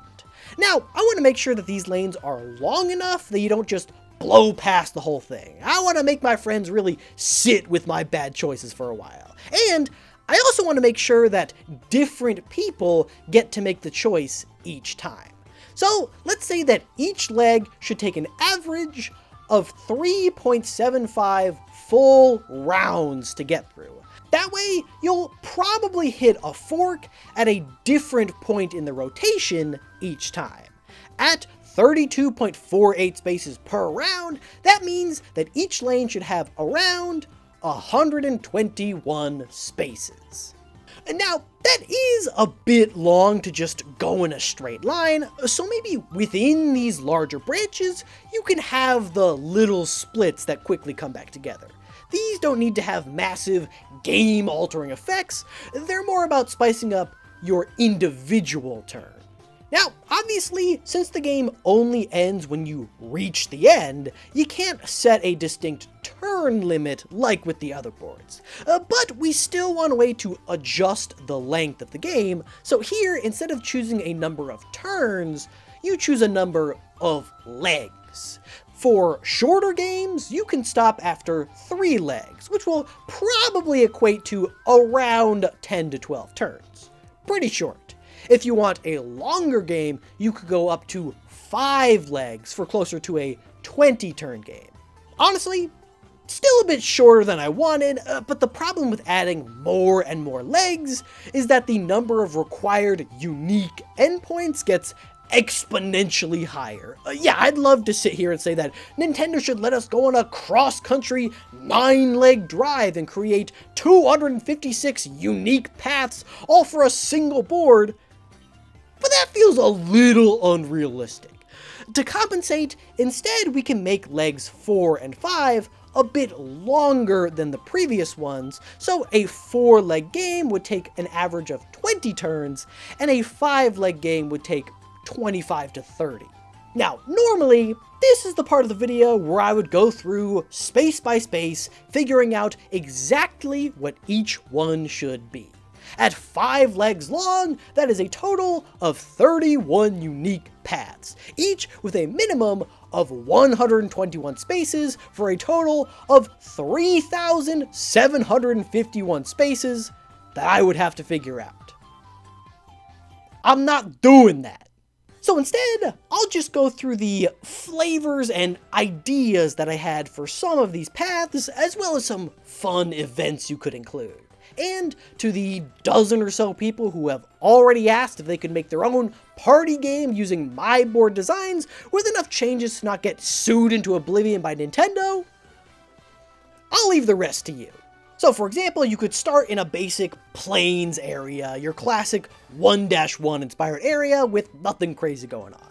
Now, I want to make sure that these lanes are long enough that you don't just blow past the whole thing. I want to make my friends really sit with my bad choices for a while. And I also want to make sure that different people get to make the choice each time. So let's say that each leg should take an average of 3.75 full rounds to get through. That way, you'll probably hit a fork at a different point in the rotation each time. At 32.48 spaces per round, that means that each lane should have around 121 spaces. And now, that is a bit long to just go in a straight line, so maybe within these larger branches, you can have the little splits that quickly come back together. These don't need to have massive game-altering effects, they're more about spicing up your individual turn. Now, obviously, since the game only ends when you reach the end, you can't set a distinct turn limit like with the other boards. But we still want a way to adjust the length of the game, so here, instead of choosing a number of turns, you choose a number of legs. For shorter games, you can stop after 3 legs, which will probably equate to around 10 to 12 turns. Pretty short. If you want a longer game, you could go up to 5 legs for closer to a 20-turn game. Honestly, still a bit shorter than I wanted, but the problem with adding more and more legs is that the number of required unique endpoints gets exponentially higher. Yeah, I'd love to sit here and say that Nintendo should let us go on a cross-country 9-leg drive and create 256 unique paths all for a single board, but that feels a little unrealistic. To compensate, instead we can make legs 4 and 5 a bit longer than the previous ones, so a 4-leg game would take an average of 20 turns, and a 5-leg game would take 25 to 30. Now, normally, this is the part of the video where I would go through space by space, figuring out exactly what each one should be. At 5 legs long, that is a total of 31 unique paths, each with a minimum of 121 spaces for a total of 3,751 spaces that I would have to figure out. I'm not doing that. So instead, I'll just go through the flavors and ideas that I had for some of these paths, as well as some fun events you could include. And to the dozen or so people who have already asked if they could make their own party game using my board designs with enough changes to not get sued into oblivion by Nintendo, I'll leave the rest to you. So for example, you could start in a basic plains area, your classic 1-1 inspired area with nothing crazy going on.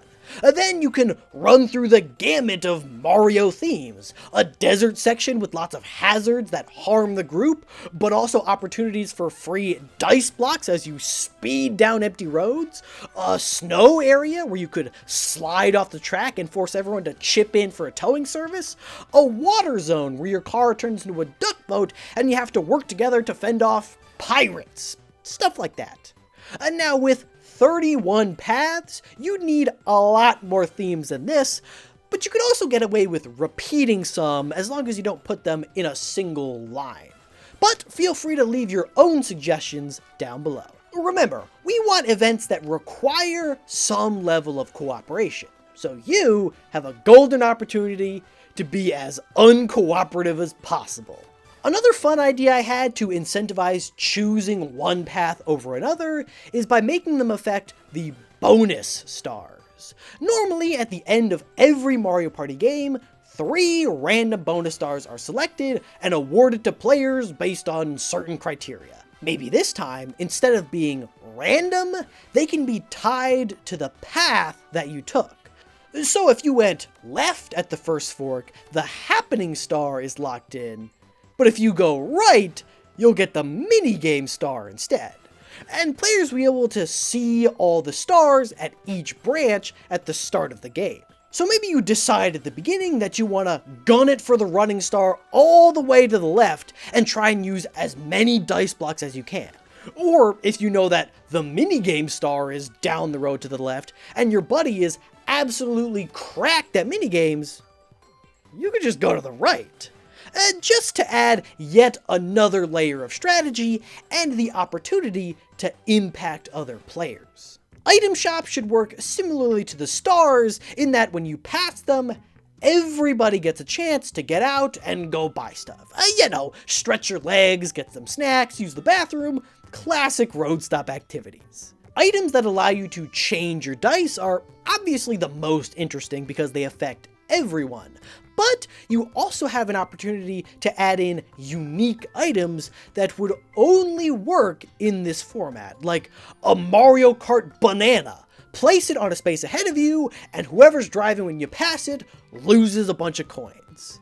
Then you can run through the gamut of Mario themes. A desert section with lots of hazards that harm the group, but also opportunities for free dice blocks as you speed down empty roads. A snow area where you could slide off the track and force everyone to chip in for a towing service. A water zone where your car turns into a duck boat and you have to work together to fend off pirates. Stuff like that. And now with 31 paths, you'd need a lot more themes than this, but you could also get away with repeating some as long as you don't put them in a single line. But feel free to leave your own suggestions down below. Remember, we want events that require some level of cooperation, so you have a golden opportunity to be as uncooperative as possible. Another fun idea I had to incentivize choosing one path over another is by making them affect the bonus stars. stars. Normally, at the end of every Mario Party game, 3 random bonus stars are selected and awarded to players based on certain criteria. Maybe this time, instead of being random, they can be tied to the path that you took. So if you went left at the first fork, the happening star is locked in, but if you go right, you'll get the minigame star instead. And players will be able to see all the stars at each branch at the start of the game. So maybe you decide at the beginning that you want to gun it for the running star all the way to the left and try and use as many dice blocks as you can. Or if you know that the minigame star is down the road to the left and your buddy is absolutely cracked at minigames, you could just go to the right. Just to add yet another layer of strategy and the opportunity to impact other players. Item shops should work similarly to the stars in that when you pass them, everybody gets a chance to get out and go buy stuff. Stretch your legs, get some snacks, use the bathroom, classic road stop activities. Items that allow you to change your dice are obviously the most interesting because they affect everyone. But you also have an opportunity to add in unique items that would only work in this format, like a Mario Kart banana. Place it on a space ahead of you, and whoever's driving when you pass it loses a bunch of coins.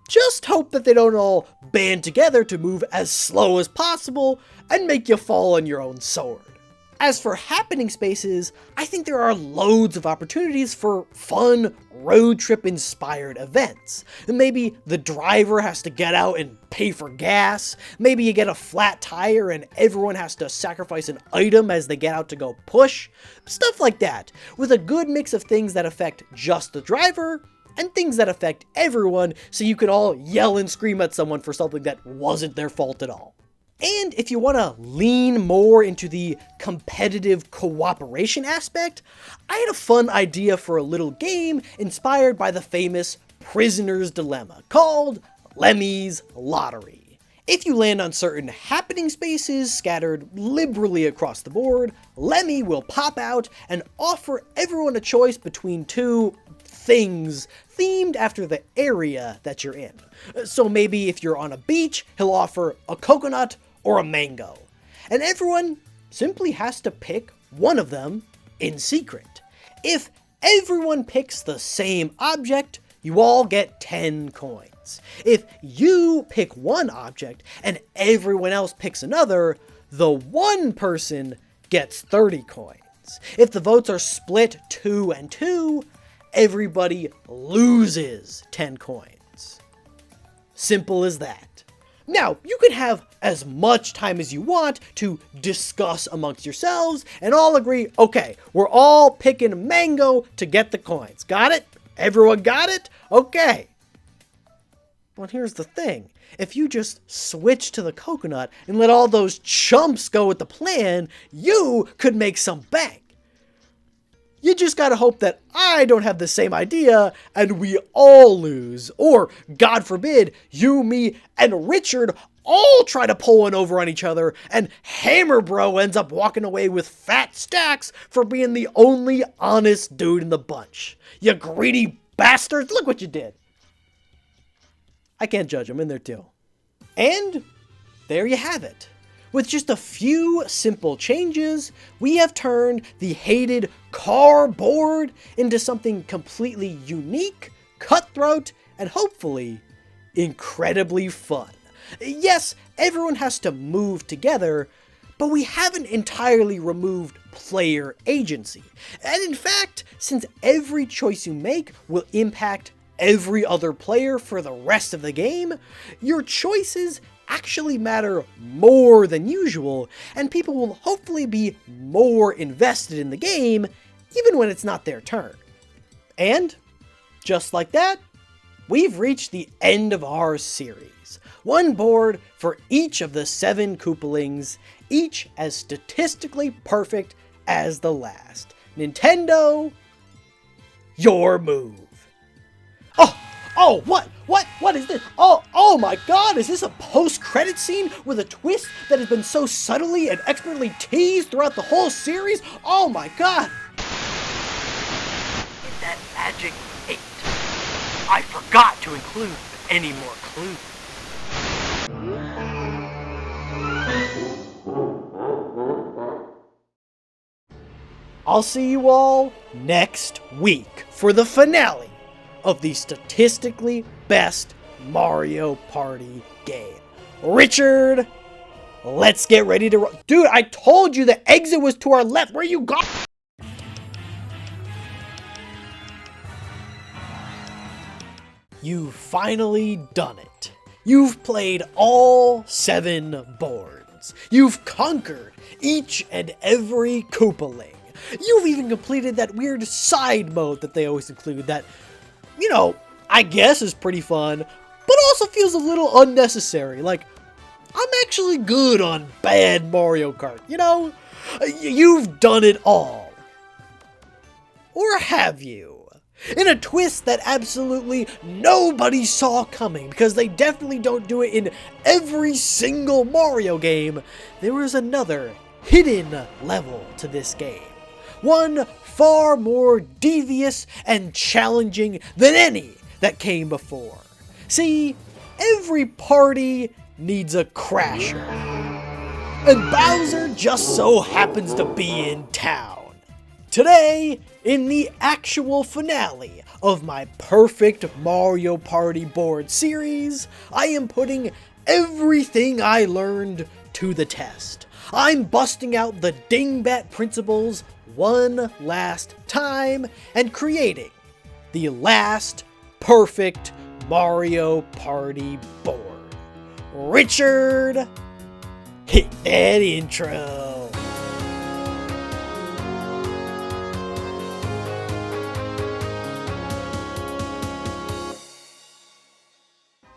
Just hope that they don't all band together to move as slow as possible and make you fall on your own sword. As for happening spaces, I think there are loads of opportunities for fun, road trip inspired events. Maybe the driver has to get out and pay for gas. Maybe you get a flat tire and everyone has to sacrifice an item as they get out to go push. Stuff like that, with a good mix of things that affect just the driver and things that affect everyone, so you can all yell and scream at someone for something that wasn't their fault at all. And if you want to lean more into the competitive cooperation aspect, I had a fun idea for a little game inspired by the famous Prisoner's Dilemma called Lemmy's Lottery. If you land on certain happening spaces scattered liberally across the board, Lemmy will pop out and offer everyone a choice between 2 things themed after the area that you're in. So maybe if you're on a beach, he'll offer a coconut or a mango. And everyone simply has to pick one of them in secret. If everyone picks the same object, you all get 10 coins. If you pick one object and everyone else picks another, the one person gets 30 coins. If the votes are split 2 and 2, everybody loses 10 coins. Simple as that. Now, you can have as much time as you want to discuss amongst yourselves and all agree, okay, we're all picking mango to get the coins. Got it? Everyone got it? Okay. But here's the thing. If you just switch to the coconut and let all those chumps go with the plan, you could make some bank. You just gotta hope that I don't have the same idea and we all lose. Or, God forbid, you, me, and Richard all try to pull one over on each other and Hammer Bro ends up walking away with fat stacks for being the only honest dude in the bunch. You greedy bastards, look what you did. I can't judge, I'm in there too. And there you have it. With just a few simple changes, we have turned the hated cardboard into something completely unique, cutthroat, and hopefully incredibly fun. Yes, everyone has to move together, but we haven't entirely removed player agency. And in fact, since every choice you make will impact every other player for the rest of the game, your choices actually matter more than usual, and people will hopefully be more invested in the game, even when it's not their turn. And, just like that, we've reached the end of our series. One board for each of the 7 Koopalings, each as statistically perfect as the last. Nintendo, your move. Oh, what is this? Oh my god, is this a post-credit scene with a twist that has been so subtly and expertly teased throughout the whole series? Oh my god. I forgot to include any more clues. I'll see you all next week for the finale of the statistically best Mario Party game. Richard, let's get ready to Dude, I told you the exit was to our left. Where you going? You've finally done it. You've played all 7 boards. You've conquered each and every Koopaling. You've even completed that weird side mode that they always include that, I guess is pretty fun, but also feels a little unnecessary. Like, I'm actually good on bad Mario Kart, You've done it all. Or have you? In a twist that absolutely nobody saw coming, because they definitely don't do it in every single Mario game, there was another hidden level to this game. One far more devious and challenging than any that came before. See, every party needs a crasher. And Bowser just so happens to be in town. Today, in the actual finale of my perfect Mario Party board series, I am putting everything I learned to the test. I'm busting out the dingbat principles one last time and creating the last perfect Mario Party board. Richard, hit that intro.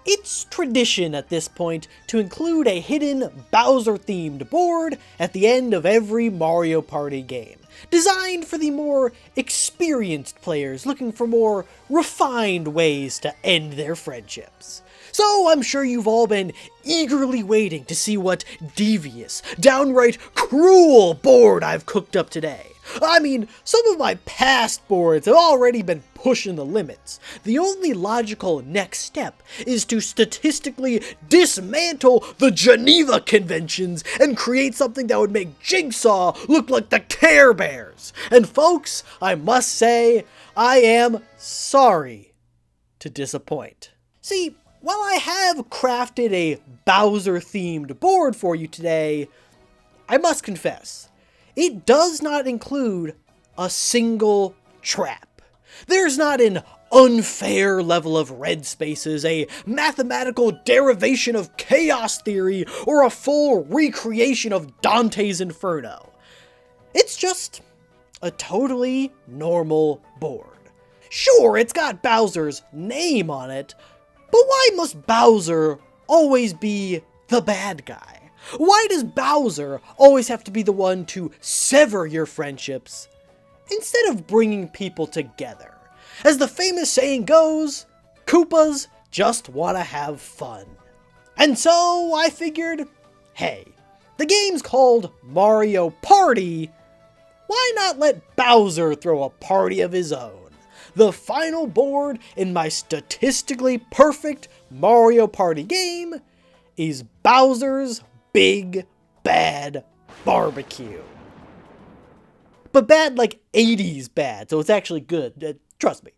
It's tradition at this point to include a hidden Bowser-themed board at the end of every Mario Party game, designed for the more experienced players looking for more refined ways to end their friendships. So I'm sure you've all been eagerly waiting to see what devious, downright cruel board I've cooked up today. I mean, some of my past boards have already been pushing the limits. The only logical next step is to statistically dismantle the Geneva Conventions and create something that would make Jigsaw look like the Care Bears. And folks, I must say, I am sorry to disappoint. See, while I have crafted a Bowser-themed board for you today, I must confess, it does not include a single trap. There's not an unfair level of red spaces, a mathematical derivation of chaos theory, or a full recreation of Dante's Inferno. It's just a totally normal board. Sure, it's got Bowser's name on it, but why must Bowser always be the bad guy? Why does Bowser always have to be the one to sever your friendships instead of bringing people together? As the famous saying goes, Koopas just want to have fun. And so I figured, hey, the game's called Mario Party, why not let Bowser throw a party of his own? The final board in my statistically perfect Mario Party game is Bowser's Big Bad Barbecue. But bad like 80s bad, so it's actually good, trust me.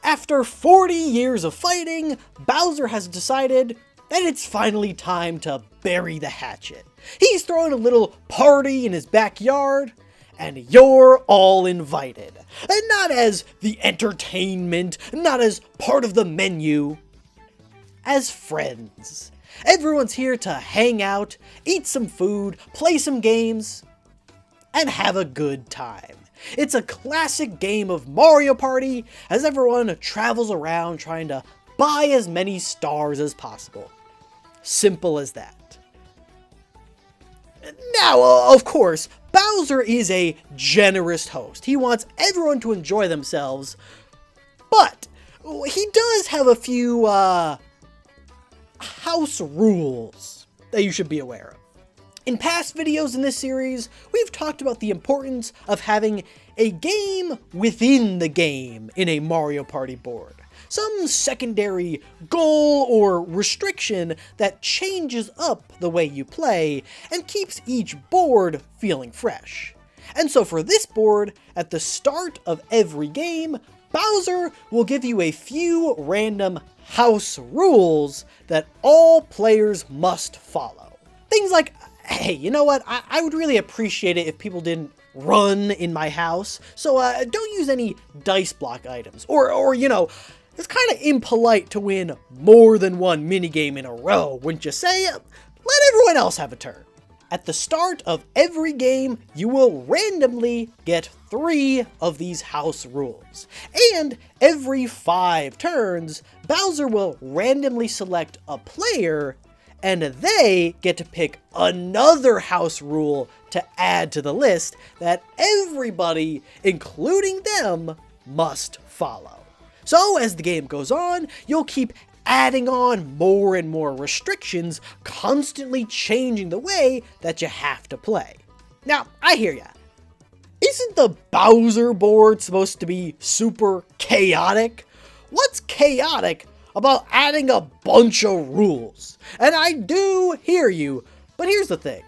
After 40 years of fighting, Bowser has decided that it's finally time to bury the hatchet. He's throwing a little party in his backyard, and you're all invited. And not as the entertainment, not as part of the menu, as friends. Everyone's here to hang out, eat some food, play some games, and have a good time. It's a classic game of Mario Party as everyone travels around trying to buy as many stars as possible. Simple as that. Now, of course, Bowser is a generous host. He wants everyone to enjoy themselves, but he does have a few, house rules that you should be aware of. In past videos in this series, we've talked about the importance of having a game within the game in a Mario Party board. some secondary goal or restriction that changes up the way you play and keeps each board feeling fresh. And so for this board, at the start of every game, Bowser will give you a few random house rules that all players must follow. Things like, hey, you know what, I would really appreciate it if people didn't run in my house, so don't use any dice block items. Or you know, it's kind of impolite to win more than one minigame in a row, wouldn't you say? Let everyone else have a turn. At the start of every game, you will randomly get 3 of these house rules. And every 5 turns, Bowser will randomly select a player, and they get to pick another house rule to add to the list that everybody, including them, must follow. So as the game goes on, you'll keep adding on more and more restrictions, constantly changing the way that you have to play. Now, I hear ya. Isn't the Bowser board supposed to be super chaotic? What's chaotic about adding a bunch of rules? And I do hear you, but here's the thing.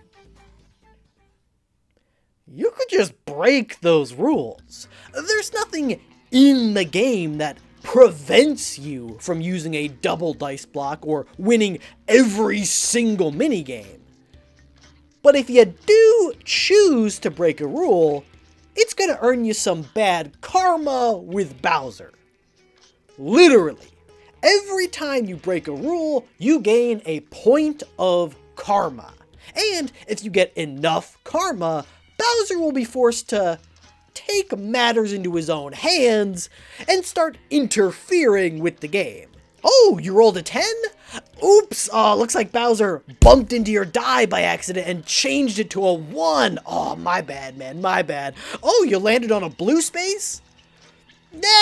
You could just break those rules. There's nothing in the game that prevents you from using a double dice block or winning every single minigame. But if you do choose to break a rule, it's gonna earn you some bad karma with Bowser. Literally, every time you break a rule, you gain a point of karma. And if you get enough karma, Bowser will be forced to take matters into his own hands and start interfering with the game. Oh, you rolled a 10? Oops, looks like Bowser bumped into your die by accident and changed it to a 1. Oh, my bad, man, my bad. Oh, you landed on a blue space?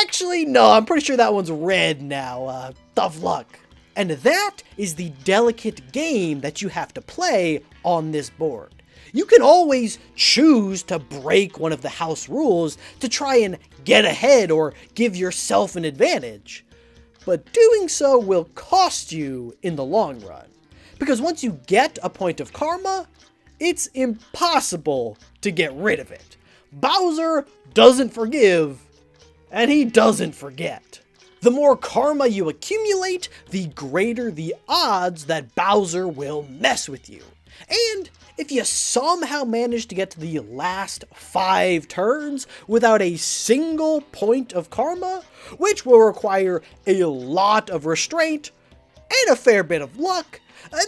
Actually, no, I'm pretty sure that one's red now. Tough luck. And that is the delicate game that you have to play on this board. You can always choose to break one of the house rules to try and get ahead or give yourself an advantage. But doing so will cost you in the long run. Because once you get a point of karma, it's impossible to get rid of it. Bowser doesn't forgive, and he doesn't forget. The more karma you accumulate, the greater the odds that Bowser will mess with you. And if you somehow manage to get to the last 5 turns without a single point of karma, which will require a lot of restraint and a fair bit of luck,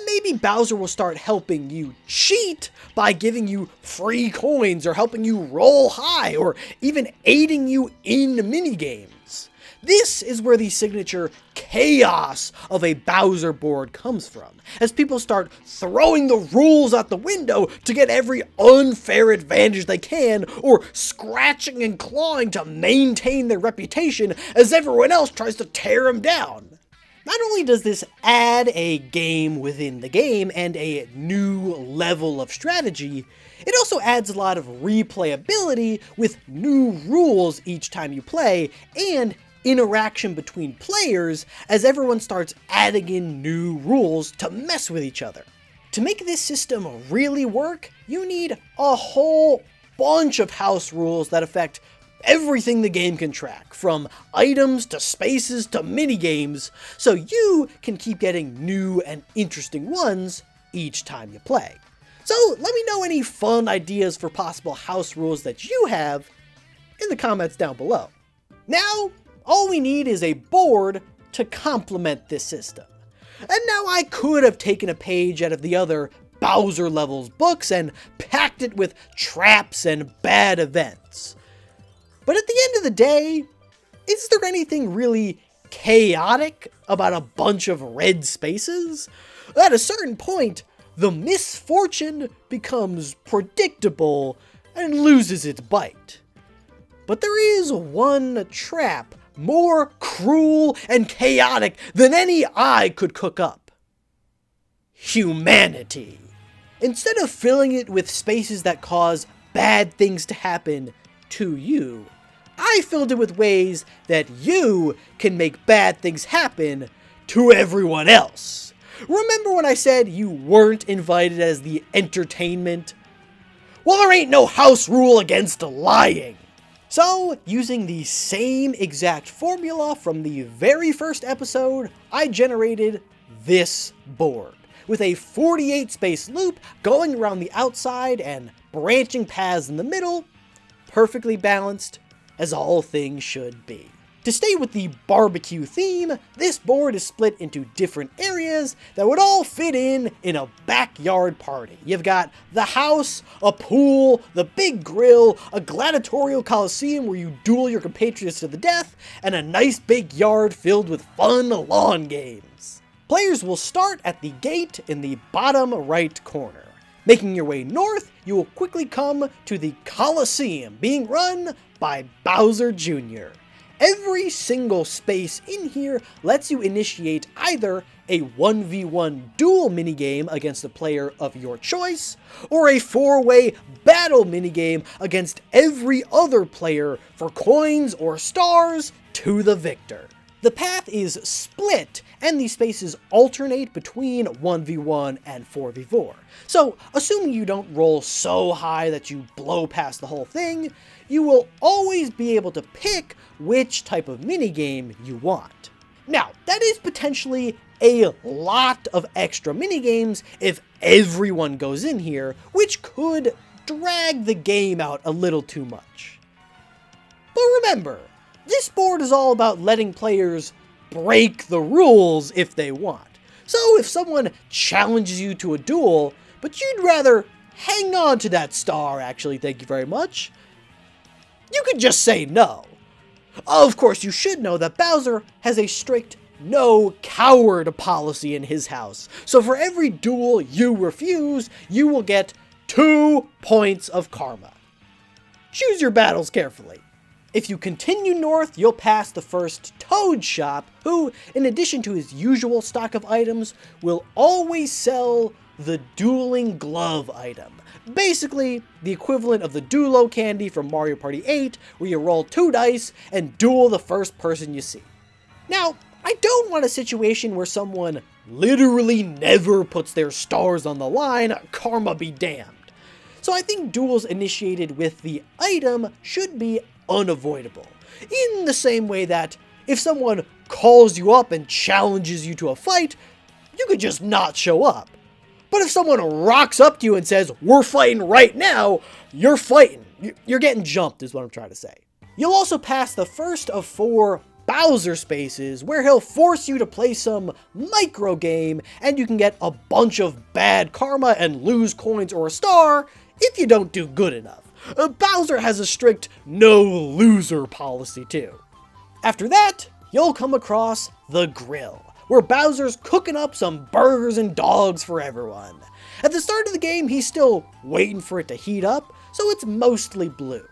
maybe Bowser will start helping you cheat by giving you free coins or helping you roll high or even aiding you in minigames. This is where the signature chaos of a Bowser board comes from, as people start throwing the rules out the window to get every unfair advantage they can, or scratching and clawing to maintain their reputation as everyone else tries to tear them down. Not only does this add a game within the game and a new level of strategy, it also adds a lot of replayability with new rules each time you play, and interaction between players as everyone starts adding in new rules to mess with each other. To make this system really work, you need a whole bunch of house rules that affect everything the game can track, from items to spaces to minigames, so you can keep getting new and interesting ones each time you play. So let me know any fun ideas for possible house rules that you have in the comments down below. Now, all we need is a board to complement this system. And now I could have taken a page out of the other Bowser levels books and packed it with traps and bad events. But at the end of the day, is there anything really chaotic about a bunch of red spaces? At a certain point, the misfortune becomes predictable and loses its bite. But there is one trap more cruel and chaotic than any I could cook up. Humanity. Instead of filling it with spaces that cause bad things to happen to you, I filled it with ways that you can make bad things happen to everyone else. Remember when I said you weren't invited as the entertainment? Well, there ain't no house rule against lying. So, using the same exact formula from the very first episode, I generated this board, with a 48 space loop going around the outside and branching paths in the middle, perfectly balanced, as all things should be. To stay with the barbecue theme, this board is split into different areas that would all fit in a backyard party. You've got the house, a pool, the big grill, a gladiatorial coliseum where you duel your compatriots to the death, and a nice big yard filled with fun lawn games. Players will start at the gate in the bottom right corner. Making your way north, you will quickly come to the Coliseum, being run by Bowser Jr. Every single space in here lets you initiate either a 1v1 duel minigame against a player of your choice, or a 4-way battle minigame against every other player for coins or stars to the victor. The path is split, and these spaces alternate between 1v1 and 4v4. So, assuming you don't roll so high that you blow past the whole thing, you will always be able to pick which type of minigame you want. Now, that is potentially a lot of extra minigames if everyone goes in here, which could drag the game out a little too much. But remember, this board is all about letting players break the rules if they want. So if someone challenges you to a duel, but you'd rather hang on to that star, actually, thank you very much, you could just say no. Of course, you should know that Bowser has a strict no coward policy in his house. So for every duel you refuse, you will get 2 points of karma. Choose your battles carefully. If you continue north, you'll pass the first Toad shop, who, in addition to his usual stock of items, will always sell the dueling glove item. Basically, the equivalent of the Duelo candy from Mario Party 8, where you roll 2 dice and duel the first person you see. Now, I don't want a situation where someone literally never puts their stars on the line, karma be damned. So I think duels initiated with the item should be unavoidable. In the same way that if someone calls you up and challenges you to a fight, you could just not show up. But if someone rocks up to you and says, "We're fighting right now," you're fighting. You're getting jumped is what I'm trying to say. You'll also pass the first of 4 Bowser spaces where he'll force you to play some micro game and you can get a bunch of bad karma and lose coins or a star if you don't do good enough. Bowser has a strict no loser policy too. After that, you'll come across the grill, where Bowser's cooking up some burgers and dogs for everyone. At the start of the game, he's still waiting for it to heat up, so it's mostly blue.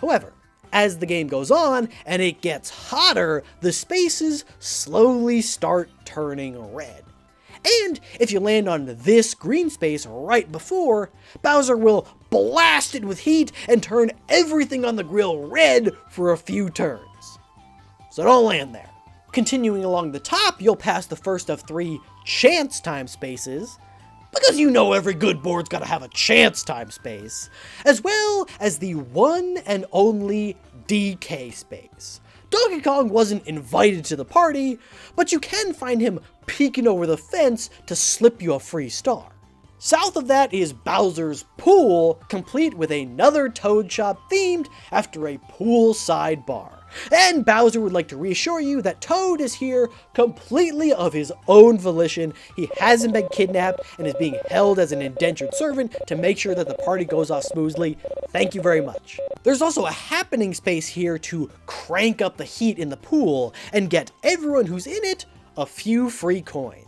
However, as the game goes on and it gets hotter, the spaces slowly start turning red. And if you land on this green space right before, Bowser will blast it with heat and turn everything on the grill red for a few turns. So don't land there. Continuing along the top, you'll pass the first of 3 chance time spaces, because you know every good board's gotta have a chance time space, as well as the one and only DK space. Donkey Kong wasn't invited to the party, but you can find him peeking over the fence to slip you a free star. South of that is Bowser's Pool, complete with another Toad shop themed after a poolside bar. And Bowser would like to reassure you that Toad is here completely of his own volition. He hasn't been kidnapped and is being held as an indentured servant to make sure that the party goes off smoothly. Thank you very much. There's also a happening space here to crank up the heat in the pool and get everyone who's in it a few free coins.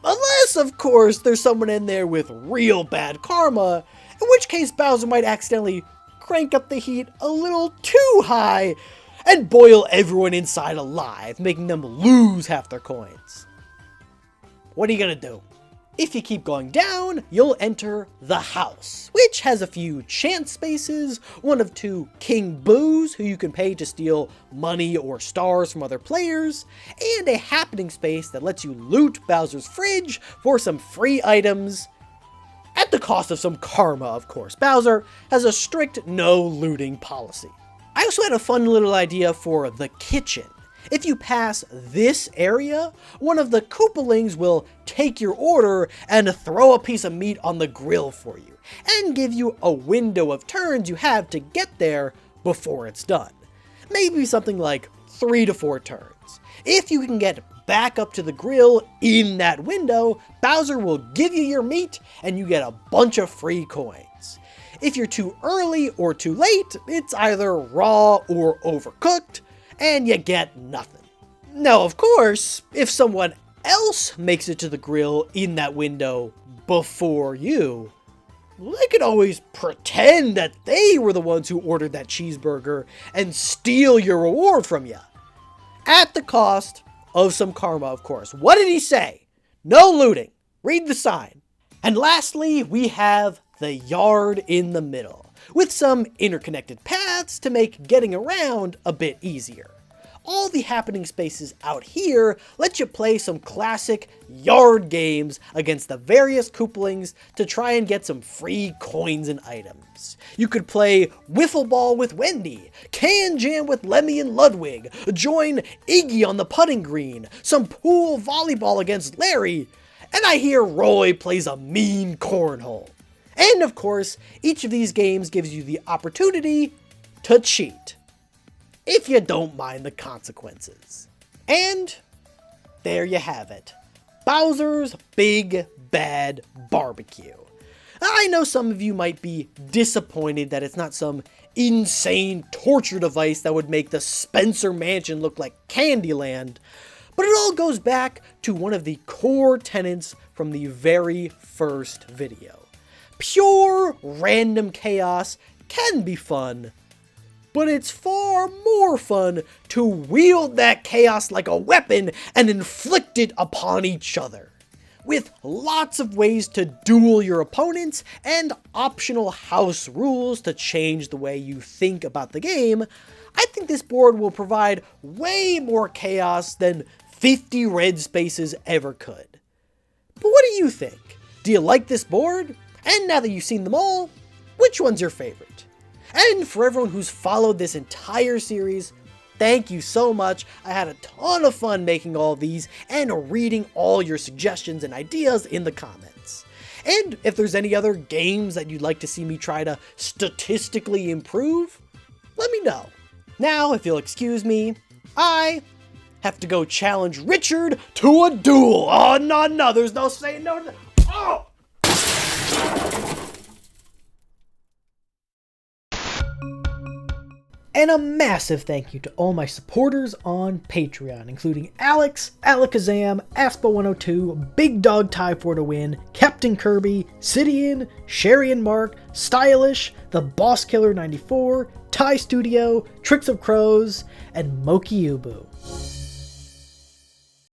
Unless, of course, there's someone in there with real bad karma, in which case Bowser might accidentally crank up the heat a little too high and boil everyone inside alive, making them lose half their coins. What are you gonna do? If you keep going down, you'll enter the house, which has a few chance spaces, one of 2 King Boos, who you can pay to steal money or stars from other players, and a happening space that lets you loot Bowser's fridge for some free items, at the cost of some karma, of course. Bowser has a strict no looting policy. I also had a fun little idea for the kitchen. If you pass this area, one of the Koopalings will take your order and throw a piece of meat on the grill for you, and give you a window of turns you have to get there before it's done. Maybe something like 3 to 4 turns. If you can get back up to the grill in that window, Bowser will give you your meat and you get a bunch of free coins. If you're too early or too late, it's either raw or overcooked, and you get nothing. Now, of course, if someone else makes it to the grill in that window before you, they could always pretend that they were the ones who ordered that cheeseburger and steal your reward from you. At the cost of some karma, of course. What did he say? No looting. Read the sign. And lastly, we have the yard in the middle, with some interconnected paths to make getting around a bit easier. All the happening spaces out here let you play some classic yard games against the various Koopalings to try and get some free coins and items. You could play Wiffle Ball with Wendy, Can Jam with Lemmy and Ludwig, join Iggy on the putting green, some pool volleyball against Larry, and I hear Roy plays a mean cornhole. And of course, each of these games gives you the opportunity to cheat, if you don't mind the consequences. And there you have it. Bowser's Big Bad Barbecue. I know some of you might be disappointed that it's not some insane torture device that would make the Spencer Mansion look like Candyland, but it all goes back to one of the core tenets from the very first video. Pure random chaos can be fun, but it's far more fun to wield that chaos like a weapon and inflict it upon each other. With lots of ways to duel your opponents and optional house rules to change the way you think about the game, I think this board will provide way more chaos than 50 red spaces ever could. But what do you think? Do you like this board? And now that you've seen them all, which one's your favorite? And for everyone who's followed this entire series, thank you so much. I had a ton of fun making all of these and reading all your suggestions and ideas in the comments. And if there's any other games that you'd like to see me try to statistically improve, let me know. Now, if you'll excuse me, I have to go challenge Richard to a duel. Oh, no, there's no saying no to that. Oh! And a massive thank you to all my supporters on Patreon, including Alex, Alakazam, Aspa102, Big Dog Tie for to Win, Captain Kirby, Sidian, Sherry and Mark, Stylish, The Boss Killer 94, Ty Studio, Tricks of Crows, and Moki Ubu.